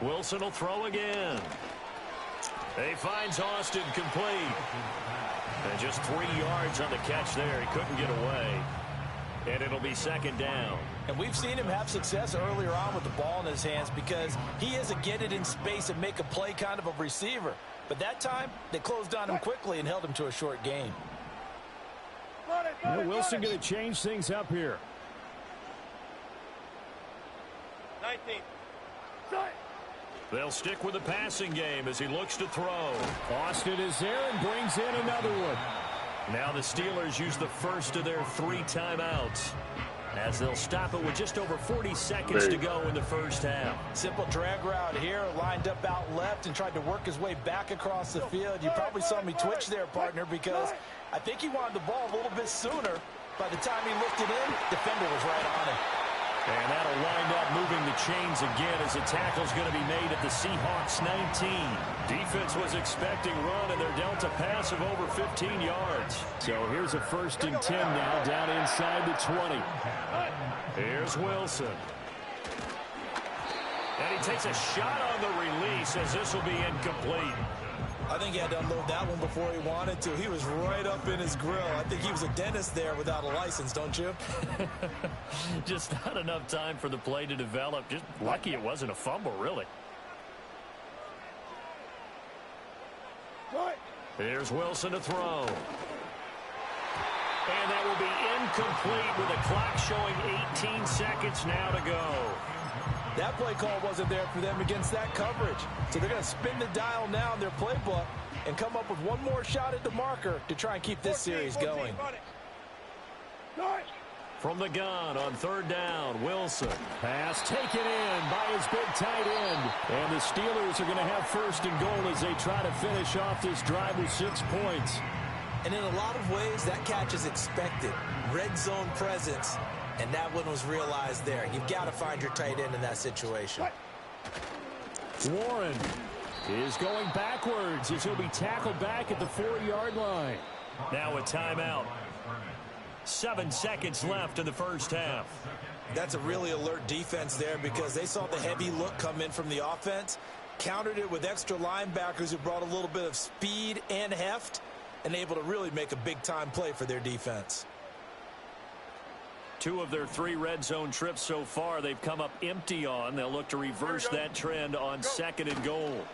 Wilson will throw again. He finds Austin complete. And just 3 yards on the catch there. He couldn't get away. And it'll be 2nd down. And we've seen him have success earlier on with the ball in his hands, because he is a get it in space and make a play kind of a receiver. But that time, they closed on him quickly and held him to a short gain. Wilson going to change things up here. 19. They'll stick with the passing game as he looks to throw. Austin is there and brings in another one. Now the Steelers use the first of their 3 timeouts, as they'll stop it with just over 40 seconds to go in the first half. Simple drag route here, lined up out left and tried to work his way back across the field. You probably saw me twitch there, partner, because I think he wanted the ball a little bit sooner. By the time he looked it in, defender was right on him. And that'll wind up moving the chains again as the tackle's going to be made at the Seahawks 19. Defense was expecting run, and they're dealt a pass of over 15 yards. So here's a 1st and 10 now down inside the 20. Here's Wilson. And he takes a shot on the release as this will be incomplete. I think he had to unload that one before he wanted to. He was right up in his grill. I think he was a dentist there without a license, don't you? Just not enough time for the play to develop. Just lucky it wasn't a fumble, really. Here's Wilson to throw. And that will be incomplete with the clock showing 18 seconds now to go. That play call wasn't there for them against that coverage. So they're going to spin the dial now in their playbook and come up with one more shot at the marker to try and keep this series going. From the gun on third down, Wilson. Pass taken in by his big tight end. And the Steelers are going to have first and goal as they try to finish off this drive with 6 points. And in a lot of ways, that catch is expected. Red zone presence. And that one was realized there. You've got to find your tight end in that situation. Warren is going backwards as he'll be tackled back at the 4-yard line. Now a timeout. 7 seconds left in the first half. That's a really alert defense there because they saw the heavy look come in from the offense, countered it with extra linebackers who brought a little bit of speed and heft, and able to really make a big-time play for their defense. 2 of their 3 red zone trips so far they've come up empty on. They'll look to reverse that trend on second and goal.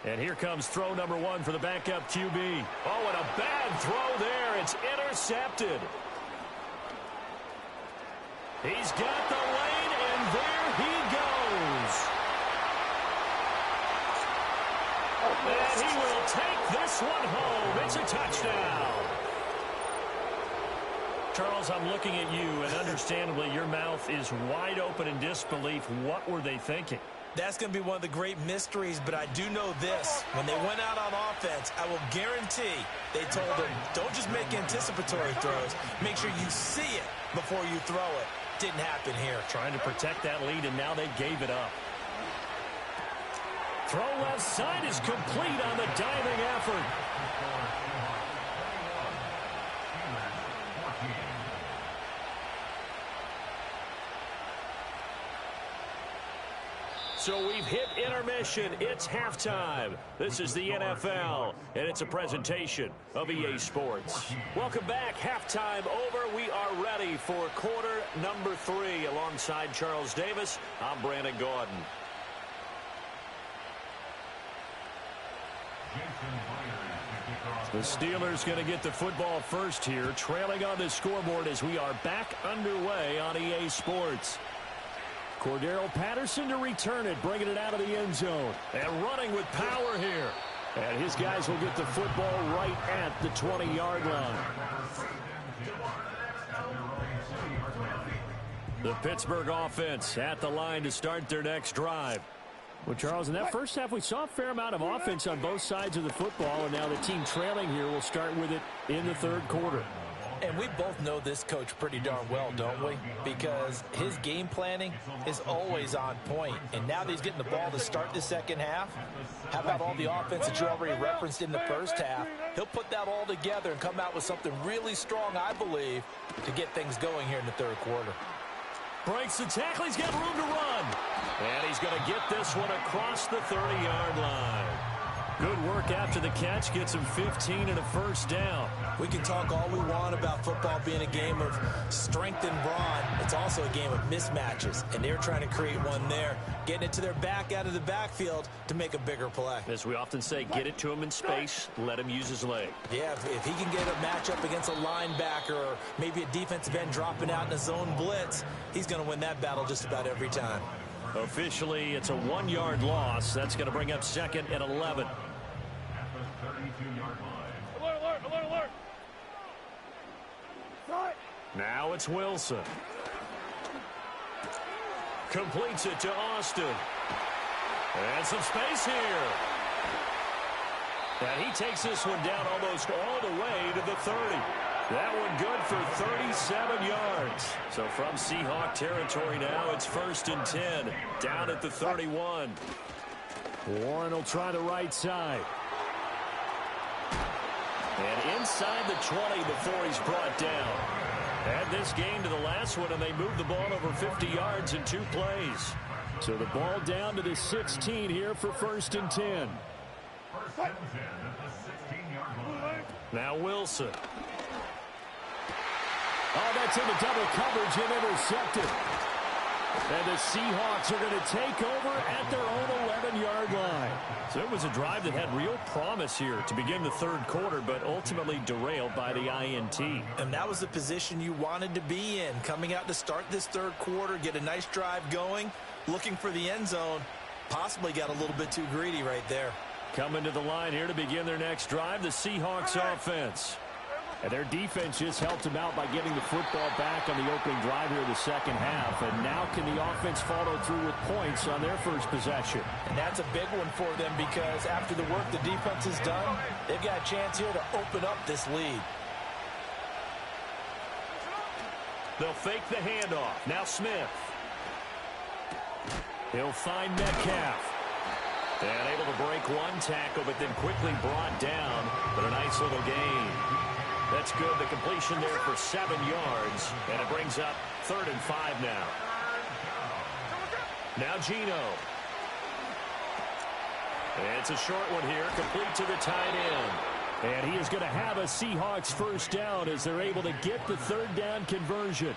And here comes throw number 1 for the backup QB. Oh, and a bad throw there. It's intercepted. He's got the lane, and there he goes. And he will take this one home. It's a touchdown. Charles, I'm looking at you, and understandably, your mouth is wide open in disbelief. What were they thinking? That's going to be one of the great mysteries, but I do know this. When they went out on offense, I will guarantee they told them, don't just make anticipatory throws. Make sure you see it before you throw it. Didn't happen here. Trying to protect that lead, and now they gave it up. Throw left side is complete on the diving effort. So we've hit intermission. It's halftime. This is the NFL, and it's a presentation of EA Sports. Welcome back. Halftime over. We are ready for quarter number 3. Alongside Charles Davis, I'm Brandon Gordon. The Steelers going to get the football first here, trailing on the scoreboard as we are back underway on EA Sports. Cordero Patterson to return it, bringing it out of the end zone. And running with power here. And his guys will get the football right at the 20-yard line. The Pittsburgh offense at the line to start their next drive. Well, Charles, in that first half, we saw a fair amount of offense on both sides of the football, and now the team trailing here will start with it in the third quarter. And we both know this coach pretty darn well, don't we? Because his game planning is always on point. And now that he's getting the ball to start the second half, how about all the offense that you already referenced in the first half? He'll put that all together and come out with something really strong, I believe, to get things going here in the third quarter. Breaks the tackle. He's got room to run. And he's going to get this one across the 30-yard line. Good work after the catch. Gets him 15 and a first down. We can talk all we want about football being a game of strength and brawn. It's also a game of mismatches, and they're trying to create one there, getting it to their back out of the backfield to make a bigger play. As we often say, get it to him in space, let him use his leg. Yeah, if he can get a matchup against a linebacker or maybe a defensive end dropping out in a zone blitz, he's going to win that battle just about every time. Officially, it's a 1-yard loss. That's going to bring up second and 11. Alert, alert, alert, alert. Now it's Wilson. Completes it to Austin. And some space here. And he takes this one down almost all the way to the 30. That one good for 37 yards. So from Seahawk territory now, it's 1st and 10. Down at the 31. Warren will try the right side. And inside the 20 before he's brought down. Add this game to the last one, and they moved the ball over 50 yards in 2 plays. So the ball down to the 16 here for 1st and 10. Now Wilson. Oh, that's in the double coverage and intercepted. And the Seahawks are going to take over at their own 11-yard line. So it was a drive that had real promise here to begin the third quarter, but ultimately derailed by the INT. And that was the position you wanted to be in. Coming out to start this third quarter, get a nice drive going, looking for the end zone. Possibly got a little bit too greedy right there. Coming to the line here to begin their next drive, the Seahawks offense. And their defense just helped them out by getting the football back on the opening drive here in the second half. And now can the offense follow through with points on their first possession? And that's a big one for them because after the work the defense has done, they've got a chance here to open up this lead. They'll fake the handoff. Now Smith. He'll find Metcalf. And able to break one tackle, but then quickly brought down. But a nice little gain. That's good. The completion there for 7 yards. And it brings up 3rd and 5 now. Now Geno. It's a short one here, complete to the tight end. And he is going to have a Seahawks first down as they're able to get the third down conversion.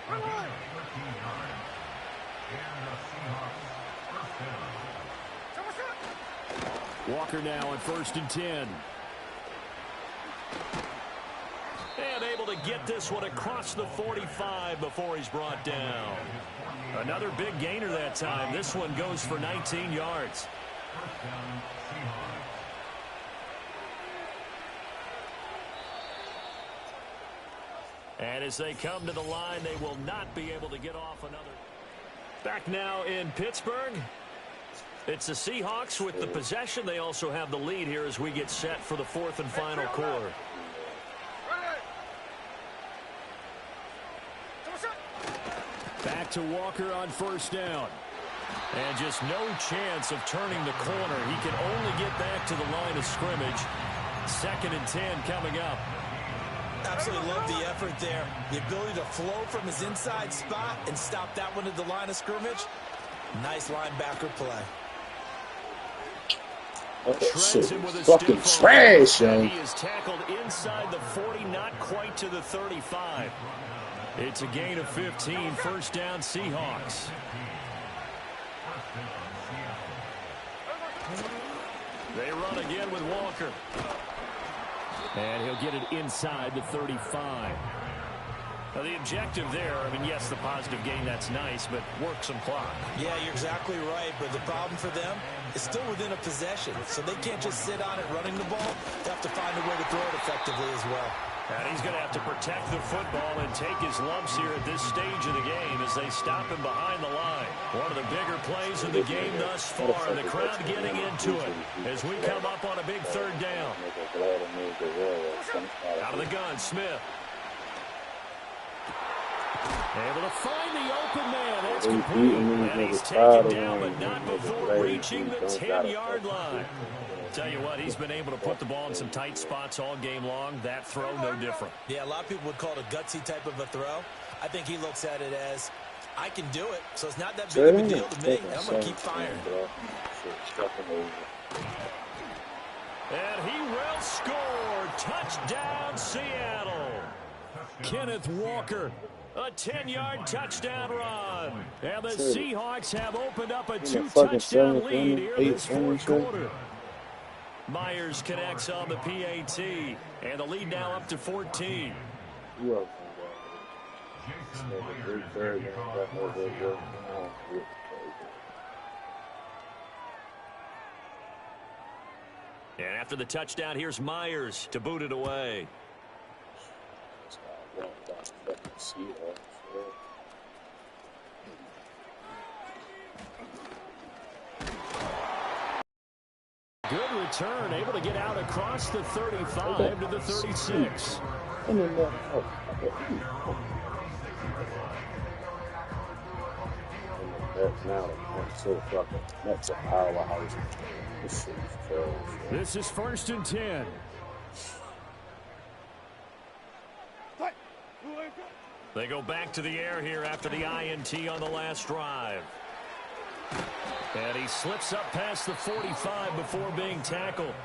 Walker now on 1st and 10. And able to get this one across the 45 before he's brought down. Another big gainer that time. This one goes for 19 yards. And as they come to the line, they will not be able to get off another. Back now in Pittsburgh. It's the Seahawks with the possession. They also have the lead here as we get set for the 4th and final quarter. Back to Walker on 1st down. And just no chance of turning the corner. He can only get back to the line of scrimmage. 2nd and 10 coming up. Absolutely love the effort there. The ability to flow from his inside spot and stop that one at the line of scrimmage. Nice linebacker play. That shit is fucking trash, yo. He is tackled inside the 40, not quite to the 35. It's a gain of 15, 1st down Seahawks. They run again with Walker. And he'll get it inside the 35. Now the objective there, I mean, yes, the positive gain, that's nice, but work some clock. Yeah, you're exactly right, but the problem for them is still within a possession, so they can't just sit on it running the ball. They have to find a way to throw it effectively as well. And he's going to have to protect the football and take his lumps here at this stage of the game as they stop him behind the line. One of the bigger plays in the game thus far, and the crowd getting into it as we come up on a big 3rd down. Out of the gun, Smith. Able to find the open man. That's complete. And he's taken down, but not before reaching the 10-yard line. Tell you what, he's been able to put the ball in some tight spots all game long. That throw, no different. Yeah, a lot of people would call it a gutsy type of a throw. I think he looks at it as, I can do it, so it's not that big of a deal to me, and I'm going to keep firing. And he will score. Touchdown, Seattle. Kenneth Walker. A 10-yard touchdown run. And the Seahawks have opened up a 2-touchdown lead here in this 4th quarter. Myers connects on the PAT. And the lead now up to 14. And after the touchdown, here's Myers to boot it away. Good return, able to get out across the 35 to the 36. This is 1st and 10. They go back to the air here after the INT on the last drive. And he slips up past the 45 before being tackled.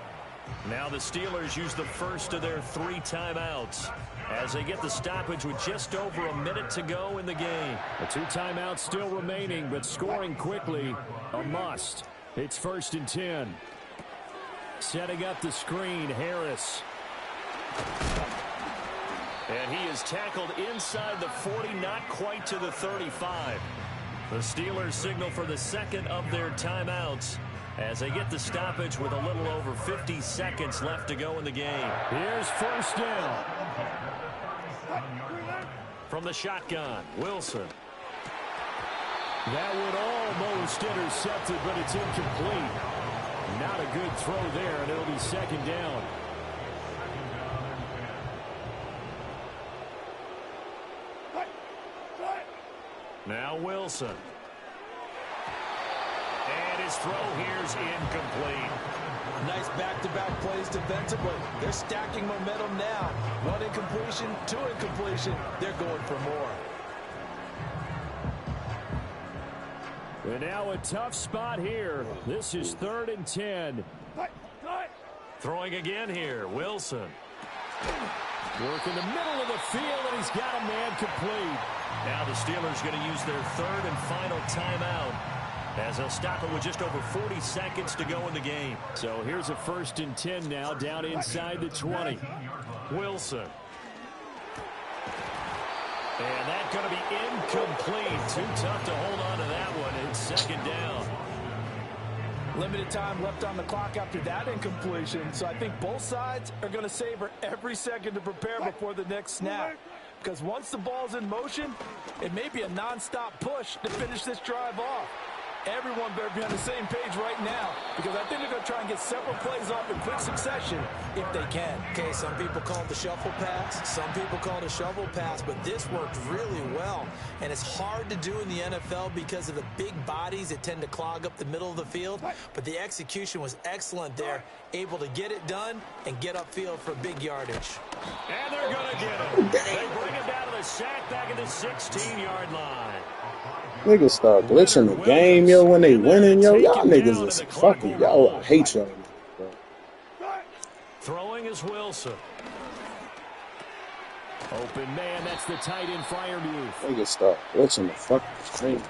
Now the Steelers use the first of their 3 timeouts as they get the stoppage with just over a minute to go in the game. The 2 timeouts still remaining, but scoring quickly, a must. It's 1st and 10. Setting up the screen, Harris. And he is tackled inside the 40, not quite to the 35. The Steelers signal for the second of their timeouts as they get the stoppage with a little over 50 seconds left to go in the game. Here's 1st down. From the shotgun, Wilson. That would almost intercept it, but it's incomplete. Not a good throw there, and it'll be 2nd down. Now Wilson. And his throw here's incomplete. Nice back-to-back plays defensively. They're stacking momentum now. 1 incompletion, 2 incompletion. They're going for more. And now a tough spot here. This is 3rd and 10. Throwing again here, Wilson. Work in the middle of the field, and he's got a man complete. Now the Steelers going to use their 3rd and final timeout as they'll stop it with just over 40 seconds to go in the game. So here's a 1st and 10 now, down inside the 20. Wilson. And that's going to be incomplete. Too tough to hold on to that one. It's 2nd down. Limited time left on the clock after that incompletion, so I think both sides are going to savor every second to prepare before the next snap. Because once the ball's in motion, it may be a non-stop push to finish this drive off. Everyone better be on the same page right now, because I think they're going to try and get several plays off in quick succession if they can. Okay, some people call it the shuffle pass. Some people call it a shovel pass, but this worked really well. And it's hard to do in the NFL because of the big bodies that tend to clog up the middle of the field. But the execution was excellent there, able to get it done and get upfield for big yardage. And they're going to get him. They bring him down to the sack back at the 16-yard line. Niggas start glitching the game, yo, when they winning, yo. Y'all niggas is fucking, yo, I hate y'all. Throwing is Wilson. Open man, that's the tight end Freiermuth. Niggas start glitching the fucking game.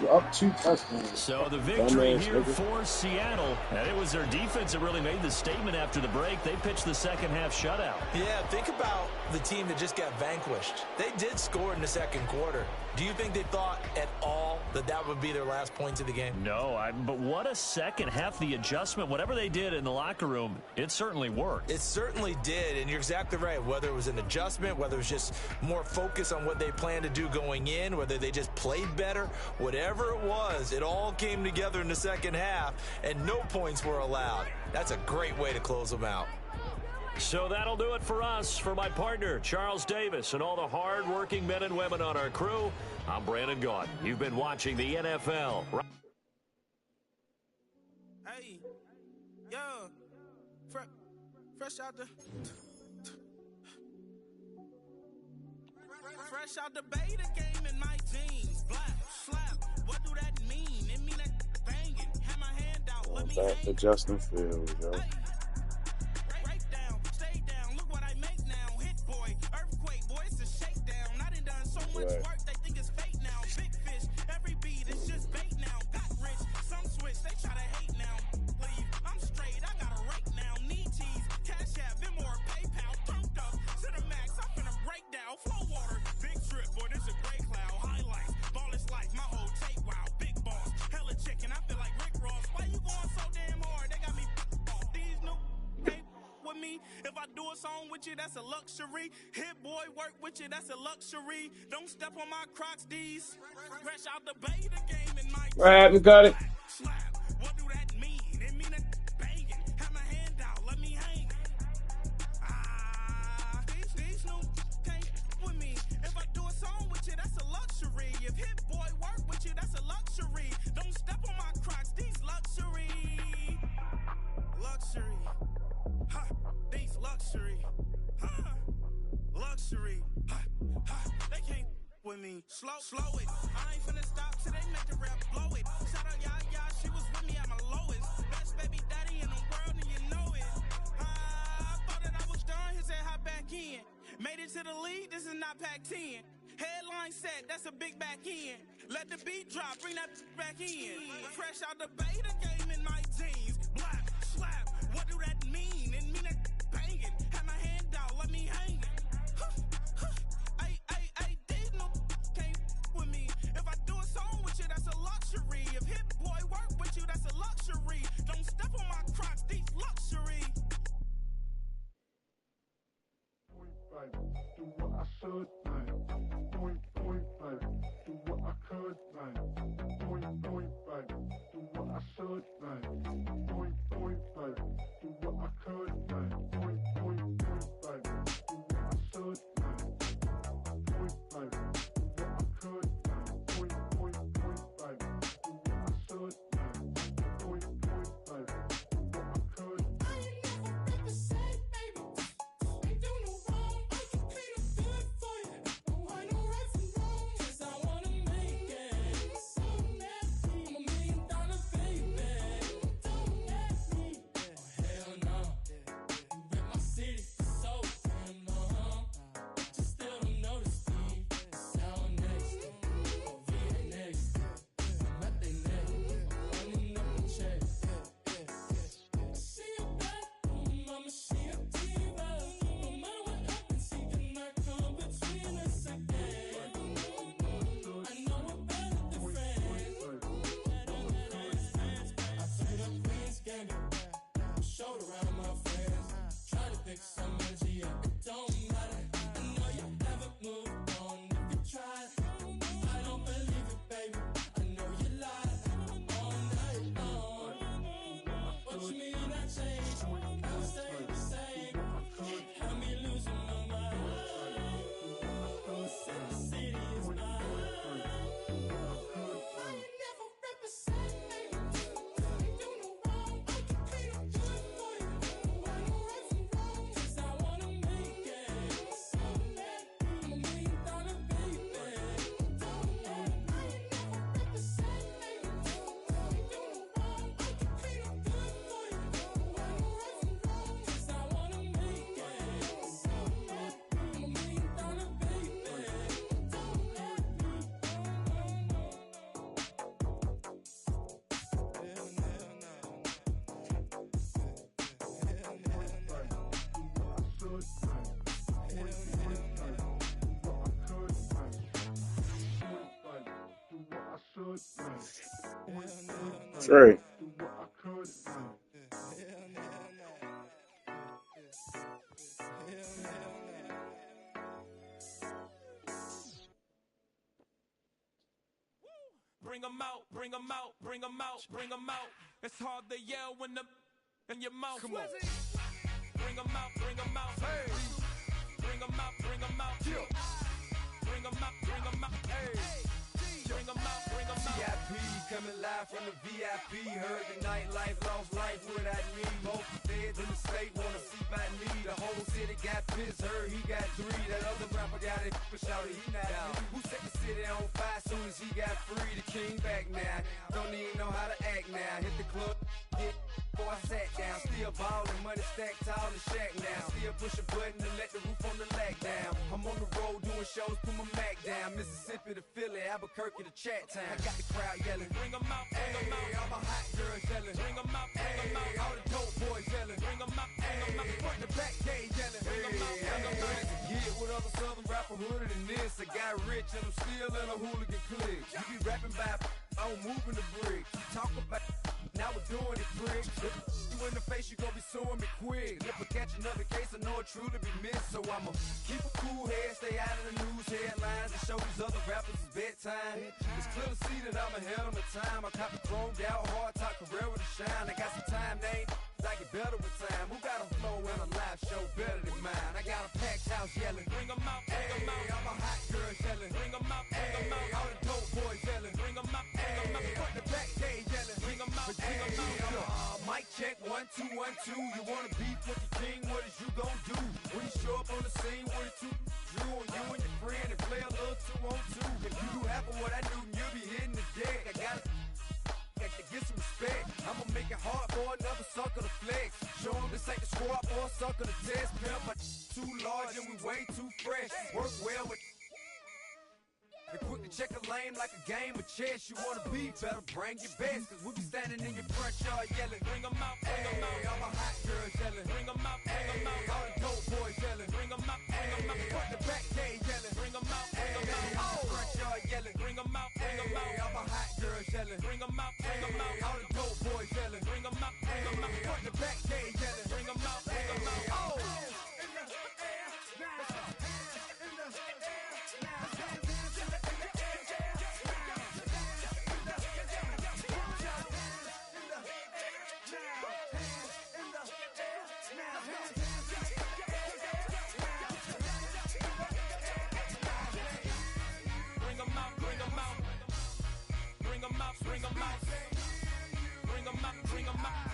You up 2 touchdowns. So the victory here for Seattle, and it was their defense that really made the statement after the break. They pitched the second half shutout. Yeah, think about the team that just got vanquished. They did score in the 2nd quarter. Do you think they thought at all that that would be their last points of the game? No, but what a second half. The adjustment, whatever they did in the locker room, it certainly worked. It certainly did, and you're exactly right. Whether it was an adjustment, whether it was just more focus on what they planned to do going in, whether they just played better, whatever it was, it all came together in the second half, and no points were allowed. That's a great way to close them out. So that'll do it for us. For my partner, Charles Davis, and all the hard-working men and women on our crew, I'm Brandon Gaudin. You've been watching the NFL. Hey, yo, fresh out the... Fresh out the beta game in my jeans. Black, slap, what do that mean? It mean that banging. Have my hand out, let me back to Justin Fields, yo. Hey. Much work, they think it's fake now. Big fish, every beat is just bait now. Got rich, some switch, they try to hate now. Leave, I'm straight, I got a rake now. Need cheese, cash app, Venmo or PayPal. Turned up to the max, I'm finna break down. Flow water, big trip, boy, this a gray cloud. Highlights, ball is life, my whole tape, wow. Big boss, hella chicken, I feel like Rick Ross. Why you going so damn hard? They got me off. These new ain't with me. If I do a song with you, that's a luxury. Hit boy, work with you, that's a luxury. Don't step on my Crocs, D's. Fresh out the beta game in my... What happened, got it? What do that mean? It mean that banging. Have my hand out, let me hang. These new can't with me. If I do a song with you, that's a luxury. If hit boy, work with you, that's a luxury. Don't step on my Crocs, these luxury. Luxury. Ha, these luxury. Ha, luxury. Ha, ha, they can't with me. Slow it. I ain't finna stop till they make the rap blow it. Shout out, yeah, she was with me at my lowest. Best baby daddy in the world, and you know it. back in. Made it to the league, this is not Pac-10. Headline set, that's a big back end. Let the beat drop, bring that back in. Fresh out the beta game in my jeans. Black, slap, what do that mean? It mean that banging. Have my hand out, let me hang it. Ay, these no can't with me. If I do a song with you, that's a luxury. If Hit Boy work with you, that's a luxury. Don't step on my Crocs, these luxury. Do what I should, man. Doing, baby. Do what I could, man. Doing, baby. Do what I should, man. Doing, baby. Do what I could, man. Doing, baby. Do what I should, man. Doing, baby. Do what I could, man. Doing, baby. Do what I should, man. Doing, baby. Do what I could. I ain't never represent, baby. Ain't do no wrong. I can clean up good for you. No, I know right from wrong. 'Cause I wanna make it. So nasty. I'm $1 million baby. Don't ask me. Oh, hell no. You rip my city so damn long. But you still don't notice me. Sound next. Oh, VA next. I'm at they neck. I'm running up a check. I see a bathroom, mama, she a diva. No matter what happens, she cannot come between us again. I know we're better than friends. I played up Queen's Gambit, showed around my friends. Tried to pick some energy up, it don't matter. I know you haven't moved on if you tried. I don't believe it, baby. I know you lied all night long. What you mean I changed? I stay the same. Had me losing my mind. The city is mine. I ain't never represent, baby. Ain't do no wrong. I can clean up good for you. I know right from wrong. 'Cause I wanna make it. So nasty. I'm $1 million baby. Don't let me. I ain't never represent, baby. Ain't do no wrong. I can clean up good for you. I know right from wrong. 'Cause I wanna make it. So nasty. I'm $1 million baby. Don't let me. Trey. Bring 'em out, bring 'em out, bring 'em out, bring 'em out. It's hard to yell when the in your mouth. Come on. Bring 'em out, bring 'em out. Hey. Bring 'em out, bring 'em out. Bring 'em out, bring 'em out. Hey. Bring 'em out, bring 'em out. VIP coming live from the VIP. Heard the nightlife, lost life without me. Both feds in the state wanna see by me. The whole city got pissed, heard he got 3. That other rapper got it, but shouted he not out. Who set the city on fire soon as he got free? The king back now, don't even know how to act now. Hit the club, get before I sat down. Still ballin', money stacked tall and shack now. Still push a button to let the roof on the lag down. I'm on the road doing shows, put my Mac down. Mississippi to Philly, Albuquerque to Chat Town. I got the crowd yelling, bring 'em out, bring 'em out. All my hot girls yelling, bring 'em out, bring 'em out. All the dope boys yelling, bring 'em out, bring 'em out. Front the back gate yelling, bring 'em out, bring 'em out. Get with other southern rapper hooded than this. I got rich and I'm still in a hooligan clique. You be rapping by, I'm moving the brick. You talk about, now we're doing it, prick. You in the face, you gon' be suing me quick. If I catch another case, I know it truly be missed. So I'ma keep a cool head, stay out of the news headlines, and show these other rappers it's bedtime. It's clear to see that I'm ahead of my time. I cop the chromed out, hard top career with a shine. I got some time, name. I get better with time. Who got a flow and a live show better than mine? I got a packed house yelling, bring 'em out, bring 'em out. All my hot girls yelling, bring 'em out, bring 'em out. All the dope boys yelling, bring 'em out, bring 'em out. Front the back gate yelling, bring 'em out, bring 'em out. Mic check 1 2 1 2. You wanna beef with the king? What is you gon' do when you show up on the scene with a 2 Drew on you and your friend and play a little 2 on 2? If you do half of what I do, you'll be hitting the deck. I gotta get some respect. I'ma make it hard for another sucker to flex. Show 'em this ain't the squad or a sucker to test. Pimp, my too large way too fresh. Work well with. They're quick to check a lane like a game of chess. You wanna be better, bring your best. Cause we be standing in your front yard yelling. Bring them out, bring them out. All the hot girls yelling. Bring them out, bring them out. All the dope boys yelling. Bring them out, bring them out. Front the back gate yelling. Bring them out, bring them out. All the front yard yelling. Bring them out, bring them out. All the hot girls yelling. Bring them out, bring them out. All the dope boys yelling. Bring them out, bring them out. Front the back gate yelling. Bring them out, bring them out. Oh! Bring them out, bring them out, bring them out, bring them out, bring them out,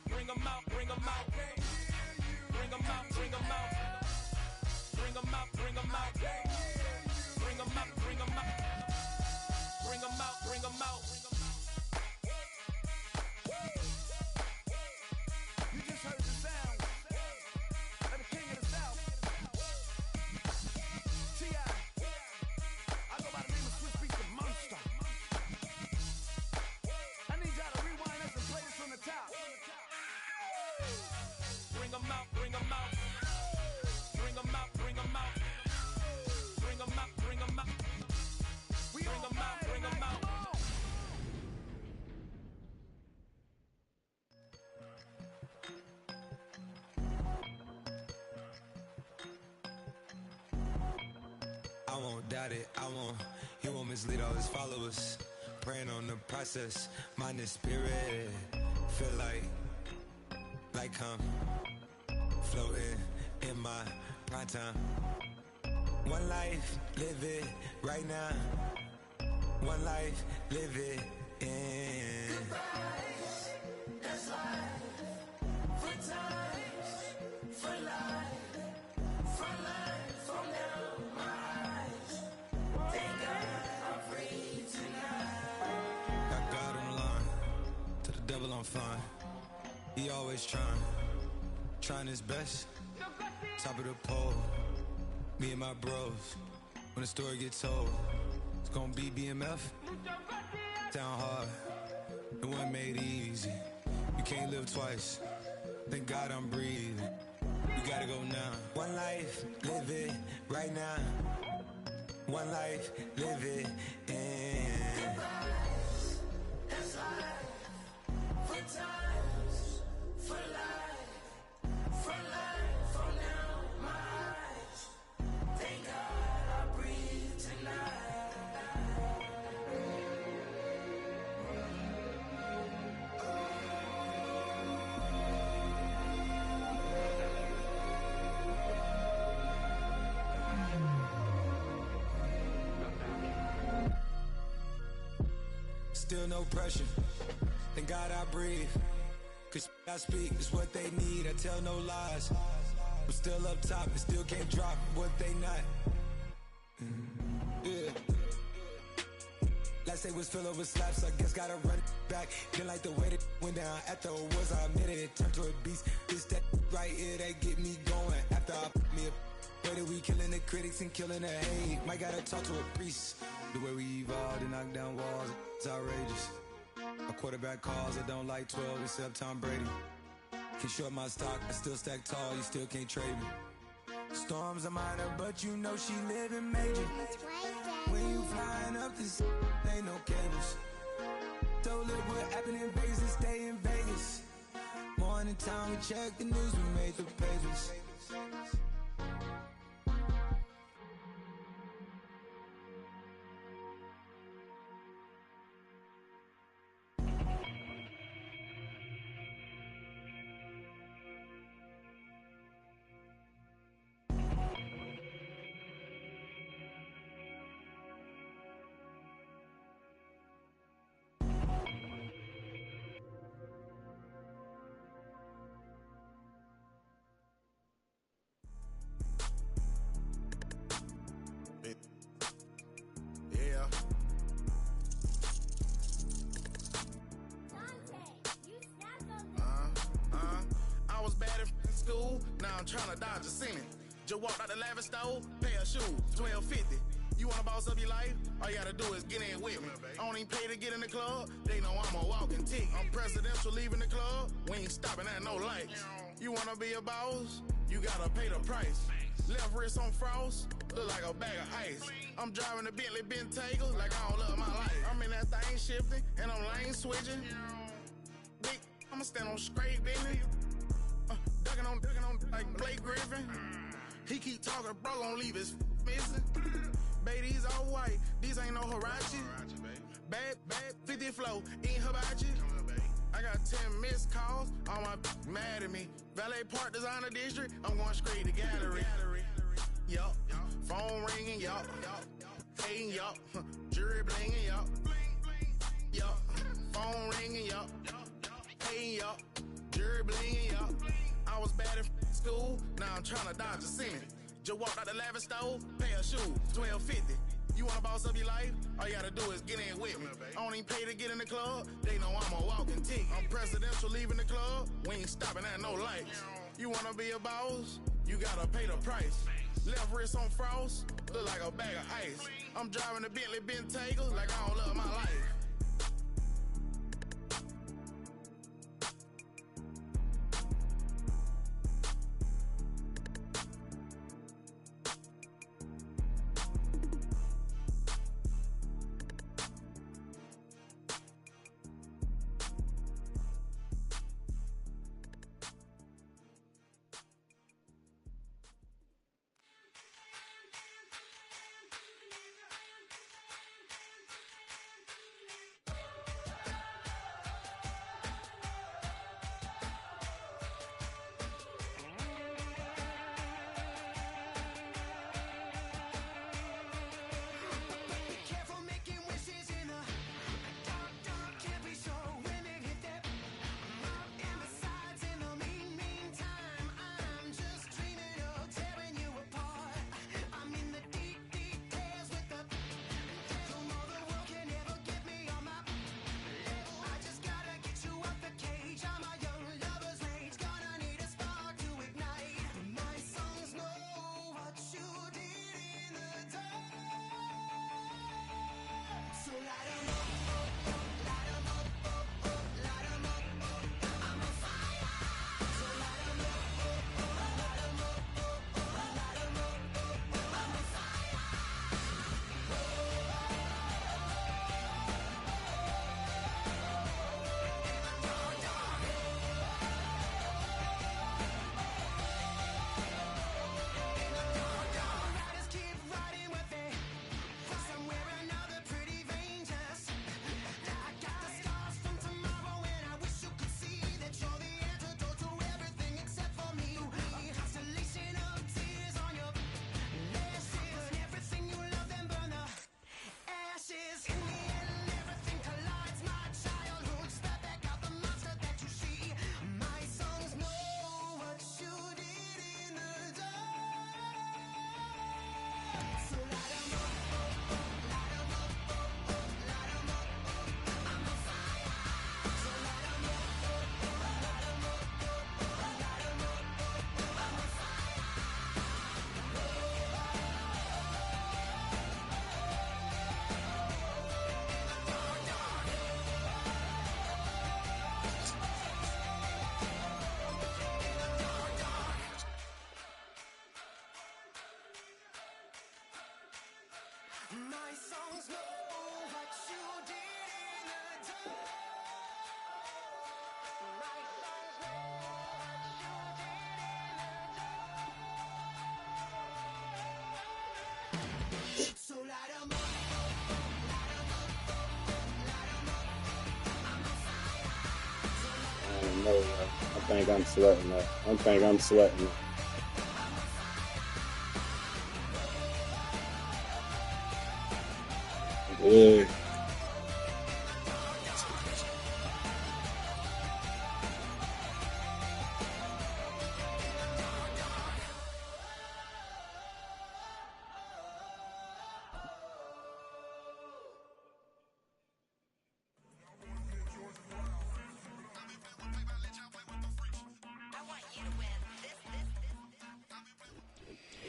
bring them out, bring them out, bring them out, bring them out, bring them out, bring them out, bring them out, bring them out. You just heard the sound of the king of the South, T.I. I go by the name of Sweatbox, the monster. From the top. Bring them out, bring them out. Bring them out, bring them out. Bring them out, bring them out. Bring them out, bring them out. I won't doubt it, he won't mislead all his followers. Praying on the process, mind and spirit. Feel like I'm floating in my prime time. One life, live it right now. One life, live it in. Goodbyes, that's life. For times, for life. From life, from now, my eyes. Thank God I'm free tonight. Got God on the line, to the devil I'm fine. He always trying his best. Top of the pole, me and my bros. When the story gets told, it's gonna be BMF. Down hard, it wasn't made easy. You can't live twice. Thank God I'm breathing. You gotta go now. One life, live it right now. One life, live it in. Goodbyes, that's life. For times, for life. For life, from now, my eyes. Thank God I breathe tonight. Still no pressure. Thank God I breathe. Cause I speak is what they need. I tell no lies. I'm still up top and still can't drop what they not. Yeah. Last day was filled over slaps, I guess gotta run it back. Didn't like the way that went down after it was, I admitted it turned to a beast. This that right here that get me going. After I put me a way that we killing the critics and killing the hate. Might gotta talk to a priest. The way we evolved and knock down walls, it's outrageous. A quarterback calls, I don't like 12 except Tom Brady. Can short my stock, I still stack tall, you still can't trade me. Storms are minor, but you know she living major. When you flying up this, ain't no cables. Don't look what happened in Vegas and stay in Vegas. Morning time, we check the news, we made the pages. Yeah. I was bad in school, now I'm trying to dodge a scene. Just walk out the lavish store, pay a shoe, $12.50. You wanna boss up your life? All you gotta do is get in with me. I don't even pay to get in the club. They know I'm a walking tick. I'm presidential leaving the club. We ain't stopping at no lights. You wanna be a boss? You gotta pay the price. Left wrist on frost, look like a bag of ice. I'm driving a Bentley Bentayga like I don't love my life. I'm in that thing shifting and I'm lane switching. Big, I'ma stand on straight Bentley. Ducking on like Blake Griffin. He keep talking, bro, gon' leave his missing. Baby, these all white, these ain't no Hirachi. Bad, 50 flow, ain't hibachi. I got 10 missed calls, all my mad at me. Valet Park Designer District, I'm going straight to gallery. Yup, phone ringing, yup, hating, yup, jury blinging, yup, phone ringing, yup, hating, yup, jury blinging, yup. I was bad in school, now I'm trying to dodge a sin. Just walk out the lavish store, pay a shoe, $12.50. You wanna boss up your life? All you gotta do is get in with me. I don't even pay to get in the club. They know I'm a walking tick. I'm presidential leaving the club. We ain't stopping at no lights. You wanna be a boss? You gotta pay the price. Left wrist on frost, look like a bag of ice. I'm driving a Bentley Bentayga like I don't love my life. I think I'm sweating that. I think I'm sweating it. Yeah.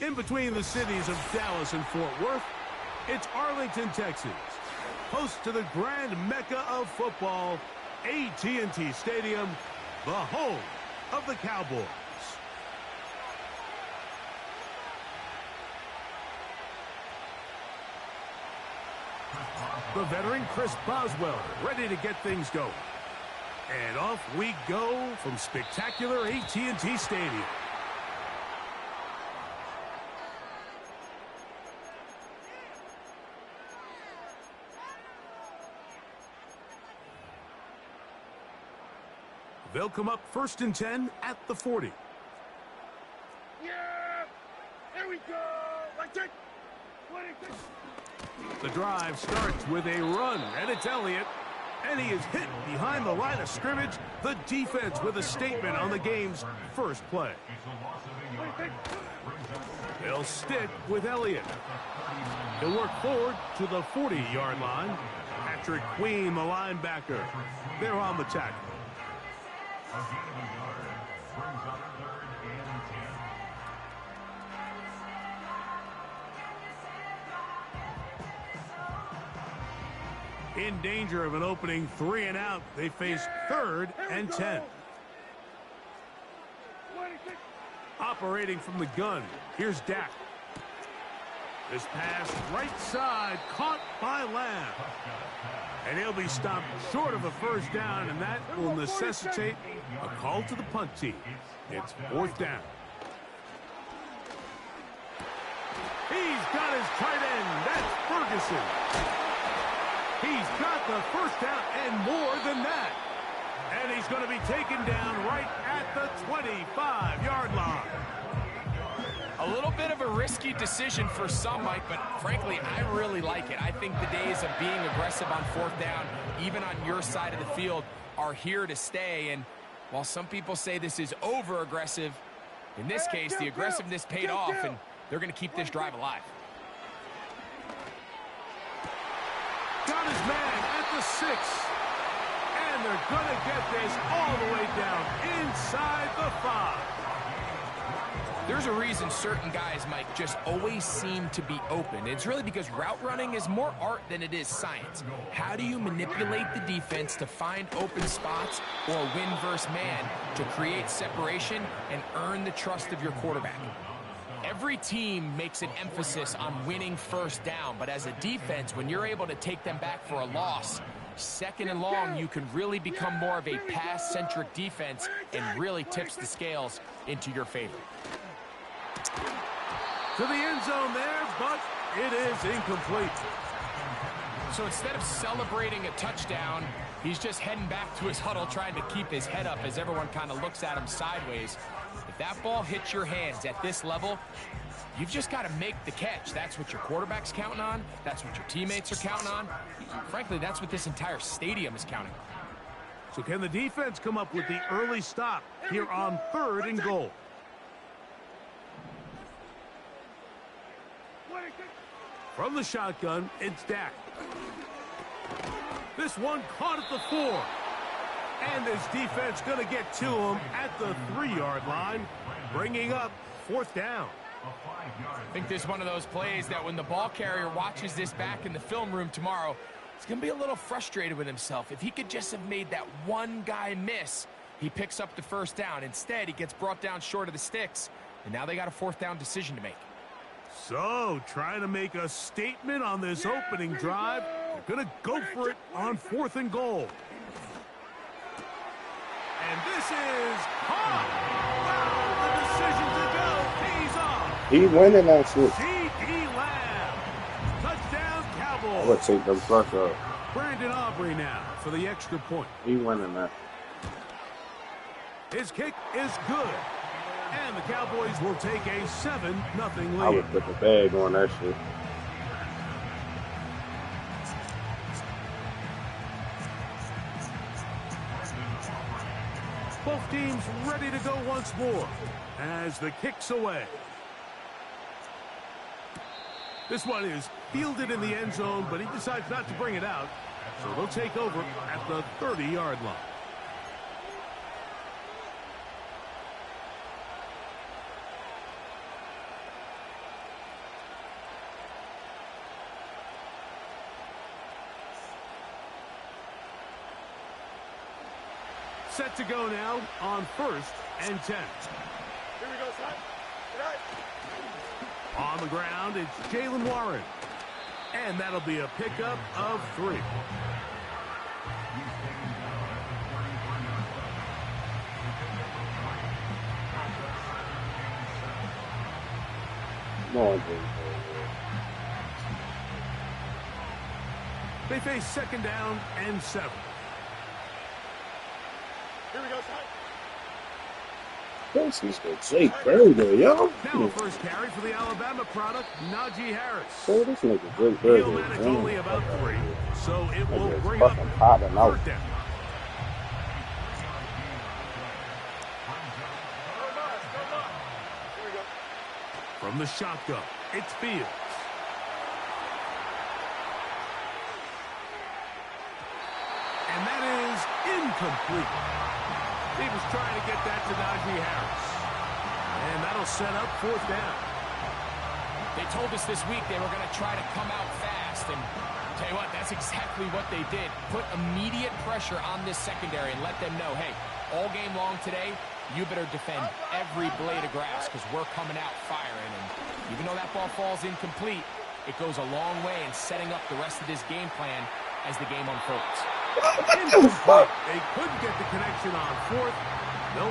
In between the cities of Dallas and Fort Worth, it's Arlington, Texas. Host to the grand mecca of football, AT&T Stadium, the home of the Cowboys. The veteran Chris Boswell ready to get things going. And off we go from spectacular AT&T Stadium. They'll come up 1st and 10 at the 40. Yeah! There we go! Like that! The drive starts with a run, and it's Elliott. And he is hit behind the line of scrimmage. The defense with a statement on the game's first play. They'll stick with Elliott. He'll work forward to the 40-yard line. Patrick Queen, the linebacker. They're on the tackle. In danger of an opening 3 and out, they face 3rd and 10. Operating from the gun, here's Dak. This pass right side, caught by Lamb. And he'll be stopped short of a first down, and that will necessitate a call to the punt team. It's 4th down. He's got his tight end. That's Ferguson. He's got the first down and more than that. And he's going to be taken down right at the 25-yard line. A little bit of a risky decision for some, Mike, but frankly, I really like it. I think the days of being aggressive on 4th down, even on your side of the field, are here to stay. And while some people say this is over-aggressive, in this case, the aggressiveness paid off, and they're going to keep this drive alive. Got his man at the 6. And they're going to get this all the way down inside the 5. There's a reason certain guys, Mike, just always seem to be open. It's really because route running is more art than it is science. How do you manipulate the defense to find open spots or win versus man to create separation and earn the trust of your quarterback? Every team makes an emphasis on winning first down, but as a defense, when you're able to take them back for a loss, 2nd and long, you can really become more of a pass-centric defense and really tips the scales into your favor. To the end zone there, but it is incomplete. So instead of celebrating a touchdown, he's just heading back to his huddle trying to keep his head up as everyone kind of looks at him sideways. If that ball hits your hands at this level, you've just got to make the catch. That's what your quarterback's counting on. That's what your teammates are counting on. Frankly, that's what this entire stadium is counting on. So can the defense come up with the early stop here on 3rd and goal? From the shotgun, it's Dak. This one caught at the 4. And this defense going to get to him at the 3-yard line, bringing up 4th down. I think this is one of those plays that when the ball carrier watches this back in the film room tomorrow, he's going to be a little frustrated with himself. If he could just have made that one guy miss, he picks up the first down. Instead, he gets brought down short of the sticks, and now they got a 4th down decision to make. So, trying to make a statement on this opening drive. They're going to go for it on 4th and goal. And this is caught. Wow, the decision to go pays off. He winning that shit. C.D. Lamb. Touchdown, Cowboys. I would take them plus up. Brandon Aubrey now for the extra point. He winning that. His kick is good. And the Cowboys will take a 7-0 lead. I would put the bag on that shit. Both teams ready to go once more as the kick's away. This one is fielded in the end zone, but he decides not to bring it out. So they'll take over at the 30-yard line. set to go now on 1st and 10. Here we go, son. On the ground, it's Jalen Warren. And that'll be a pickup of 3. They face 2nd down and 7. Here we go, son. This is the Jake Burger, yo. Now a first carry for the Alabama product, Najee Harris. Oh, this nigga Jake He'll Burger. manage only about 3, so it will Nigga bring up fucking popping out. 3rd down. From the shotgun, it's Fields. And that is incomplete. He was trying to get that to Najee Harris. And that'll set up 4th down. They told us this week they were going to try to come out fast. And tell you what, that's exactly what they did. Put immediate pressure on this secondary and let them know, hey, all game long today, you better defend every blade of grass because we're coming out firing. And even though that ball falls incomplete, it goes a long way in setting up the rest of this game plan as the game unfolds. Incomplete. They couldn't get the connection on 4th,